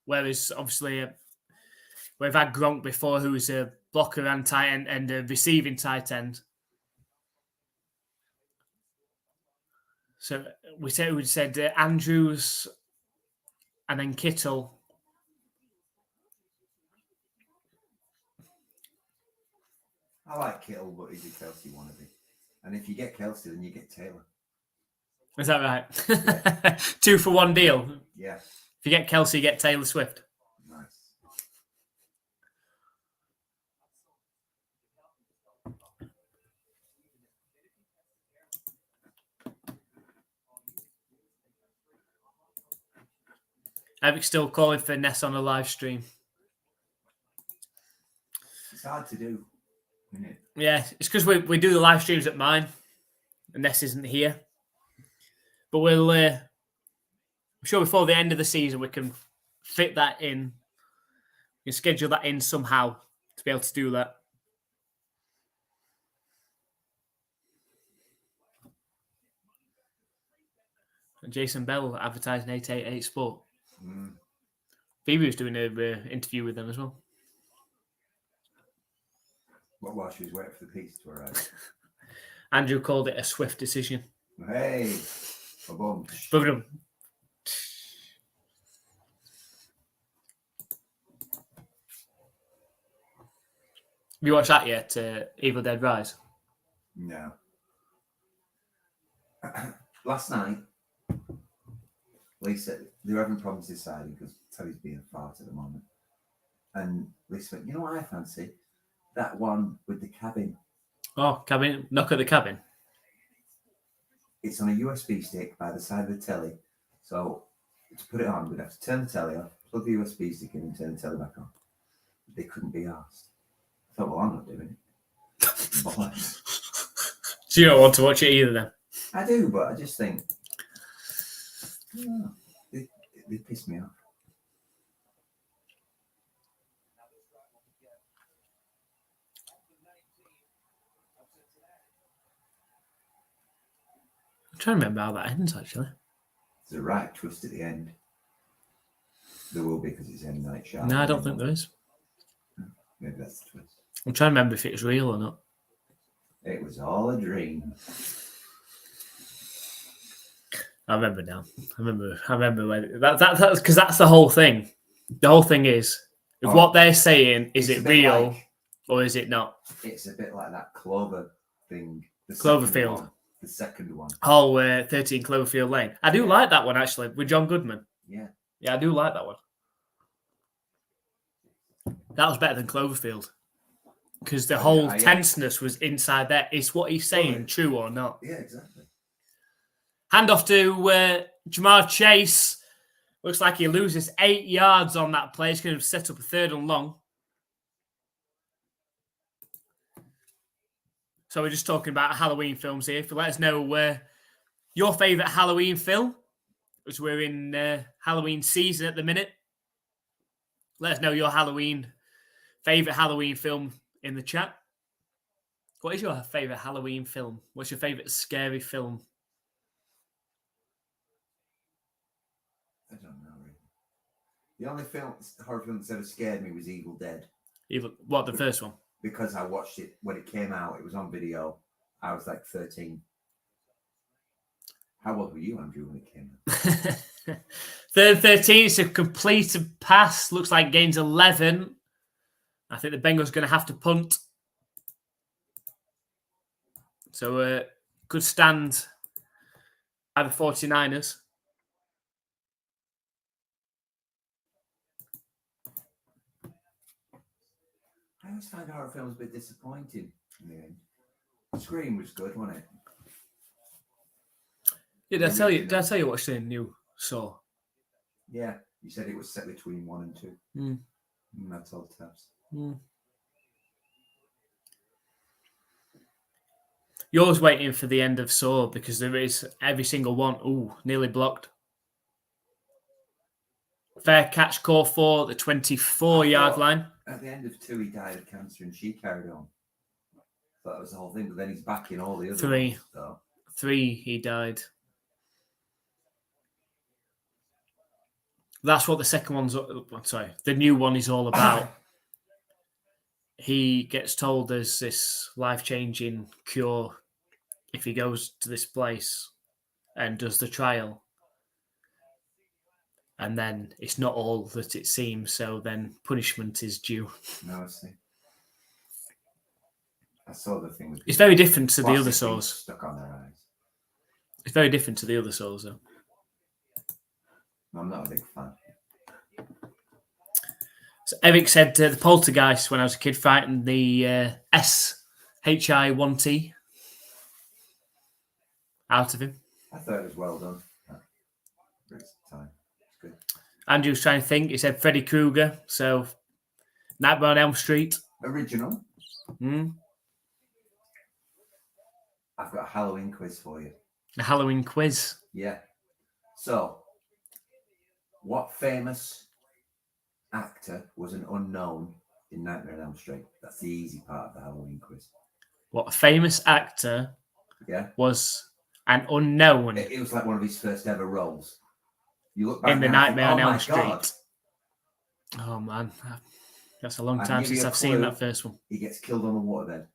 Speaker 1: Whereas obviously we've had Gronk before, who's a blocker and tight end and a receiving tight end. So we said Andrews and then Kittle.
Speaker 2: I like Kittle, but he's a Kelce wannabe. And if you get Kelce, then you get Taylor.
Speaker 1: Is that right?
Speaker 2: Yeah.
Speaker 1: 2-for-1 deal.
Speaker 2: Yeah.
Speaker 1: If you get Kelce, you get Taylor Swift.
Speaker 2: Nice.
Speaker 1: Eric's still calling for Ness on a live stream.
Speaker 2: It's hard to do, isn't it?
Speaker 1: Yeah, it's because we do the live streams at mine, and Ness isn't here. But we'll, I'm sure before the end of the season, we can fit that in. We can schedule that in somehow to be able to do that. And Jason Bell advertising 888 Sport.
Speaker 2: Mm.
Speaker 1: Phoebe was doing an interview with them as well.
Speaker 2: What while she was waiting for the piece to arrive?
Speaker 1: Andrew called it a swift decision.
Speaker 2: Hey, boom.
Speaker 1: Boom. Have you watched that yet, Evil Dead Rise?
Speaker 2: No. Last night, Lisa, they were having problems deciding because Terry's being a fart at the moment. And Lisa went, you know what I fancy? That one with the cabin.
Speaker 1: Oh, cabin. Knock at the cabin.
Speaker 2: It's on a USB stick by the side of the telly. So to put it on, we'd have to turn the telly off, plug the USB stick in and turn the telly back on. They couldn't be asked. I thought, well, I'm not doing it. Bollocks.
Speaker 1: So you don't want to watch it either then?
Speaker 2: I do, but I just think, oh, they piss me off.
Speaker 1: I'm trying to remember how that ends, actually.
Speaker 2: There's a right twist at the end. There will be because it's M. Night Shyamalan.
Speaker 1: No, I don't think there is.
Speaker 2: Maybe that's the twist.
Speaker 1: I'm trying to remember if it was real or not.
Speaker 2: It was all a dream.
Speaker 1: I remember now. I remember when that's because that's the whole thing. The whole thing is if what they're saying is it real or is it not?
Speaker 2: It's a bit like that Clover thing.
Speaker 1: Cloverfield.
Speaker 2: The second one.
Speaker 1: Oh, 13 Cloverfield Lane. I do like that one actually with John Goodman.
Speaker 2: Yeah.
Speaker 1: Yeah, I do like that one. That was better than Cloverfield because the whole tenseness was inside there. Is what he's saying true or not?
Speaker 2: Yeah, exactly.
Speaker 1: Hand off to Jamar Chase. Looks like he loses 8 yards on that play. He's going to set up a 3rd and long. So we're just talking about Halloween films here. Let us know your favourite Halloween film, because we're in Halloween season at the minute. Let us know your favourite Halloween film in the chat. What is your favourite Halloween film? What's your favourite scary film?
Speaker 2: I don't know, really. The only horror film that's ever scared me was Evil Dead.
Speaker 1: What, the first one?
Speaker 2: Because I watched it when it came out. It was on video. I was like 13. How old were you, Andrew, when it came out?
Speaker 1: 13, it's a completed pass. Looks like gains 11. I think the Bengals are going to have to punt. So good stand by the 49ers.
Speaker 2: I always find horror films a bit disappointing in the end. Scream was good, wasn't it?
Speaker 1: Yeah, did I tell you what the new Saw?
Speaker 2: Yeah, you said it was set between 1 and 2. That's all tabs.
Speaker 1: You're always waiting for the end of Saw because there is every single one. Ooh, nearly blocked. Fair catch call for the 24-yard line.
Speaker 2: At the end of 2, he died of cancer and she carried on. That was the whole thing, but then he's back in all the other
Speaker 1: 3.
Speaker 2: ones, so.
Speaker 1: 3, he died. That's what the second one's... Sorry, the new one is all about. He gets told there's this life-changing cure if he goes to this place and does the trial. And then it's not all that it seems, so then punishment is due.
Speaker 2: No, I see. I saw the thing with...
Speaker 1: It's very different to the other Saws.
Speaker 2: Stuck on their eyes.
Speaker 1: It's very different to the other Saws, though.
Speaker 2: I'm not a big fan.
Speaker 1: So Eric said the Poltergeist when I was a kid fighting the SHI-1T out of him.
Speaker 2: I thought it was well done. Great time. It's good.
Speaker 1: Andrew's trying to think. He said Freddy Krueger. So Nightmare on Elm Street.
Speaker 2: Original. I've got a Halloween quiz for you.
Speaker 1: A Halloween quiz.
Speaker 2: Yeah. So, what famous actor was an unknown in Nightmare on Elm Street? That's the easy part of the Halloween quiz.
Speaker 1: What famous actor was an unknown?
Speaker 2: It was like one of his first ever roles. You look back
Speaker 1: in the Nightmare on Elm Street.
Speaker 2: God.
Speaker 1: Oh, man. That's a long time since I've seen that first one.
Speaker 2: He gets killed on the waterbed.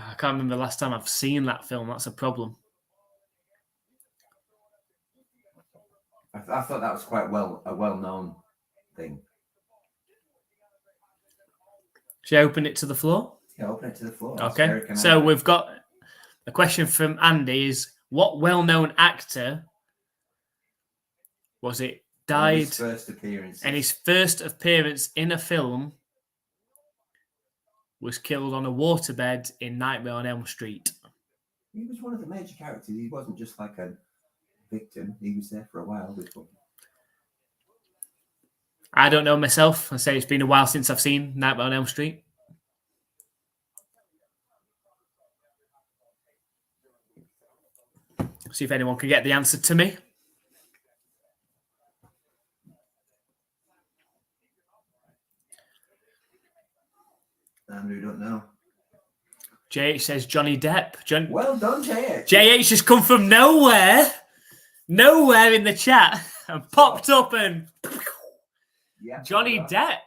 Speaker 1: I can't remember the last time I've seen that film. That's a problem.
Speaker 2: I thought that was quite a well-known thing.
Speaker 1: Should I open it to the floor?
Speaker 2: Yeah, open it to the floor.
Speaker 1: Okay. So we've got a question from Andy is, what well-known actor was it died
Speaker 2: his first appearance?
Speaker 1: And his first appearance in a film was killed on a waterbed in Nightmare on Elm Street.
Speaker 2: He was one of the major characters. He wasn't just like a victim. He was there for a while before.
Speaker 1: I don't know myself. I say it's been a while since I've seen Nightmare on Elm Street. See if anyone can get the answer to me.
Speaker 2: Andrew don't know.
Speaker 1: JH says Johnny Depp.
Speaker 2: Well done, JH.
Speaker 1: JH has come from nowhere in the chat and popped up and
Speaker 2: Yeah,
Speaker 1: Johnny Depp.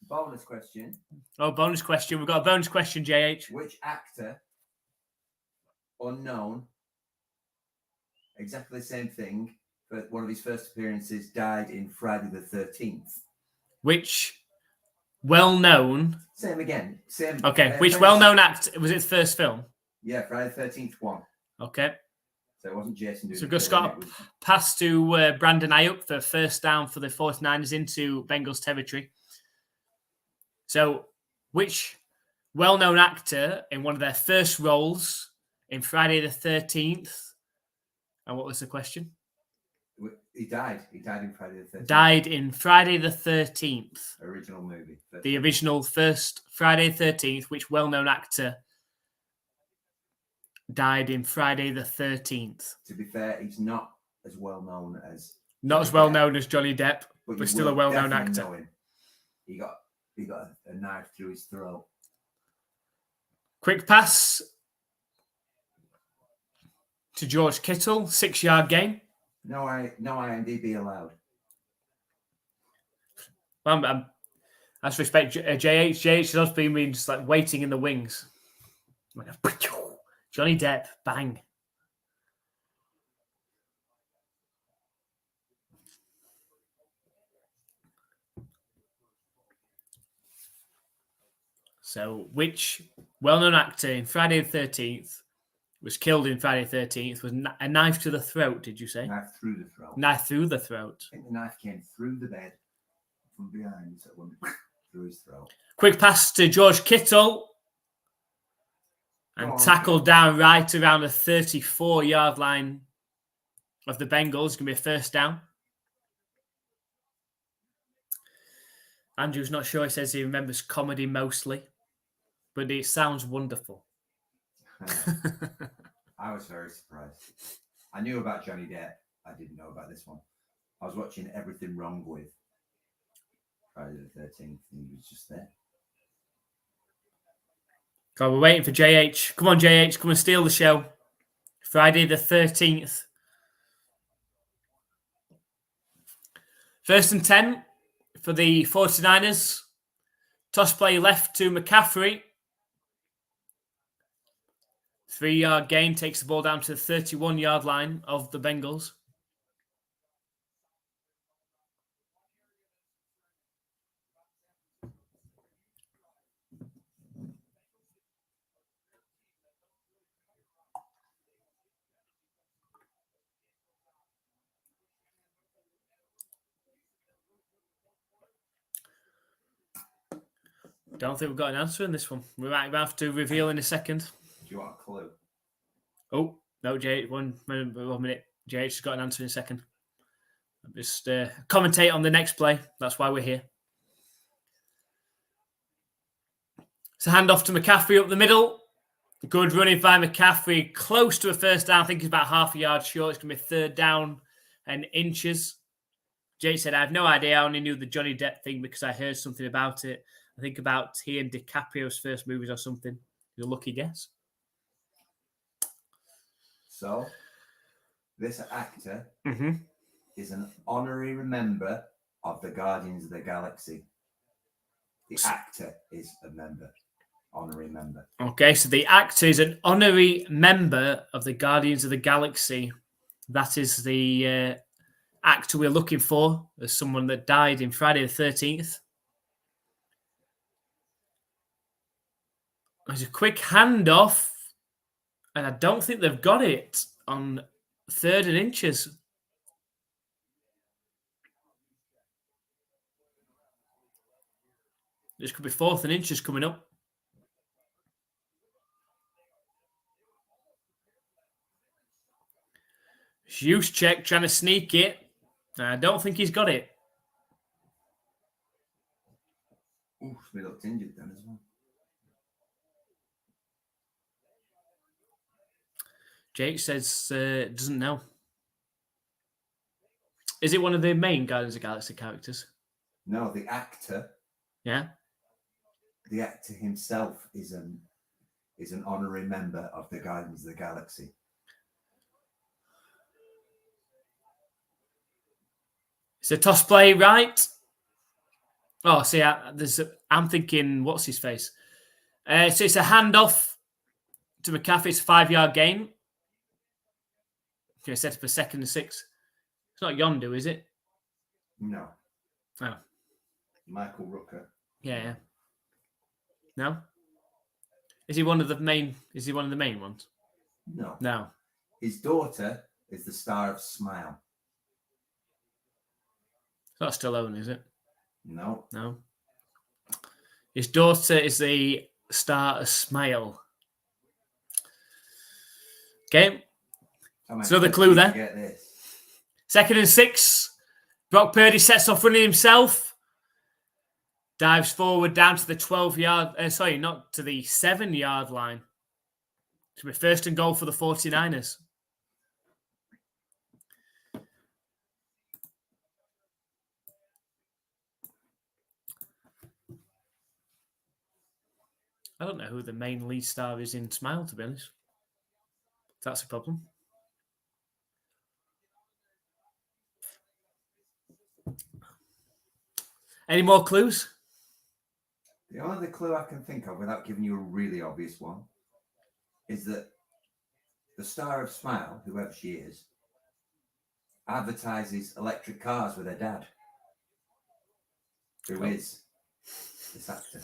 Speaker 2: Bonus question.
Speaker 1: Oh, bonus question. We've got a bonus question, JH.
Speaker 2: Which actor, unknown, exactly the same thing, but one of his first appearances died in Friday the 13th?
Speaker 1: Which well-known...
Speaker 2: Same again. Same.
Speaker 1: Okay, which well-known actor... Was it the first film?
Speaker 2: Yeah, Friday the 13th one.
Speaker 1: Okay.
Speaker 2: So it wasn't Jason doing
Speaker 1: So
Speaker 2: it.
Speaker 1: we've just got a pass to Brandon Ayuk for first down for the 49ers into Bengals territory. So, which well-known actor in one of their first roles in Friday the 13th? And what was the question?
Speaker 2: He died. He died in Friday the 13th.
Speaker 1: Died in Friday the 13th.
Speaker 2: Original movie.
Speaker 1: The original first Friday the 13th. Which well-known actor died in Friday the 13th?
Speaker 2: To be fair, he's not as well known as...
Speaker 1: Not as well known as Johnny Depp, but still a well-known actor.
Speaker 2: He got a knife through his throat.
Speaker 1: Quick pass to George Kittle, 6-yard gain.
Speaker 2: No IMDb allowed.
Speaker 1: Well, that's respect JH. JH has been just like waiting in the wings. Johnny Depp, bang. So, which well-known actor in Friday the 13th was killed in Friday the 13th with a knife to the throat, did you say?
Speaker 2: Knife through the throat.
Speaker 1: Knife through the throat.
Speaker 2: I think the knife came through the bed from behind, so it went through his throat.
Speaker 1: Quick pass to George Kittle. And tackled down right around the 34-yard line of the Bengals. It's going to be a first down. Andrew's not sure. He says he remembers comedy mostly. But it sounds wonderful.
Speaker 2: I was very surprised. I knew about Johnny Depp. I didn't know about this one. I was watching Everything Wrong With Friday the 13th, and he was just there.
Speaker 1: God, we're waiting for JH. Come on, JH. Come and steal the show. Friday the 13th. 1st and 10 for the 49ers. Toss play left to McCaffrey. 3-yard gain takes the ball down to the 31-yard line of the Bengals. Don't think we've got an answer in this one. We might have to reveal in a second.
Speaker 2: Do you want a clue?
Speaker 1: Oh, no, JH. One minute. JH has got an answer in a second. I'll just commentate on the next play. That's why we're here. It's a handoff to McCaffrey up the middle. Good running by McCaffrey. Close to a first down. I think he's about half a yard short. It's going to be 3rd down and inches. Jay said, I have no idea. I only knew the Johnny Depp thing because I heard something about it. I think about he and DiCaprio's first movies or something. You're a lucky guess.
Speaker 2: So, this actor is an honorary member of the Guardians of the Galaxy. The actor is a member, honorary member.
Speaker 1: Okay, so the actor is an honorary member of the Guardians of the Galaxy. That is the actor we're looking for. There's someone that died in Friday the 13th. There's a quick handoff, and I don't think they've got it on 3rd and inches. This could be 4th and inches coming up. Juice check trying to sneak it. I don't think he's got it.
Speaker 2: Ooh, we looked injured then as well.
Speaker 1: Jake says doesn't know. Is it one of the main Guardians of the Galaxy characters?
Speaker 2: No, the actor.
Speaker 1: Yeah.
Speaker 2: The actor himself is an honorary member of the Guardians of the Galaxy.
Speaker 1: It's a toss play, right? Oh, see, I'm thinking, what's his face? So it's a handoff to McCaffrey. It's a 5-yard gain. Okay, set up a 2nd and 6. It's not Yondu, is it?
Speaker 2: No.
Speaker 1: Oh.
Speaker 2: Michael Rooker.
Speaker 1: Yeah. No? Is he one of the main ones?
Speaker 2: No.
Speaker 1: No.
Speaker 2: His daughter is the star of Smile.
Speaker 1: It's not Stallone, is it?
Speaker 2: No.
Speaker 1: No. His daughter is the star of Smile. Okay. It's another clue there.
Speaker 2: Get this.
Speaker 1: 2nd and 6. Brock Purdy sets off running himself. Dives forward down to the 12-yard... not to the 7-yard line. To be 1st and goal for the 49ers. I don't know who the main lead star is in Smile, to be honest. That's a problem. Any more clues?
Speaker 2: The only clue I can think of, without giving you a really obvious one, is that the star of Smile, whoever she is, advertises electric cars with her dad, who is this actor.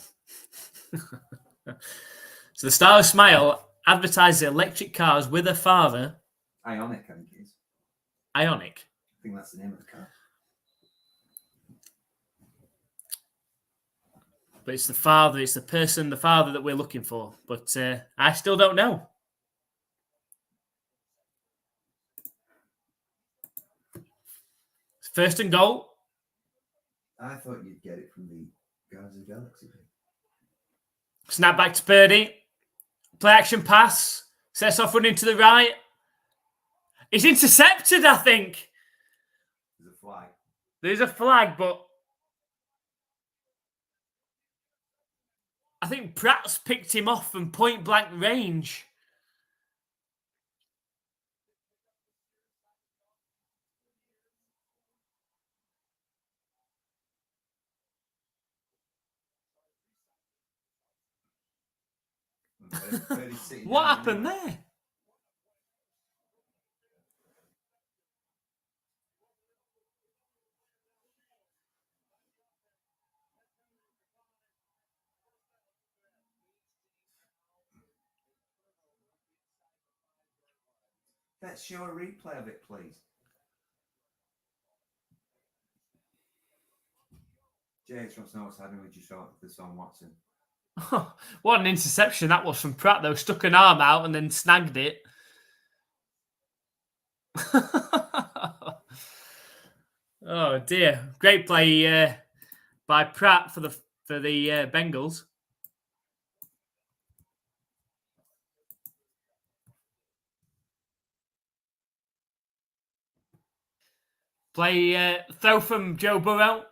Speaker 1: So the star of Smile advertises electric cars with her father.
Speaker 2: Ionic, I think it is.
Speaker 1: Ionic.
Speaker 2: I think that's the name of the car.
Speaker 1: But it's the father, it's the father that we're looking for. But I still don't know. It's 1st and goal.
Speaker 2: I thought you'd get it from the Guardians of the Galaxy.
Speaker 1: Snap back to Purdy. Play action pass. Sets off running to the right. He's intercepted, I think.
Speaker 2: There's a flag.
Speaker 1: There's a flag, but I think Pratt's picked him off from point blank range. What happened there?
Speaker 2: Let's show a replay of it, please. James wants to know what's happening with Deshaun Watson.
Speaker 1: What an interception that was from Pratt, though. Stuck an arm out and then snagged it. Oh, dear. Great play by Pratt for the Bengals. Play throw from Joe Burrow,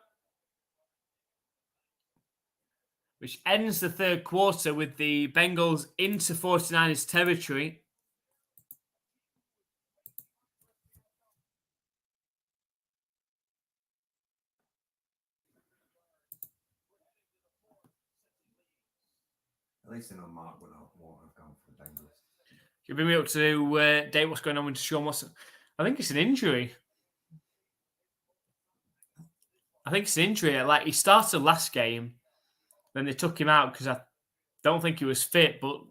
Speaker 1: which ends the 3rd quarter with the Bengals into 49ers territory.
Speaker 2: At least I know Mark won't have gone for the Bengals.
Speaker 1: You bring me up to date what's going on with Deshaun Watson. I think it's an injury. Like, he started last game, then they took him out because I don't think he was fit, but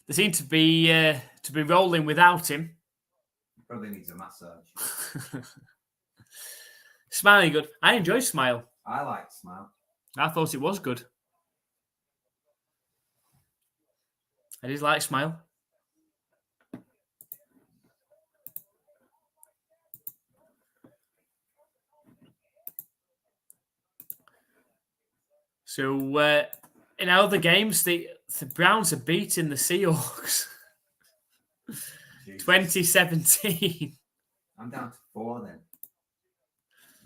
Speaker 1: they seem to be rolling without him.
Speaker 2: Probably needs a massage.
Speaker 1: Smiley good. I enjoy Smile.
Speaker 2: I like Smile.
Speaker 1: I thought it was good. I did like Smile. So in other games, the Browns are beating the Seahawks. 2017.
Speaker 2: I'm down to 4 then.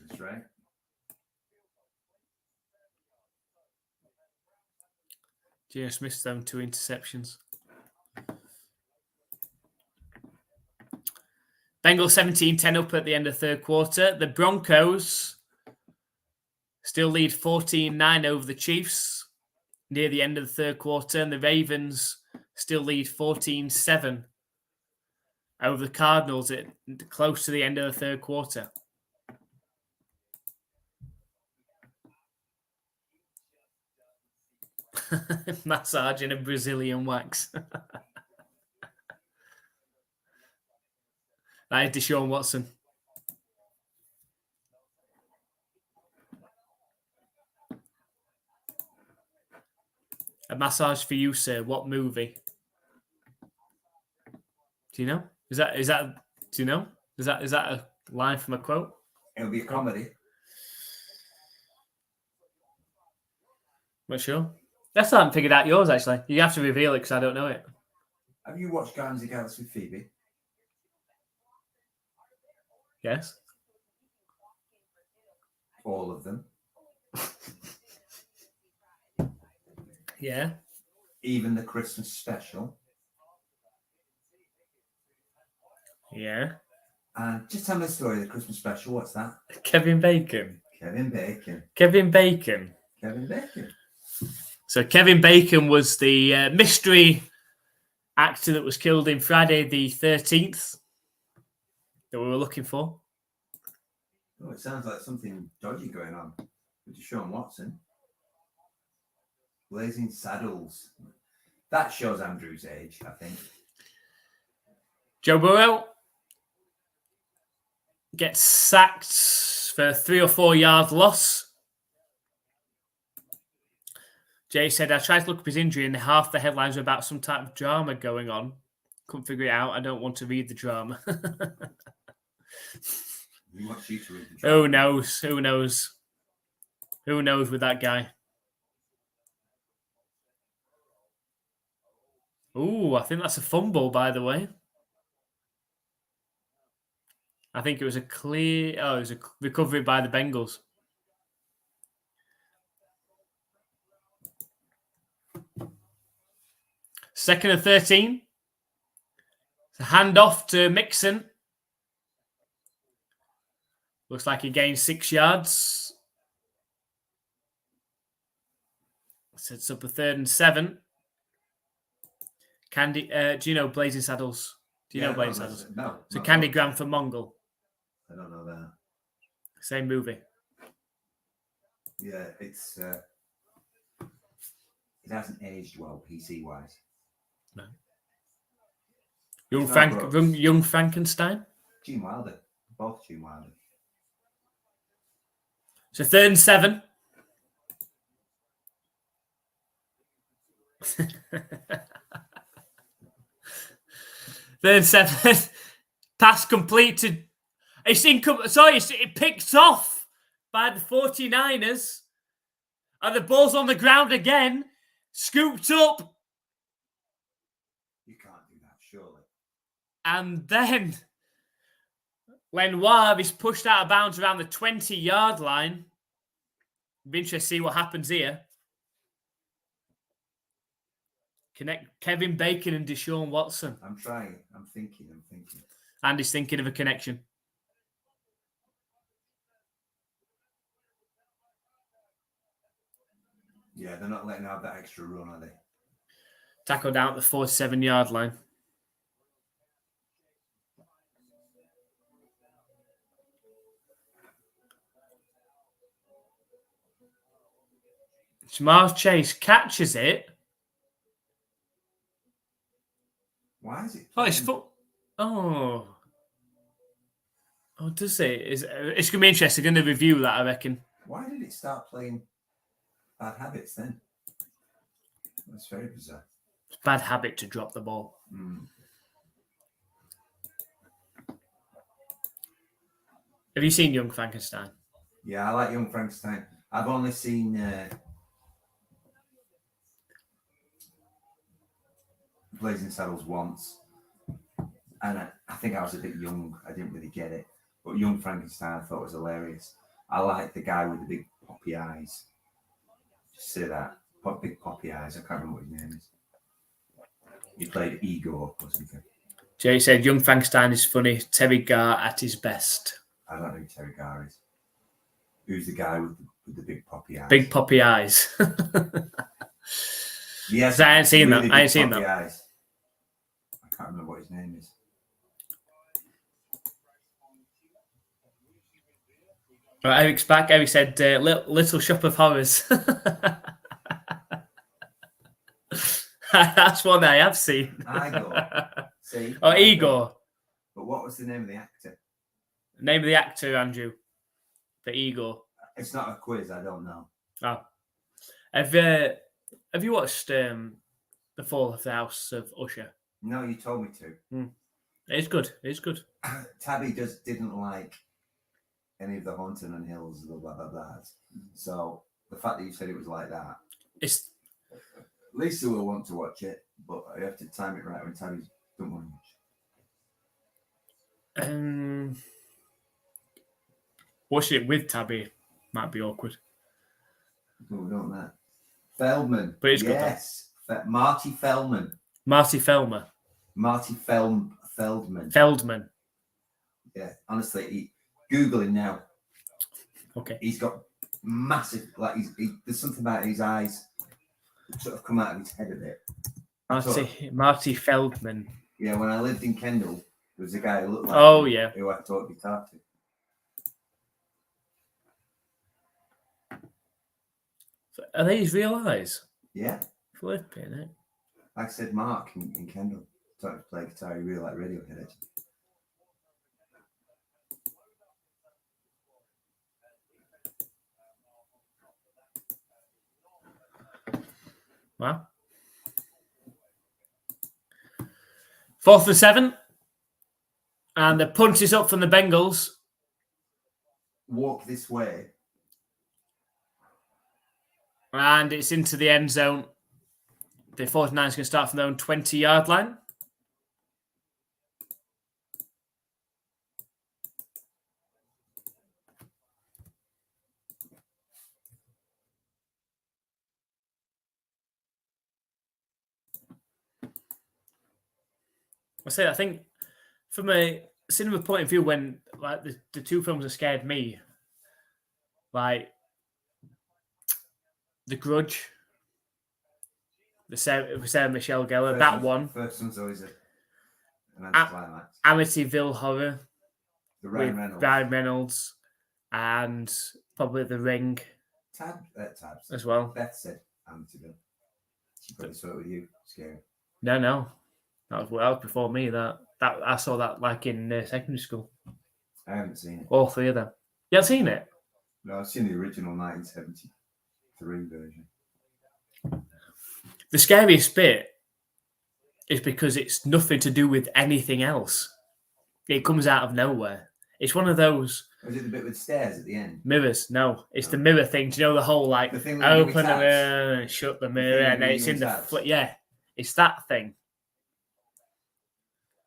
Speaker 2: That's right.
Speaker 1: Gio Smith's thrown 2 interceptions. Bengals 17-10 up at the end of third quarter. The Broncos still lead 14-9 over the Chiefs near the end of the third quarter. And the Ravens still lead 14-7 over the Cardinals at close to the end of the third quarter. Massaging a Brazilian wax. That is Deshaun Watson. A massage for you, sir. What movie? Do you know? Is that? Do you know? Is that a line from a quote?
Speaker 2: It'll be a comedy.
Speaker 1: Not sure. That's not figured out yours actually. You have to reveal it because I don't know it.
Speaker 2: Have you watched Guardians of the Galaxy with Phoebe?
Speaker 1: Yes.
Speaker 2: All of them.
Speaker 1: Yeah.
Speaker 2: Even the Christmas special.
Speaker 1: Yeah.
Speaker 2: And just tell me the story of the Christmas special. What's that?
Speaker 1: Kevin Bacon.
Speaker 2: Kevin Bacon.
Speaker 1: Kevin Bacon.
Speaker 2: Kevin Bacon.
Speaker 1: So Kevin Bacon was the mystery actor that was killed in Friday the 13th that we were looking for.
Speaker 2: Oh, it sounds like something dodgy going on with Deshaun Watson. Blazing Saddles. That shows Andrew's age, I think.
Speaker 1: Joe Burrow gets sacked for a 3 or 4 yard loss. Jay said, I tried to look up his injury and half the headlines were about some type of drama going on. Couldn't figure it out. I don't want to read the drama.
Speaker 2: He wants you to read the drama.
Speaker 1: Who knows? Who knows? Who knows with that guy? Ooh, I think that's a fumble, by the way. I think it was a clear... Oh, it was a recovery by the Bengals. Second and 13. It's a handoff to Mixon. Looks like he gained 6 yards. Sets up a 3rd and 7. Do you know Blazing Saddles? Do you know Blazing Saddles?
Speaker 2: No.
Speaker 1: So Candy Graham for Mongol.
Speaker 2: I don't know that.
Speaker 1: Same movie.
Speaker 2: Yeah, it's... it hasn't aged well, PC-wise.
Speaker 1: No. Young Frankenstein.
Speaker 2: Gene Wilder. Both Gene Wilder.
Speaker 1: So 3rd and 7. Third and 7. Pass completed. It's picked off by the 49ers. And the ball's on the ground again. Scooped up.
Speaker 2: You can't do that, surely.
Speaker 1: And then Lenoir is pushed out of bounds around the 20-yard line. Be interested to see what happens here. Connect Kevin Bacon and Deshaun Watson.
Speaker 2: I'm trying. I'm thinking.
Speaker 1: Andy's thinking of a connection.
Speaker 2: Yeah, they're not letting him have that extra run, are they?
Speaker 1: Tackle down at the 47-yard line. Jamar Chase catches it.
Speaker 2: Why is it?
Speaker 1: Oh, it's foot. Oh, does it? It's going to be interesting in the review that, I reckon.
Speaker 2: Why did it start playing Bad Habits then? That's very bizarre.
Speaker 1: It's a bad habit to drop the ball. Have you seen Young Frankenstein?
Speaker 2: Yeah, I like Young Frankenstein. I've only seen Blazing Saddles once, and I think I was a bit young. I didn't really get it. But Young Frankenstein I thought was hilarious. I like the guy with the big poppy eyes. Just say that. Big poppy eyes. I can't remember what his name is. He played Igor or something.
Speaker 1: Jay said, Young Frankenstein is funny. Terry Garr at his best.
Speaker 2: I don't know who Terry Garr is. Who's the guy with the big poppy eyes?
Speaker 1: Big poppy eyes.
Speaker 2: Yes,
Speaker 1: I ain't seen
Speaker 2: really
Speaker 1: that. I ain't
Speaker 2: big
Speaker 1: seen
Speaker 2: poppy
Speaker 1: that.
Speaker 2: eyes. I can't remember what his name is.
Speaker 1: Right, Eric's back. Eric said, Little Shop of Horrors. That's one I have seen.
Speaker 2: Igor. See?
Speaker 1: Oh, Igor.
Speaker 2: But what was the name of the actor?
Speaker 1: Name of the actor, Andrew. For Igor.
Speaker 2: It's not a quiz. I don't know.
Speaker 1: Oh. Have you watched The Fall of the House of Usher?
Speaker 2: No, you told me to.
Speaker 1: It's good. It's good.
Speaker 2: Tabby just didn't like any of the Haunting on Hills or blah, blah, blah. So the fact that you said it was like that.
Speaker 1: It's
Speaker 2: Lisa will want to watch it, but I have to time it right when Tabby don't want to watch.
Speaker 1: Watching it with Tabby might be awkward.
Speaker 2: No, we don't that. Feldman.
Speaker 1: But it's good.
Speaker 2: Yes. Marty Feldman.
Speaker 1: Marty Feldman.
Speaker 2: Marty Feldman.
Speaker 1: Feldman.
Speaker 2: Yeah, honestly, Google him now.
Speaker 1: Okay.
Speaker 2: He's got massive, like, there's something about his eyes that sort of come out of his head a bit.
Speaker 1: Marty Feldman.
Speaker 2: Yeah, when I lived in Kendall, there was a guy who looked like
Speaker 1: Oh,
Speaker 2: him,
Speaker 1: yeah.
Speaker 2: who I taught guitar to.
Speaker 1: Are they his real eyes?
Speaker 2: Yeah.
Speaker 1: Flipping it.
Speaker 2: Like I said, Mark in Kendall taught me to play guitar. He really liked Radiohead.
Speaker 1: Wow. 4th and 7. And the punt is up from the Bengals.
Speaker 2: Walk this way.
Speaker 1: And it's into the end zone. The 49ers going to start from their own 20-yard line. I think from a cinema point of view, when like the two films that scared me, like The Grudge, the Sarah Michelle Gellar, that one.
Speaker 2: First one's always an anticlimax.
Speaker 1: Amityville Horror.
Speaker 2: The Ryan
Speaker 1: Reynolds. And probably The Ring.
Speaker 2: Tabs.
Speaker 1: As well.
Speaker 2: Beth said Amityville. She probably saw it with you. Scary.
Speaker 1: No. That was before me. That I saw that like in secondary school.
Speaker 2: I haven't seen it.
Speaker 1: All three of them. You haven't seen it?
Speaker 2: No, I've seen the original 1973 version.
Speaker 1: The scariest bit is because it's nothing to do with anything else. It comes out of nowhere. It's one of those.
Speaker 2: Was it the bit with stairs at the end?
Speaker 1: Mirrors? No, it's the mirror thing. Do you know the whole like
Speaker 2: the thing
Speaker 1: open the mirror and shut the mirror, and then it's in the yeah. It's that thing.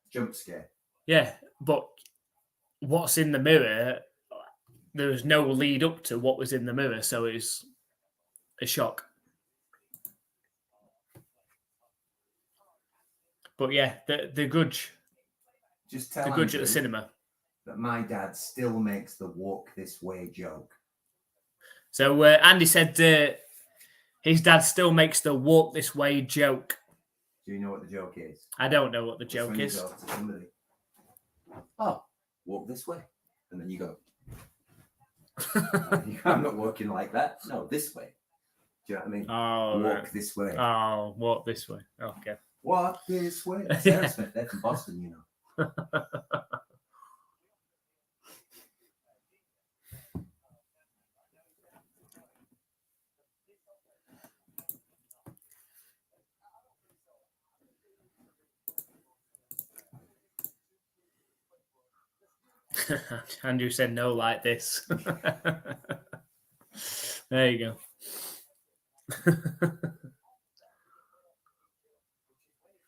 Speaker 2: Jump scare.
Speaker 1: Yeah, but what's in the mirror? There was no lead up to what was in the mirror, so it's a shock. But yeah, the Grudge.
Speaker 2: Just tell
Speaker 1: the Grudge at the cinema.
Speaker 2: That my dad still makes the walk this way joke.
Speaker 1: So Andy said his dad still makes the walk this way joke.
Speaker 2: Do you know what the joke is?
Speaker 1: I don't know what the joke is.
Speaker 2: You go to somebody, oh, walk this way. And then you go, I'm not walking like that. No, this way. Do you know what I mean?
Speaker 1: Oh,
Speaker 2: walk this way.
Speaker 1: Oh, walk this way. Okay.
Speaker 2: Walk this way. Sarah Smith, they're from Boston, you know.
Speaker 1: Andrew said no like this. There you go.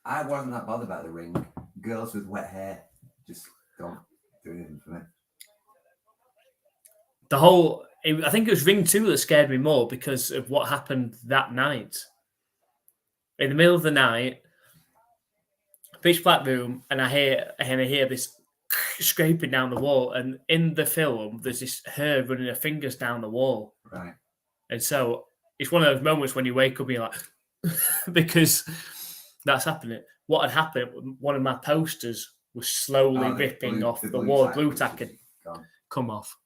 Speaker 2: I wasn't that bothered about the ring. Girls with wet hair just don't do anything for me.
Speaker 1: I think it was Ring 2 that scared me more because of what happened that night. In the middle of the night, pitch black room, and I hear this scraping down the wall. And in the film, there's this her running her fingers down the wall.
Speaker 2: Right.
Speaker 1: And so it's one of those moments when you wake up and you're like, because that's happening. What had happened, one of my posters was slowly ripping off the wall. Blue tack had come off.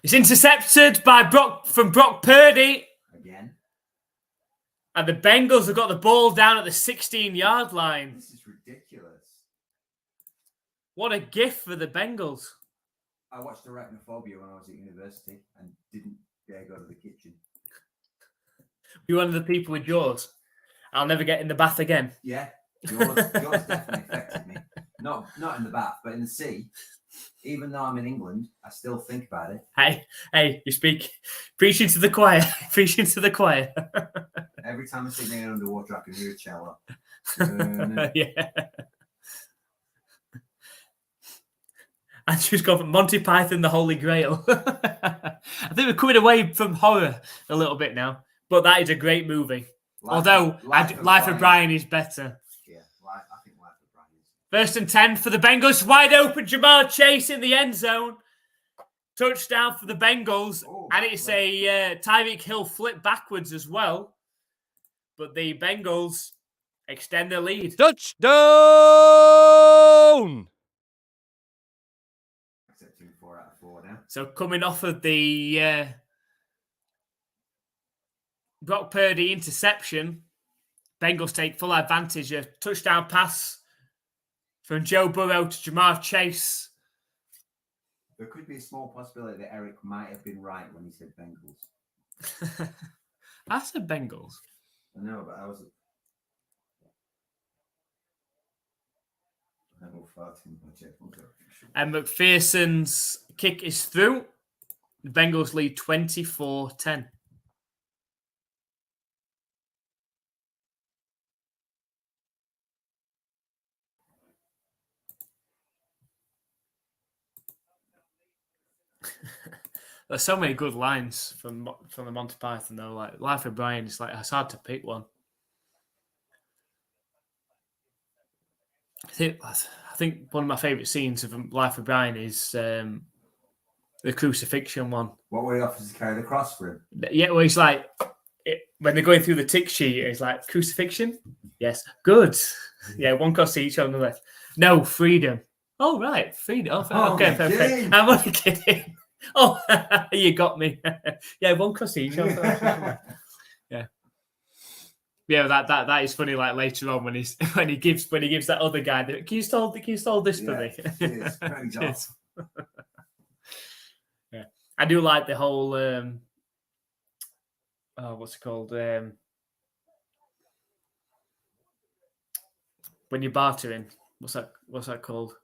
Speaker 1: It's intercepted by Brock Purdy.
Speaker 2: Again.
Speaker 1: And the Bengals have got the ball down at the 16-yard line.
Speaker 2: This is ridiculous.
Speaker 1: What a gift for the Bengals.
Speaker 2: I watched Arachnophobia when I was at university and didn't dare go to the kitchen.
Speaker 1: You're one of the people with jaws. I'll never get in the bath again.
Speaker 2: Yeah, jaws definitely affected me. Not in the bath, but in the sea. Even though I'm in England, I still think about it.
Speaker 1: Hey, you speak. Preaching to the choir. Preaching to the choir.
Speaker 2: Every time I sit there underwater, I can hear a cello.
Speaker 1: Yeah. And she's gone from Monty Python, the Holy Grail. I think we're coming away from horror a little bit now. But that is a great movie. Life of Brian is better.
Speaker 2: Yeah, I think Life of Brian is.
Speaker 1: 1st and 10 for the Bengals. Wide open, Jamar Chase in the end zone. Touchdown for the Bengals. And it's a Tyreek Hill flip backwards as well. But the Bengals extend their lead.
Speaker 3: Touchdown!
Speaker 2: Accepting 4 out of 4 now.
Speaker 1: So coming off of the Brock Purdy interception, Bengals take full advantage. A touchdown pass from Joe Burrow to Jamar Chase.
Speaker 2: There could be a small possibility that Eric might have been right when he said Bengals.
Speaker 1: I said Bengals.
Speaker 2: I know, but I was.
Speaker 1: And McPherson's kick is through. The Bengals lead 24-10. There's so many good lines from the Monty Python though. Like Life of Brian, it's hard to pick one. I think one of my favourite scenes of Life of Brian is the crucifixion one.
Speaker 2: What were the officers carrying the cross for him?
Speaker 1: Yeah, well, he's like, when they're going through the tick sheet, it's like, crucifixion? Yes. Good. Yeah, one cross each on the left. No, freedom. Oh, right. Freedom. Oh, okay, perfect. I'm only kidding. Oh, you got me. Yeah, one cross each. Yeah. Yeah, that is funny. Like later on when he gives that other guy, can you stall this for me? Cheers. Yeah, I do like the whole. What's it called? When you're bartering, what's that called?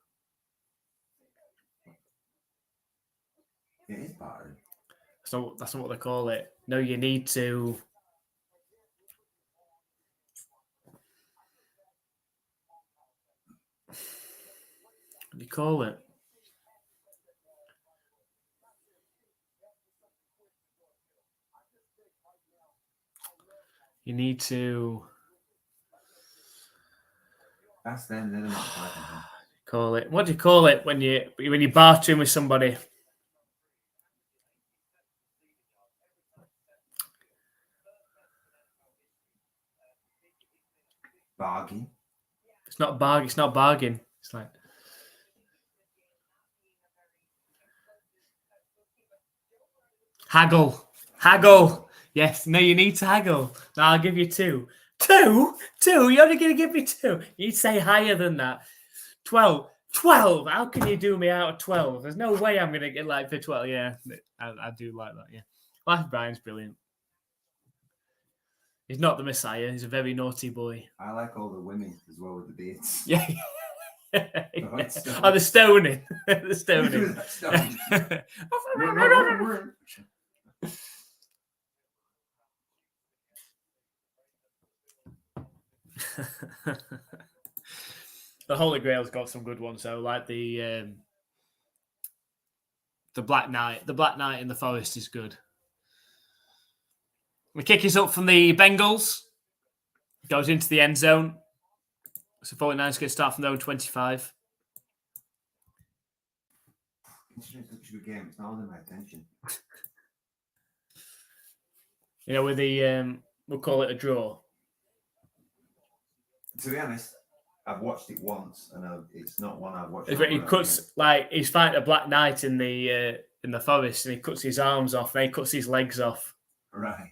Speaker 2: It is bartering.
Speaker 1: That's not what they call it. No, you need to. What do you call it? You need to.
Speaker 2: That's them. They're not fighting.
Speaker 1: Call it. What do you call it when you're bartering with somebody?
Speaker 2: Bargain.
Speaker 1: It's not bargain. It's not bargain. It's like haggle. Yes. No, you need to haggle. No, I'll give you 2. 2? You're only going to give me 2. You'd say higher than that. 12. How can you do me out of 12? There's no way I'm going to get like for 12. Yeah, I do like that. Yeah, Life of Brian's brilliant. He's not the Messiah. He's a very naughty boy.
Speaker 2: I like all the women as well with the beards.
Speaker 1: Yeah. The stoning. The stoning. The Holy Grail's got some good ones though, like the Black Knight. The Black Knight in the Forest is good. The kick is up from the Bengals. Goes into the end zone. So 49ers going to start from their own 25.
Speaker 2: It's such a good game. It's not under my attention.
Speaker 1: You know, with the we'll call it a draw.
Speaker 2: To be honest, I've watched it once, and it's not one I've watched.
Speaker 1: He cuts like he's fighting a Black Knight in the forest, and he cuts his arms off, and he cuts his legs off.
Speaker 2: Right.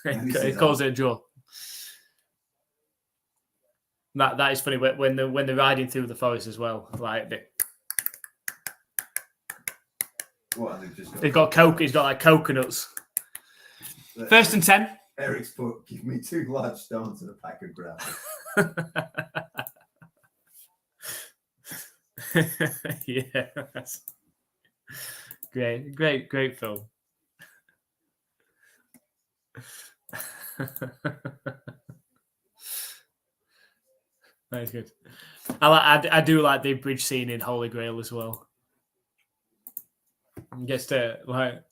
Speaker 1: He calls it a draw. That is funny when they're riding through the forest as well. Like
Speaker 2: what? They've just
Speaker 1: they've got coke. He's got like coconuts. First and 10.
Speaker 2: Eric's put, give me 2 large stones and a pack of gravel.
Speaker 1: Yeah, that's great film. That's good. I do like the bridge scene in Holy Grail as well. He gets to like,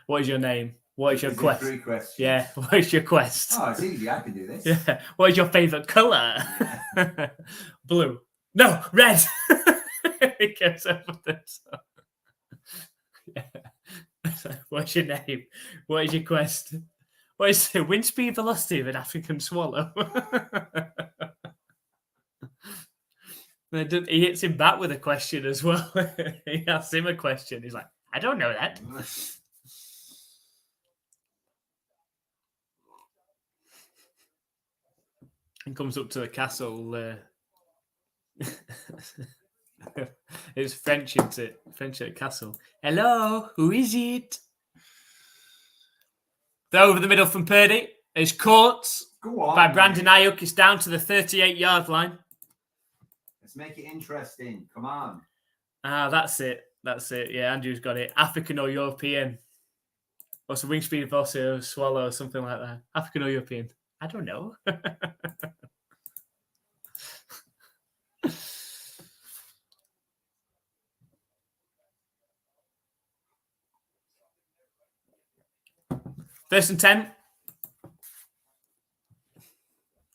Speaker 1: what is your name? What is your quest?
Speaker 2: 3 questions.
Speaker 1: Yeah, what is your quest?
Speaker 2: Oh, it's easy. I can do this.
Speaker 1: Yeah. What is your favourite colour? Blue. No, red. It goes over this. Yeah. What's your name? What is your quest? What is the wind speed velocity of an African swallow? He hits him back with a question as well. He asks him a question. He's like, I don't know that. And comes up to the castle. It's French, isn't it? French at the castle. Hello, who is it? Throw over the middle from Purdy. It's caught by Brandon Ayuk. It's down to the 38-yard line.
Speaker 2: Let's make it interesting. Come on.
Speaker 1: That's it. Yeah, Andrew's got it. African or European? What's the wingspeed velocity of a swallow or something like that? African or European? I don't know. First and 10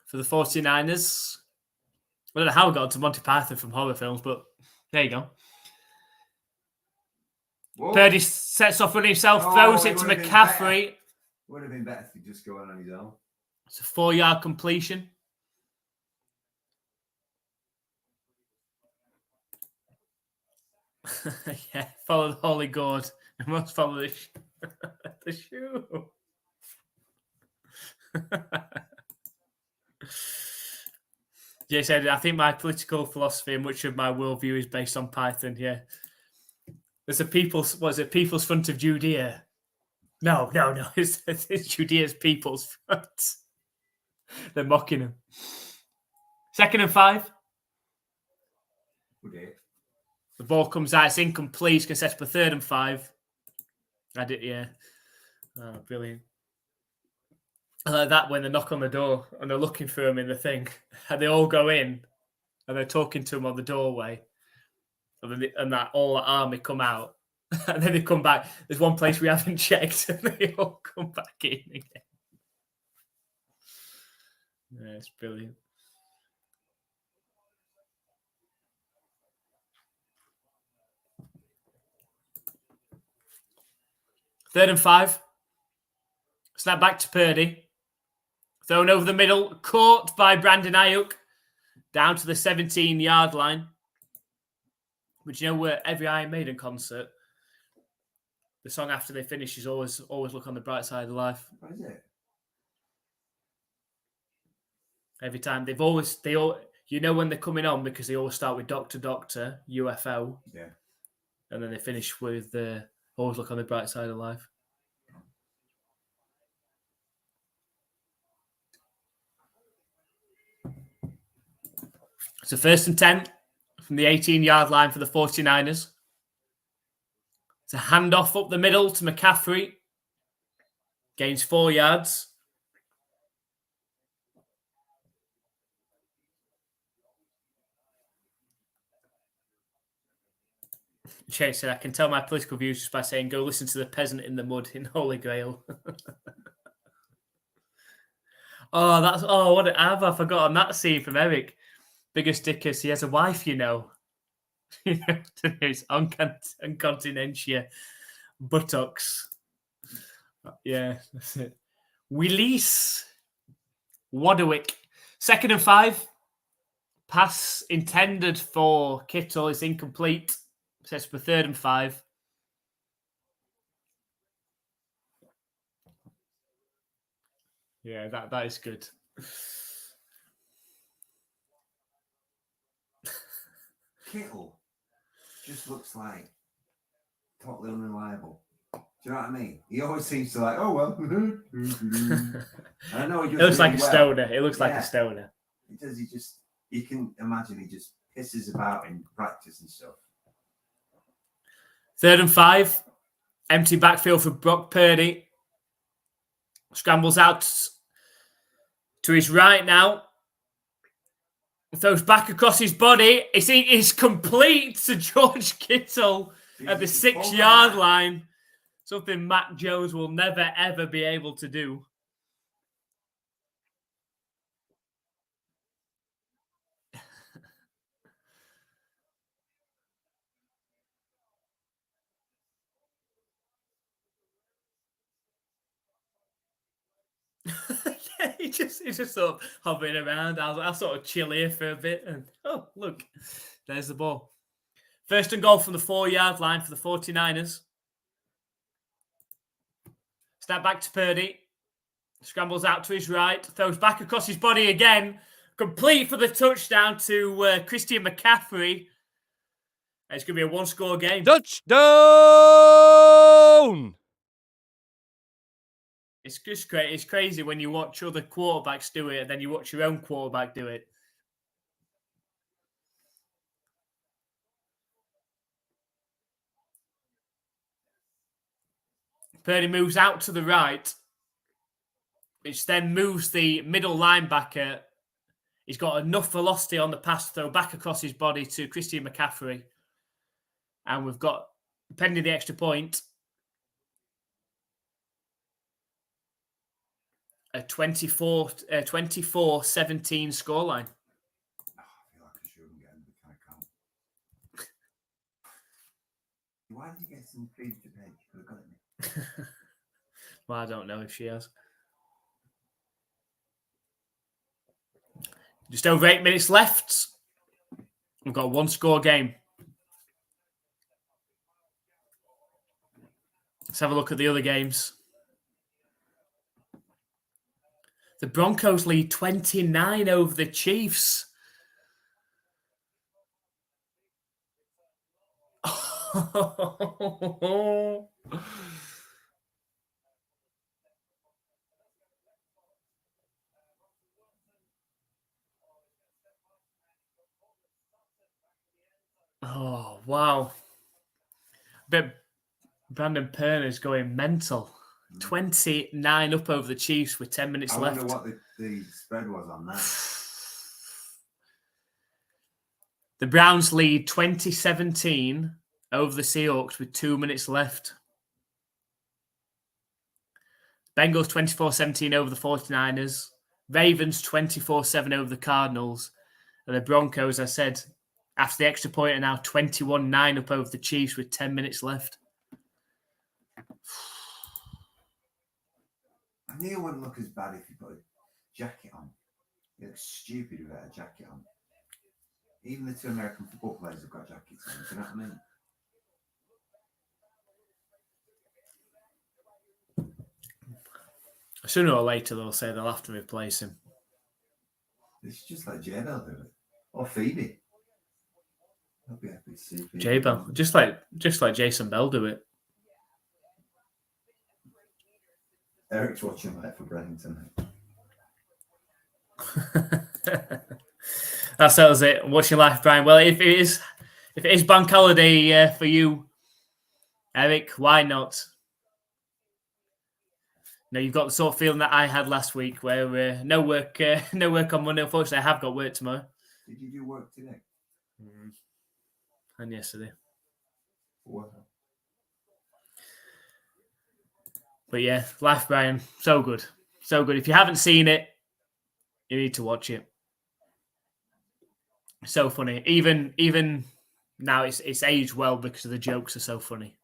Speaker 1: for the 49ers. I don't know how we got onto Monty Python from horror films, but there you go.
Speaker 2: Whoa.
Speaker 1: Purdy sets off running himself, throws it to McCaffrey.
Speaker 2: Would have been better if he just go on his own.
Speaker 1: It's a 4-yard completion. Yeah, follow the holy gourd. You must follow the shoe. Jay said, I think my political philosophy and much of my worldview is based on Python. Yeah. There's a People's Front of Judea. No. It's Judea's People's Front. They're mocking him. 2nd and 5.
Speaker 2: Okay.
Speaker 1: The ball comes out. It's incomplete. It's going to set up a 3rd and 5. I did, yeah. Oh, brilliant. I like that when they knock on the door and they're looking for him in the thing. And they all go in and they're talking to him on the doorway. And that all the army come out. And then they come back. There's one place we haven't checked. And they all come back in again. Yeah, it's brilliant. Third and 5. Snap back to Purdy. Thrown over the middle. Caught by Brandon Ayuk. Down to the 17-yard line. But you know where every Iron Maiden concert, the song after they finish is always look on the bright side of life.
Speaker 2: What is it?
Speaker 1: Every time they all when they're coming on because they always start with Doctor UFO.
Speaker 2: Yeah.
Speaker 1: And then they finish with always look on the bright side of life. So 1st and 10 from the 18-yard line for the 49ers. It's a handoff up the middle to McCaffrey. Gains 4 yards. Chase said, I can tell my political views just by saying, go listen to the peasant in the mud in Holy Grail. What have I forgotten that scene from Eric? Biggest dickers, he has a wife, you know. His incontinentia buttocks. Yeah, that's it. Willis Wadwick. 2nd and 5. Pass intended for Kittle is incomplete. Sets for 3rd and 5. Yeah, that is good.
Speaker 2: Kittle just looks like totally unreliable. Do you know what I mean? He always seems to like, oh well. I know he
Speaker 1: It looks
Speaker 2: really
Speaker 1: like a
Speaker 2: well.
Speaker 1: stoner. It looks like a stoner.
Speaker 2: It does. You can imagine he just pisses about in practice and stuff.
Speaker 1: 3rd and 5. Empty backfield for Brock Purdy. Scrambles out to his right now. Throws back across his body. It's complete to George Kittle at the 6-yard line. Something Mac Jones will never, ever be able to do. Yeah, he just sort of hovering around. I'll sort of chill here for a bit. And oh, look, there's the ball. 1st and goal from the 4-yard line for the 49ers. Snap back to Purdy. Scrambles out to his right. Throws back across his body again. Complete for the touchdown to Christian McCaffrey. It's going to be a 1-score game.
Speaker 3: Touchdown!
Speaker 1: It's just great. It's crazy when you watch other quarterbacks do it and then you watch your own quarterback do it. Purdy moves out to the right, which then moves the middle linebacker. He's got enough velocity on the pass to throw back across his body to Christian McCaffrey. And we've got, pending the extra point, a 24-17 scoreline.
Speaker 2: I feel like I shouldn't get into the account. Why did you get some food today? You could have got it.
Speaker 1: Well, I don't know if she has. Just over 8 minutes left. We've got a 1-score game. Let's have a look at the other games. The Broncos lead 29 over the Chiefs. Oh, wow. But Brandon Perner's going mental. 29 up over the Chiefs with 10 minutes left.
Speaker 2: I wonder what the spread was on that.
Speaker 1: The Browns lead 2017 over the Seahawks with 2 minutes left. Bengals 24-17 over the 49ers. Ravens 24-7 over the Cardinals. And the Broncos, I said, after the extra point, are now 21-9 up over the Chiefs with 10 minutes left.
Speaker 2: Neil wouldn't look as bad if he put a jacket on. He looks stupid without a jacket on. Even the 2 American football players have got jackets on. Do you know what I mean?
Speaker 1: Sooner or later, they'll say they'll have to replace him.
Speaker 2: It's just like J-Bell do it. Or Phoebe. I'll be happy to see Phoebe.
Speaker 1: J-Bell. Just like Jason Bell do it.
Speaker 2: Eric's watching Life for Brennan tonight.
Speaker 1: That settles it. Watching Life, Brian. Well, if it is bank holiday for you, Eric, why not? No, you've got the sort of feeling that I had last week, where no work on Monday. Unfortunately, I have got work tomorrow.
Speaker 2: Did you do work today?
Speaker 1: And yesterday.
Speaker 2: Wow.
Speaker 1: But yeah, Life of Brian, so good. So good. If you haven't seen it, you need to watch it. So funny. Even now it's aged well because the jokes are so funny.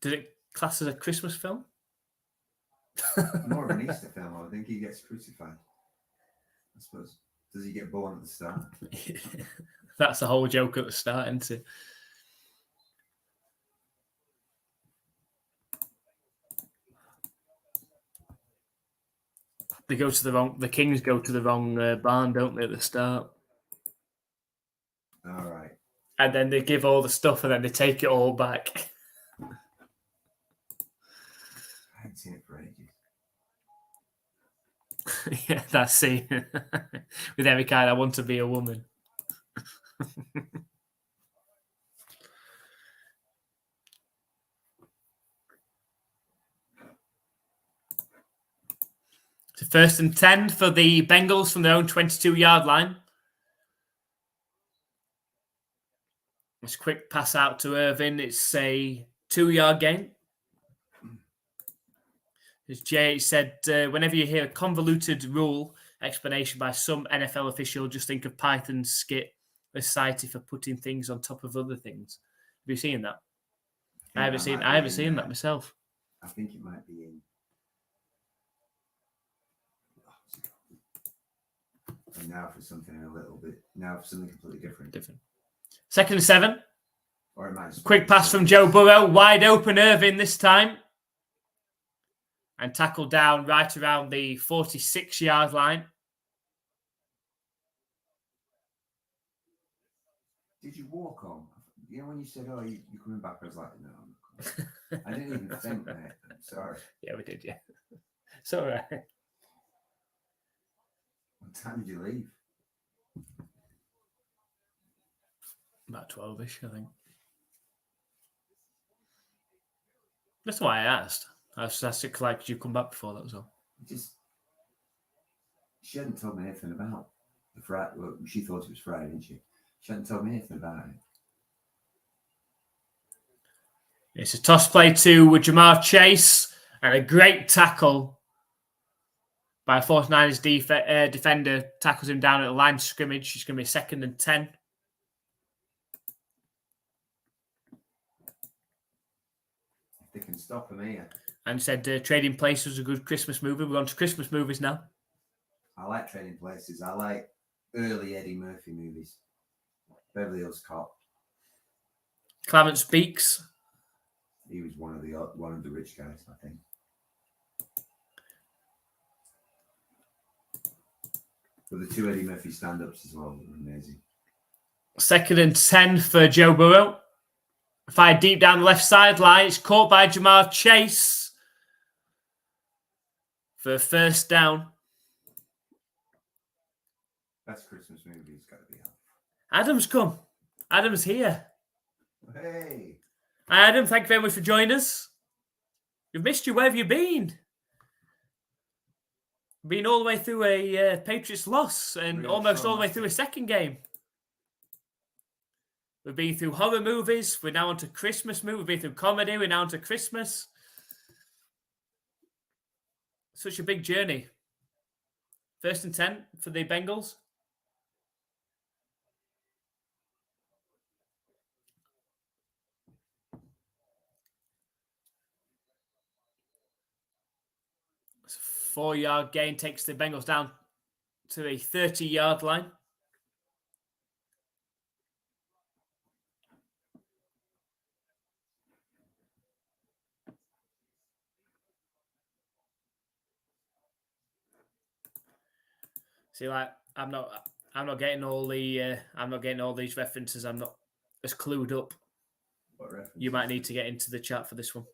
Speaker 1: Did it class as a Christmas film?
Speaker 2: More of an Easter film. I think he gets crucified. I suppose. Does he get born at the start?
Speaker 1: That's the whole joke at the start, isn't it? The Kings go to the wrong barn, don't they, at the start?
Speaker 2: All right.
Speaker 1: And then they give all the stuff and then they take it all back.
Speaker 2: I haven't seen it for ages.
Speaker 1: Yeah, that scene with Eric I want to be a woman. So 1st and 10 for the Bengals from their own 22-yard line. It's a quick pass out to Irvin. It's a 2-yard gain. As JH said, whenever you hear a convoluted rule explanation by some NFL official, just think of Python's skit, a society for putting things on top of other things. Have you seen that? I haven't seen that myself.
Speaker 2: I think it might be in. And now for something completely different.
Speaker 1: 2nd and 7.
Speaker 2: Or it might
Speaker 1: Quick pass from Joe Burrow, wide open Irvin this time. And tackled down right around the 46-yard line.
Speaker 2: Did you walk on? You know when you said, "Oh, you're coming back," I was like, "No, I'm not coming." I didn't even think that. I'm sorry.
Speaker 1: Yeah, we did. Yeah, it's all right.
Speaker 2: What time did you leave?
Speaker 1: About 12-ish, I think. That's why I asked. I was asked it like, did you come back before? That was all.
Speaker 2: She hadn't told me anything about the Friday. Well, she thought it was Friday, didn't she? She hadn't told me anything about it.
Speaker 1: It's a toss play to Jamar Chase and a great tackle by a 49ers defender. Tackles him down at the line of scrimmage. It's going to be 2nd and 10.
Speaker 2: If they can stop him here.
Speaker 1: And said Trading Places was a good Christmas movie. We're on to Christmas movies now.
Speaker 2: I like Trading Places. I like early Eddie Murphy movies. Beverly Hills Cop.
Speaker 1: Clement Speaks.
Speaker 2: He was one of the rich guys, I think. But the 2 Eddie Murphy stand-ups as well were amazing. 2nd
Speaker 1: and 10 for Joe Burrow. Fired deep down the left sideline. It's caught by Jamar Chase for 1st down.
Speaker 2: Best Christmas movie's got to be Elf.
Speaker 1: Adam's come. Adam's here.
Speaker 2: Hey.
Speaker 1: Hi, Adam. Thank you very much for joining us. We've missed you. Where have you been? Been all the way through a Patriots loss and almost all the way through a second game. We've been through horror movies. We're now on to Christmas movies. We've been through comedy. We're now on to Christmas. Such a big journey. 1st and 10 for the Bengals. It's a 4-yard gain, takes the Bengals down to a 30-yard line. See, like I'm not getting all these references. I'm not as clued up.
Speaker 2: What references?
Speaker 1: You might need to get into the chat for this one.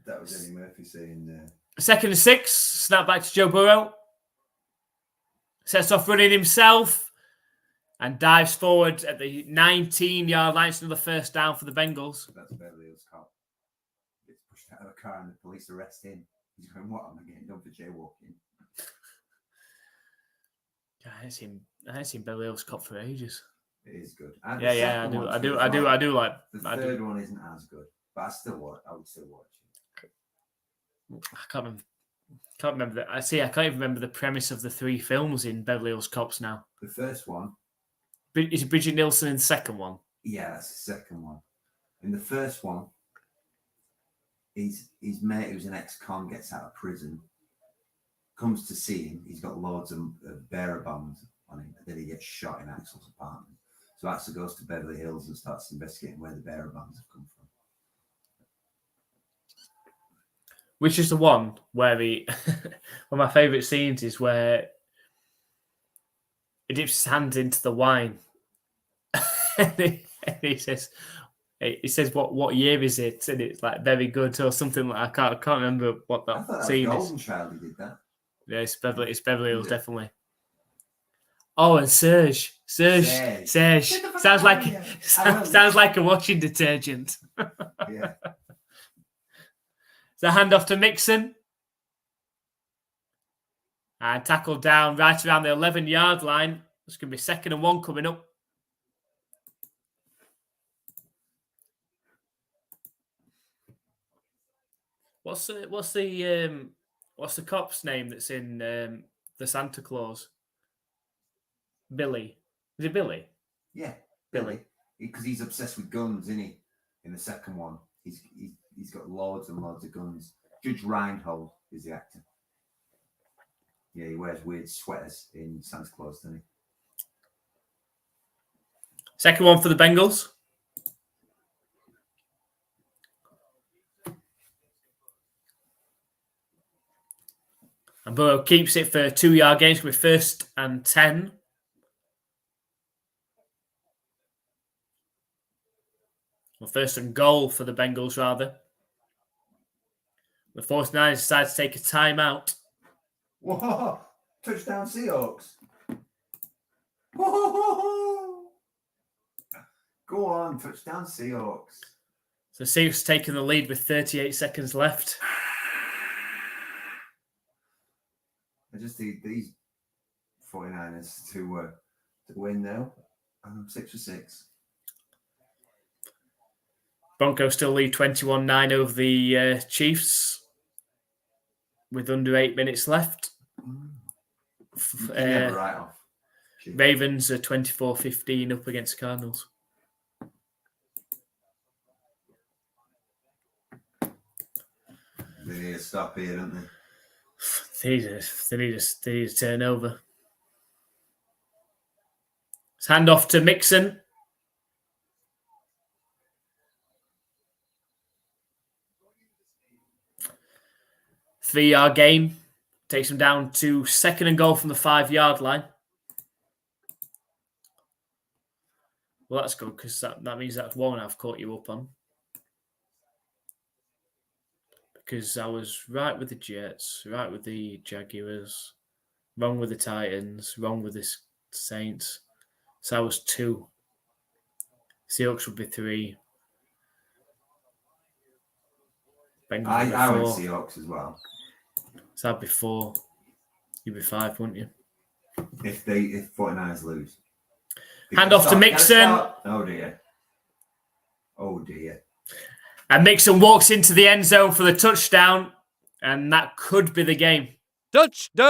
Speaker 2: That was Eddie Murphy saying.
Speaker 1: 2nd and 6. Snap back to Joe Burrow. Sets off running himself. and dives forward at the 19-yard line. It's another first down for the Bengals.
Speaker 2: That's Beverly Hills Cop. Gets pushed out of a car and the police arrest him. He's going, what? Am I getting done for jaywalking?
Speaker 1: I haven't seen Beverly Hills Cop for ages.
Speaker 2: It is good.
Speaker 1: I do like.
Speaker 2: The third one isn't as good, but I would still watch it.
Speaker 1: I can't remember that. I can't even remember the premise of the 3 films in Beverly Hills Cops now.
Speaker 2: The first one.
Speaker 1: Is Bridget Nielsen in the second one?
Speaker 2: Yeah, that's the second one. In the first one, his mate, who's an ex-con, gets out of prison, comes to see him. He's got loads of bearer bonds on him, and then he gets shot in Axel's apartment. So Axel goes to Beverly Hills and starts investigating where the bearer bonds have come from.
Speaker 1: Which is the one where one of my favourite scenes is where he dips his hand into the wine. and he says, what year is it? And it's like very good or something like I can't remember what that scene is.
Speaker 2: Golden Child who did that.
Speaker 1: Yeah, it's Beverly Hills, definitely. Oh, and Serge. Sounds like a washing detergent.
Speaker 2: Yeah.
Speaker 1: The handoff to Mixon. And tackled down right around the 11-yard line. It's going to be 2nd and 1 coming up. What's the cop's name that's in the Santa Claus? Billy. Is it Billy?
Speaker 2: Yeah,
Speaker 1: Billy.
Speaker 2: Because he's obsessed with guns, isn't he? In the second one, he's got loads and loads of guns. Judge Reinhold is the actor. Yeah, he wears weird sweaters in Santa Claus, doesn't he?
Speaker 1: Second one for the Bengals. And Burrow keeps it for a 2-yard gain. It's going to be 1st and 10. Well, 1st and goal for the Bengals, rather. The 49ers decide to take a timeout.
Speaker 2: Whoa! Touchdown Seahawks. Whoa! Go on, touchdown Seahawks.
Speaker 1: So Seahawks taking the lead with 38 seconds left.
Speaker 2: I just need these 49ers to win now. I'm 6 for 6.
Speaker 1: Broncos still lead 21-9 over the Chiefs with under 8 minutes left.
Speaker 2: Never write off.
Speaker 1: Ravens are 24-15 up against Cardinals.
Speaker 2: They need to stop here, don't they?
Speaker 1: They need a turnover. It's handoff to Mixon. Three-yard gain. Takes him down to 2nd and goal from the 5-yard line. Well, that's good because that means that's one I've caught you up on. Because I was right with the Jets, right with the Jaguars, wrong with the Titans, wrong with the Saints. So I was 2. Seahawks would be 3.
Speaker 2: I went Seahawks as well.
Speaker 1: So I'd be 4. You'd be 5, wouldn't you?
Speaker 2: If 49ers lose.
Speaker 1: Hand off to Mixon.
Speaker 2: Oh dear. Oh dear.
Speaker 1: And Mixon walks into the end zone for the touchdown. And that could be the game.
Speaker 3: Touchdown!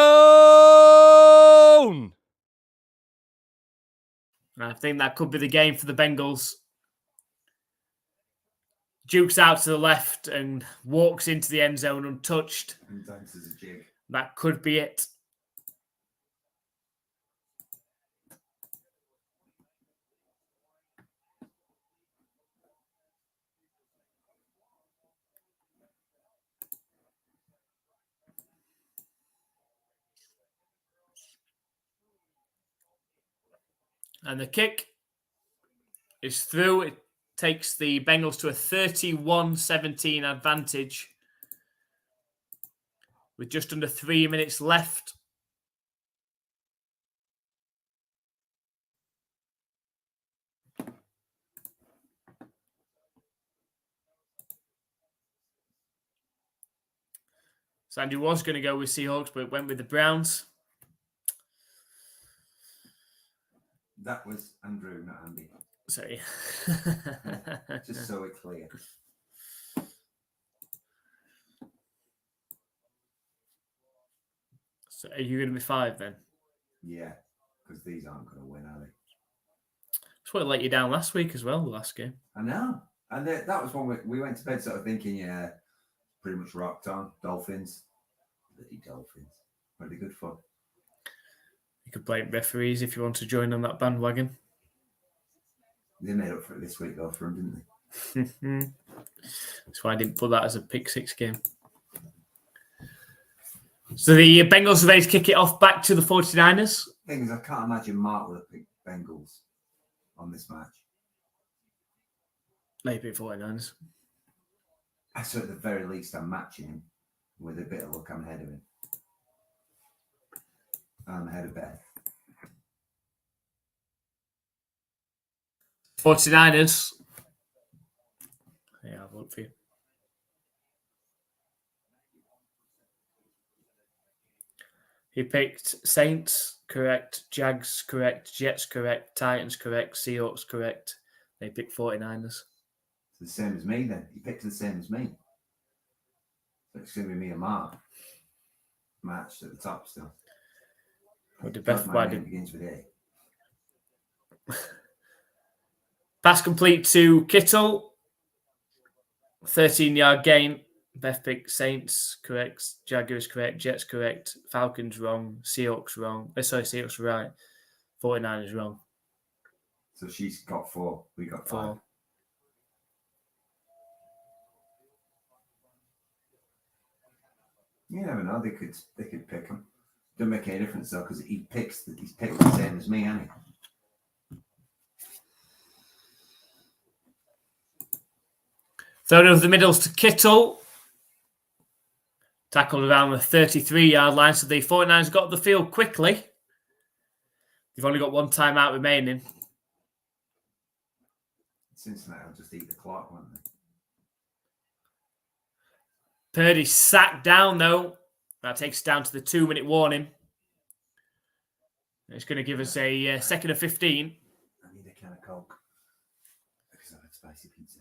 Speaker 1: I think that could be the game for the Bengals. Jukes out to the left and walks into the end zone untouched.
Speaker 2: And dances a jig.
Speaker 1: That could be it. And the kick is through. It takes the Bengals to a 31-17 advantage with just under 3 minutes left. Sandy was going to go with Seahawks, but went with the Browns.
Speaker 2: That was Andrew, not Andy.
Speaker 1: Sorry.
Speaker 2: Just so it's clear.
Speaker 1: So are you going to be 5 then?
Speaker 2: Yeah, because these aren't going to win, are they?
Speaker 1: That's what let you down last week as well, the last game.
Speaker 2: I know. And that was one we went to bed sort of thinking, yeah, pretty much rocked on. Dolphins. Bloody Dolphins. Pretty good fun.
Speaker 1: You could blame referees if you want to join on that bandwagon.
Speaker 2: They made up for it this week, though, for them, didn't they?
Speaker 1: That's why I didn't put that as a pick 6 game. So the Bengals are ready to kick it off back to the 49ers.
Speaker 2: Thing is, I can't imagine Mark would have picked Bengals on this match.
Speaker 1: Maybe 49ers.
Speaker 2: So at the very least, I'm matching him. With a bit of luck, I'm ahead of him. I'm ahead of Beth.
Speaker 1: 49ers. Yeah, I'll vote for you. He picked Saints, correct. Jags, correct. Jets, correct. Titans, correct. Seahawks, correct. They picked 49ers.
Speaker 2: It's the same as me, then. He picked the same as me. So it's going to be me and Mark. Matched at the top still.
Speaker 1: What did
Speaker 2: God,
Speaker 1: Beth?
Speaker 2: my name begins with A.
Speaker 1: Pass complete to Kittle. 13-yard gain. Beth picked Saints, correct. Jaguars, correct. Jets, correct. Falcons, wrong. Seahawks, wrong. Sorry, Seahawks, right. 49ers, wrong.
Speaker 2: So she's got 4. We got 5.
Speaker 1: 4.
Speaker 2: You never know. They could pick him. Don't make any difference though, because he's picked the same as me, hasn't he?
Speaker 1: Thrown over the middles to Kittle. Tackled around the 33-yard line, so the 49ers got the field quickly. They've only got 1 timeout remaining.
Speaker 2: Cincinnati will just eat the clock, won't they?
Speaker 1: Purdy sacked down, though. That takes us down to the 2-minute warning. It's going to give us a second of 15.
Speaker 2: I need a can of Coke because I had spicy pizza.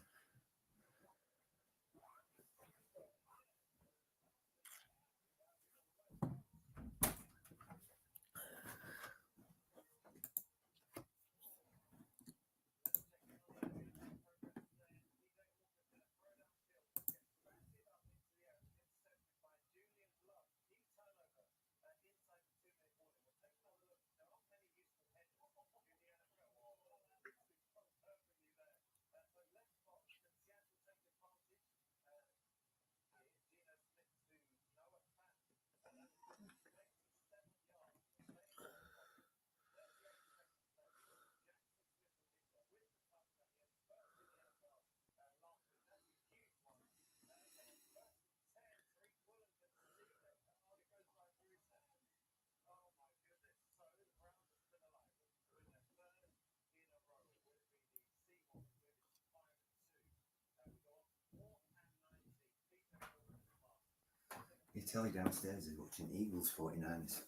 Speaker 2: Your telly downstairs is watching Eagles 49ers.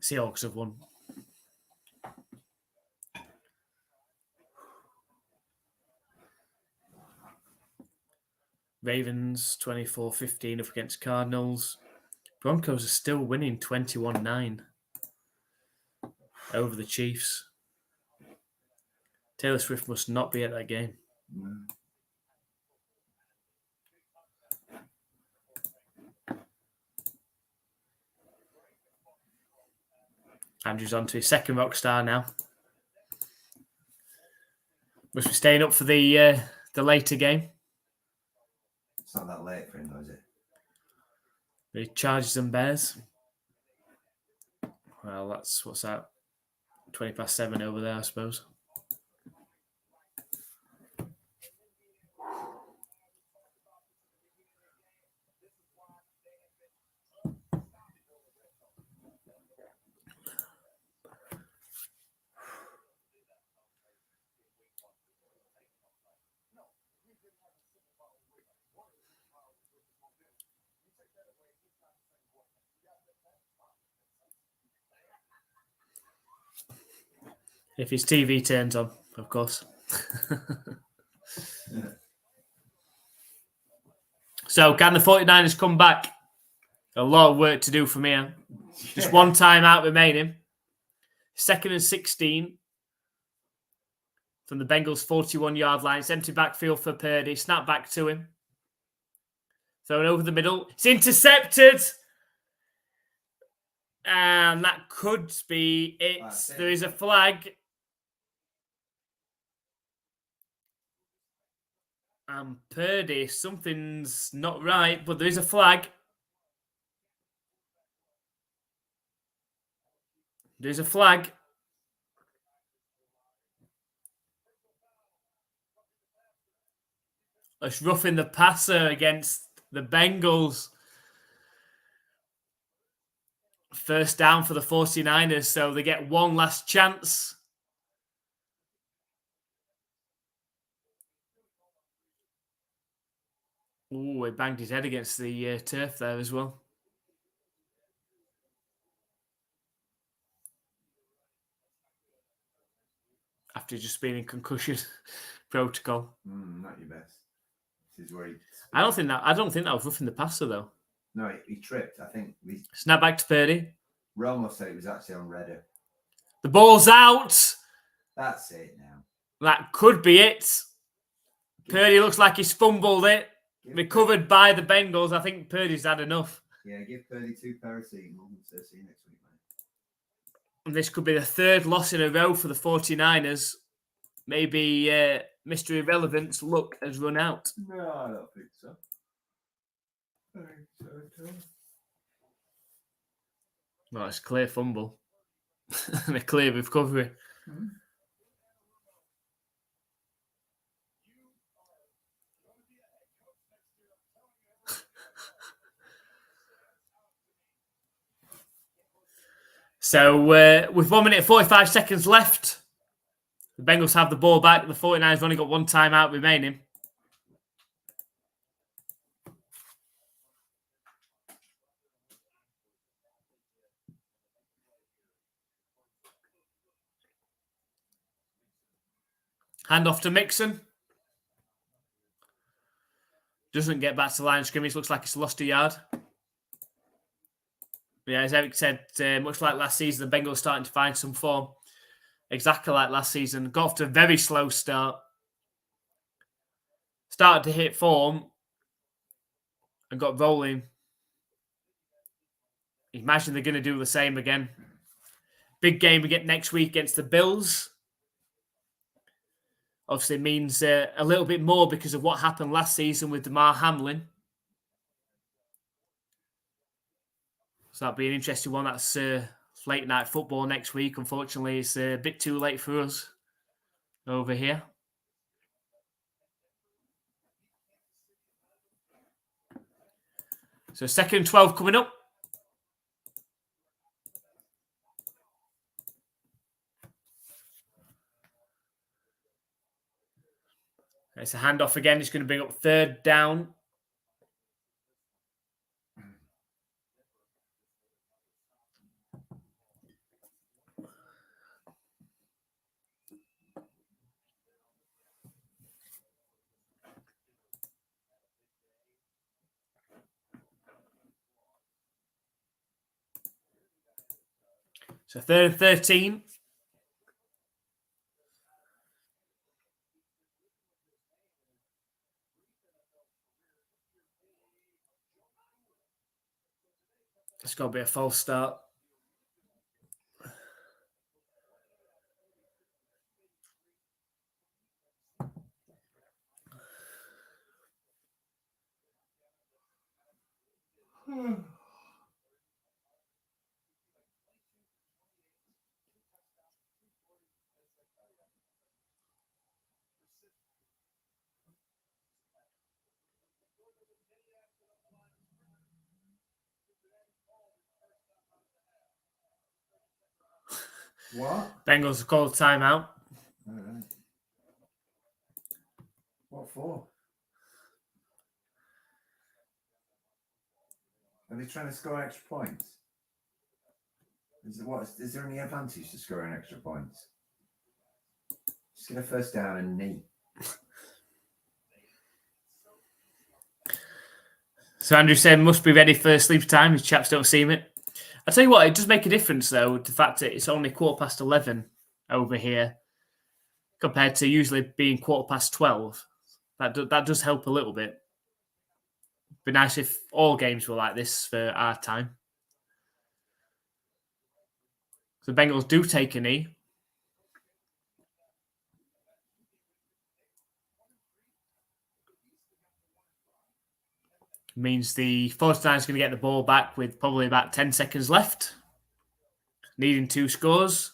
Speaker 1: Seahawks have won. Ravens 24-15 up against Cardinals. Broncos are still winning 21-9 over the Chiefs. Taylor Swift must not be at that game.
Speaker 2: Mm.
Speaker 1: Andrew's on to his second rock star now. Must be staying up for the later game.
Speaker 2: It's not that late for him, though, is it?
Speaker 1: The Chargers and Bears. Well, what's that? 7:20 over there, I suppose. If his TV turns on, of course. So, can the 49ers come back? A lot of work to do from here. Just one timeout remaining. 2nd and 16 from the Bengals' 41-yard line. It's empty backfield for Purdy. Snap back to him. Thrown over the middle. It's intercepted. And that could be it. There is a flag. And Purdy, something's not right, but there is a flag. There's a flag. It's roughing the passer against the Bengals. First down for the 49ers, so they get one last chance. Oh, he banged his head against the turf there as well. After just being in concussion protocol.
Speaker 2: Not your best. This is where he...
Speaker 1: I don't think that was roughing the passer though.
Speaker 2: No, he tripped. I think
Speaker 1: Snap back to Purdy.
Speaker 2: Romo said it was actually on Redder.
Speaker 1: The ball's out.
Speaker 2: That's it now.
Speaker 1: That could be it. Purdy looks like he's fumbled it. Recovered by the Bengals. I think Purdy's had enough.
Speaker 2: Yeah, give Purdy 2 paracetamol. So see you next week, mate.
Speaker 1: And this could be the 3rd loss in a row for the 49ers. Maybe Mr. Irrelevant's luck has run out.
Speaker 2: No, I don't think so. I think so too.
Speaker 1: Well, it's a clear fumble. And a clear recovery.
Speaker 2: Mm-hmm.
Speaker 1: So, with 1 minute and 45 seconds left, the Bengals have the ball back. The 49ers have only got one timeout remaining. Hand off to Mixon. Doesn't get back to the line of scrimmage. Looks like it's lost a yard. Yeah, as Eric said, much like last season, the Bengals starting to find some form. Exactly like last season. Got off to a very slow start. Started to hit form and got rolling. Imagine they're going to do the same again. Big game we get next week against the Bills. Obviously means a little bit more because of what happened last season with Damar Hamlin. So that'll be an interesting one. That's late night football next week. Unfortunately, it's a bit too late for us over here. So 2nd and 12 coming up. It's a handoff again. It's going to bring up 3rd down. So 3rd and 13. It's got to be a false start.
Speaker 2: What?
Speaker 1: Bengals have called timeout.
Speaker 2: All right. What for? Are they trying to score extra points? Is there any advantage to scoring extra points? Just get a first down and knee.
Speaker 1: So Andrew said, must be ready for sleep time. His chaps don't seem it. I'll tell you what, it does make a difference, though, the fact that it's only 11:15 over here compared to usually being 12:15. That does help a little bit. Be nice if all games were like this for our time. So the Bengals do take a knee. Means the 49ers is going to get the ball back with probably about 10 seconds left. Needing 2 scores.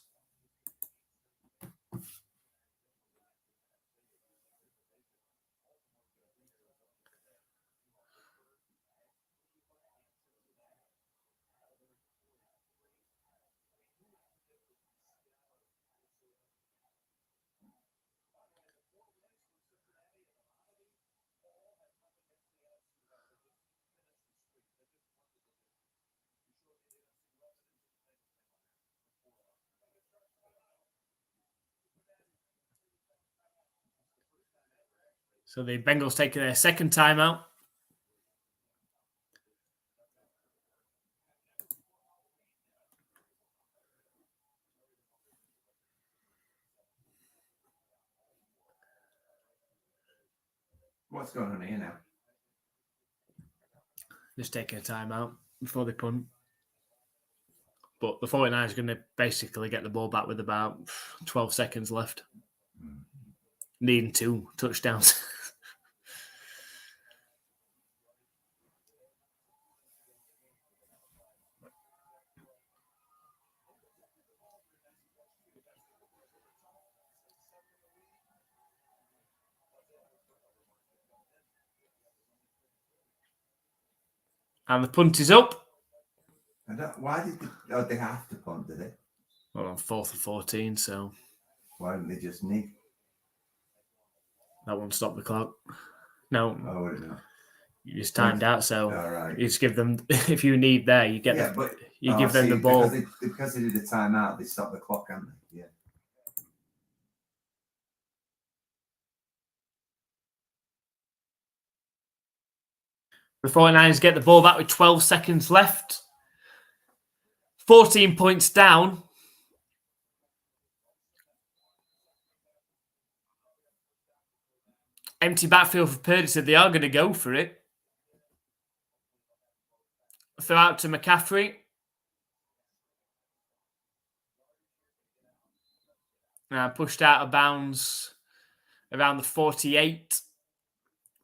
Speaker 1: So the Bengals taking their second timeout.
Speaker 2: What's going on here now?
Speaker 1: Just taking a timeout before they punt. But the 49ers are going to basically get the ball back with about 12 seconds left. Needing 2 touchdowns. And the punt is up.
Speaker 2: Why did they have to punt, did they?
Speaker 1: Well, on 4th and 14, so
Speaker 2: Why didn't they just knee?
Speaker 1: that won't stop the clock. No,
Speaker 2: Oh, I don't know.
Speaker 1: you just timed out, so
Speaker 2: All right.
Speaker 1: you just give them, if you need there, you get give them the ball.
Speaker 2: Because they did a timeout, they stopped the clock, haven't they? Yeah.
Speaker 1: The 49ers get the ball back with 12 seconds left. 14 points down. Empty backfield for Purdy, said they are going to go for it. Throw out to McCaffrey. Pushed out of bounds around the 48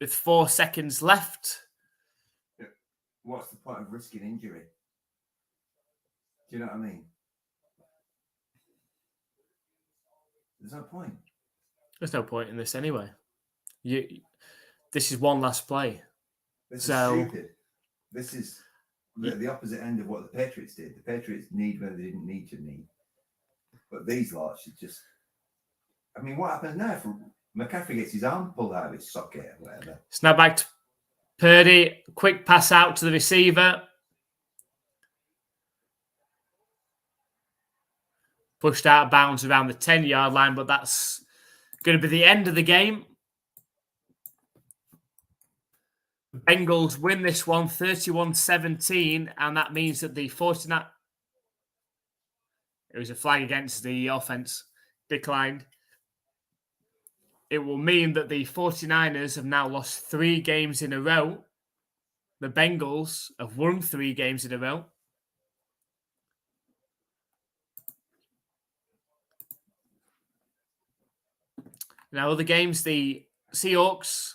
Speaker 1: with 4 seconds left.
Speaker 2: What's the point of risking injury? Do you know what I mean? There's no point.
Speaker 1: There's no point in this anyway. This is one last play.
Speaker 2: This is stupid. This is the opposite end of what the Patriots did. The Patriots need where they didn't need to need. But these lots should just... I mean, what happens now if McCaffrey gets his arm pulled out of his socket or whatever?
Speaker 1: Snap back to Purdy. Quick pass out to the receiver. Pushed out of bounds around the 10-yard line, but that's going to be the end of the game. The Bengals win this one 31-17, and that means that the 49... It was a flag against the offense. Declined. It will mean that the 49ers have now lost 3 games in a row. The Bengals have won 3 games in a row. Now, other games, the Seahawks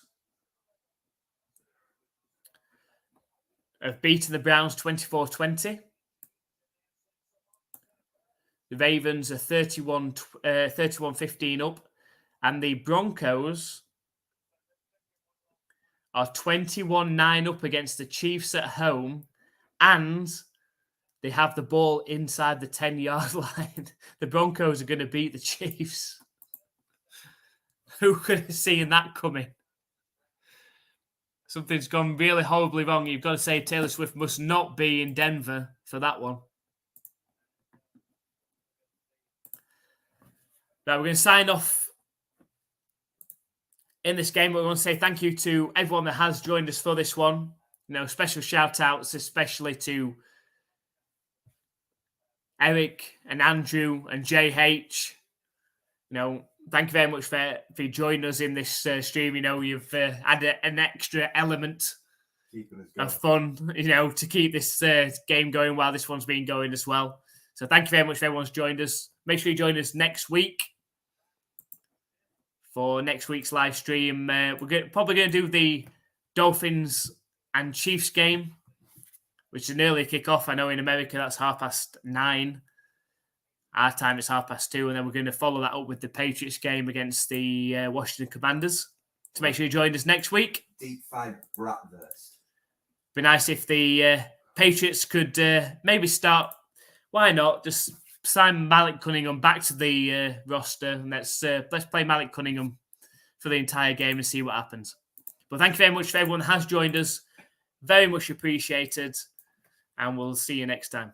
Speaker 1: have beaten the Browns 24-20. The Ravens are 31-15 up. And the Broncos are 21-9 up against the Chiefs at home. And they have the ball inside the 10-yard line. The Broncos are going to beat the Chiefs. Who could have seen that coming? Something's gone really horribly wrong. You've got to say Taylor Swift must not be in Denver for that one. Right, we're going to sign off in this game. We want to say thank you to everyone that has joined us for this one. Special shout outs, especially to Eric and Andrew and JH. Thank you very much for joining us in this stream. You've had an extra element of fun, to keep this game going while this one's been going as well. So thank you very much for everyone's joined us. Make sure you join us next week for next week's live stream. We're probably going to do the Dolphins and Chiefs game, which is an early kickoff. I know in America that's 9:30. Our time is 2:30, and then we're going to follow that up with the Patriots game against the Washington Commanders. So make sure you join us next week.
Speaker 2: Deep fried bratwurst.
Speaker 1: Be nice if the Patriots could maybe start. Why not just sign Malik Cunningham back to the roster, and let's play Malik Cunningham for the entire game and see what happens. But thank you very much for everyone who has joined us. Very much appreciated, and we'll see you next time.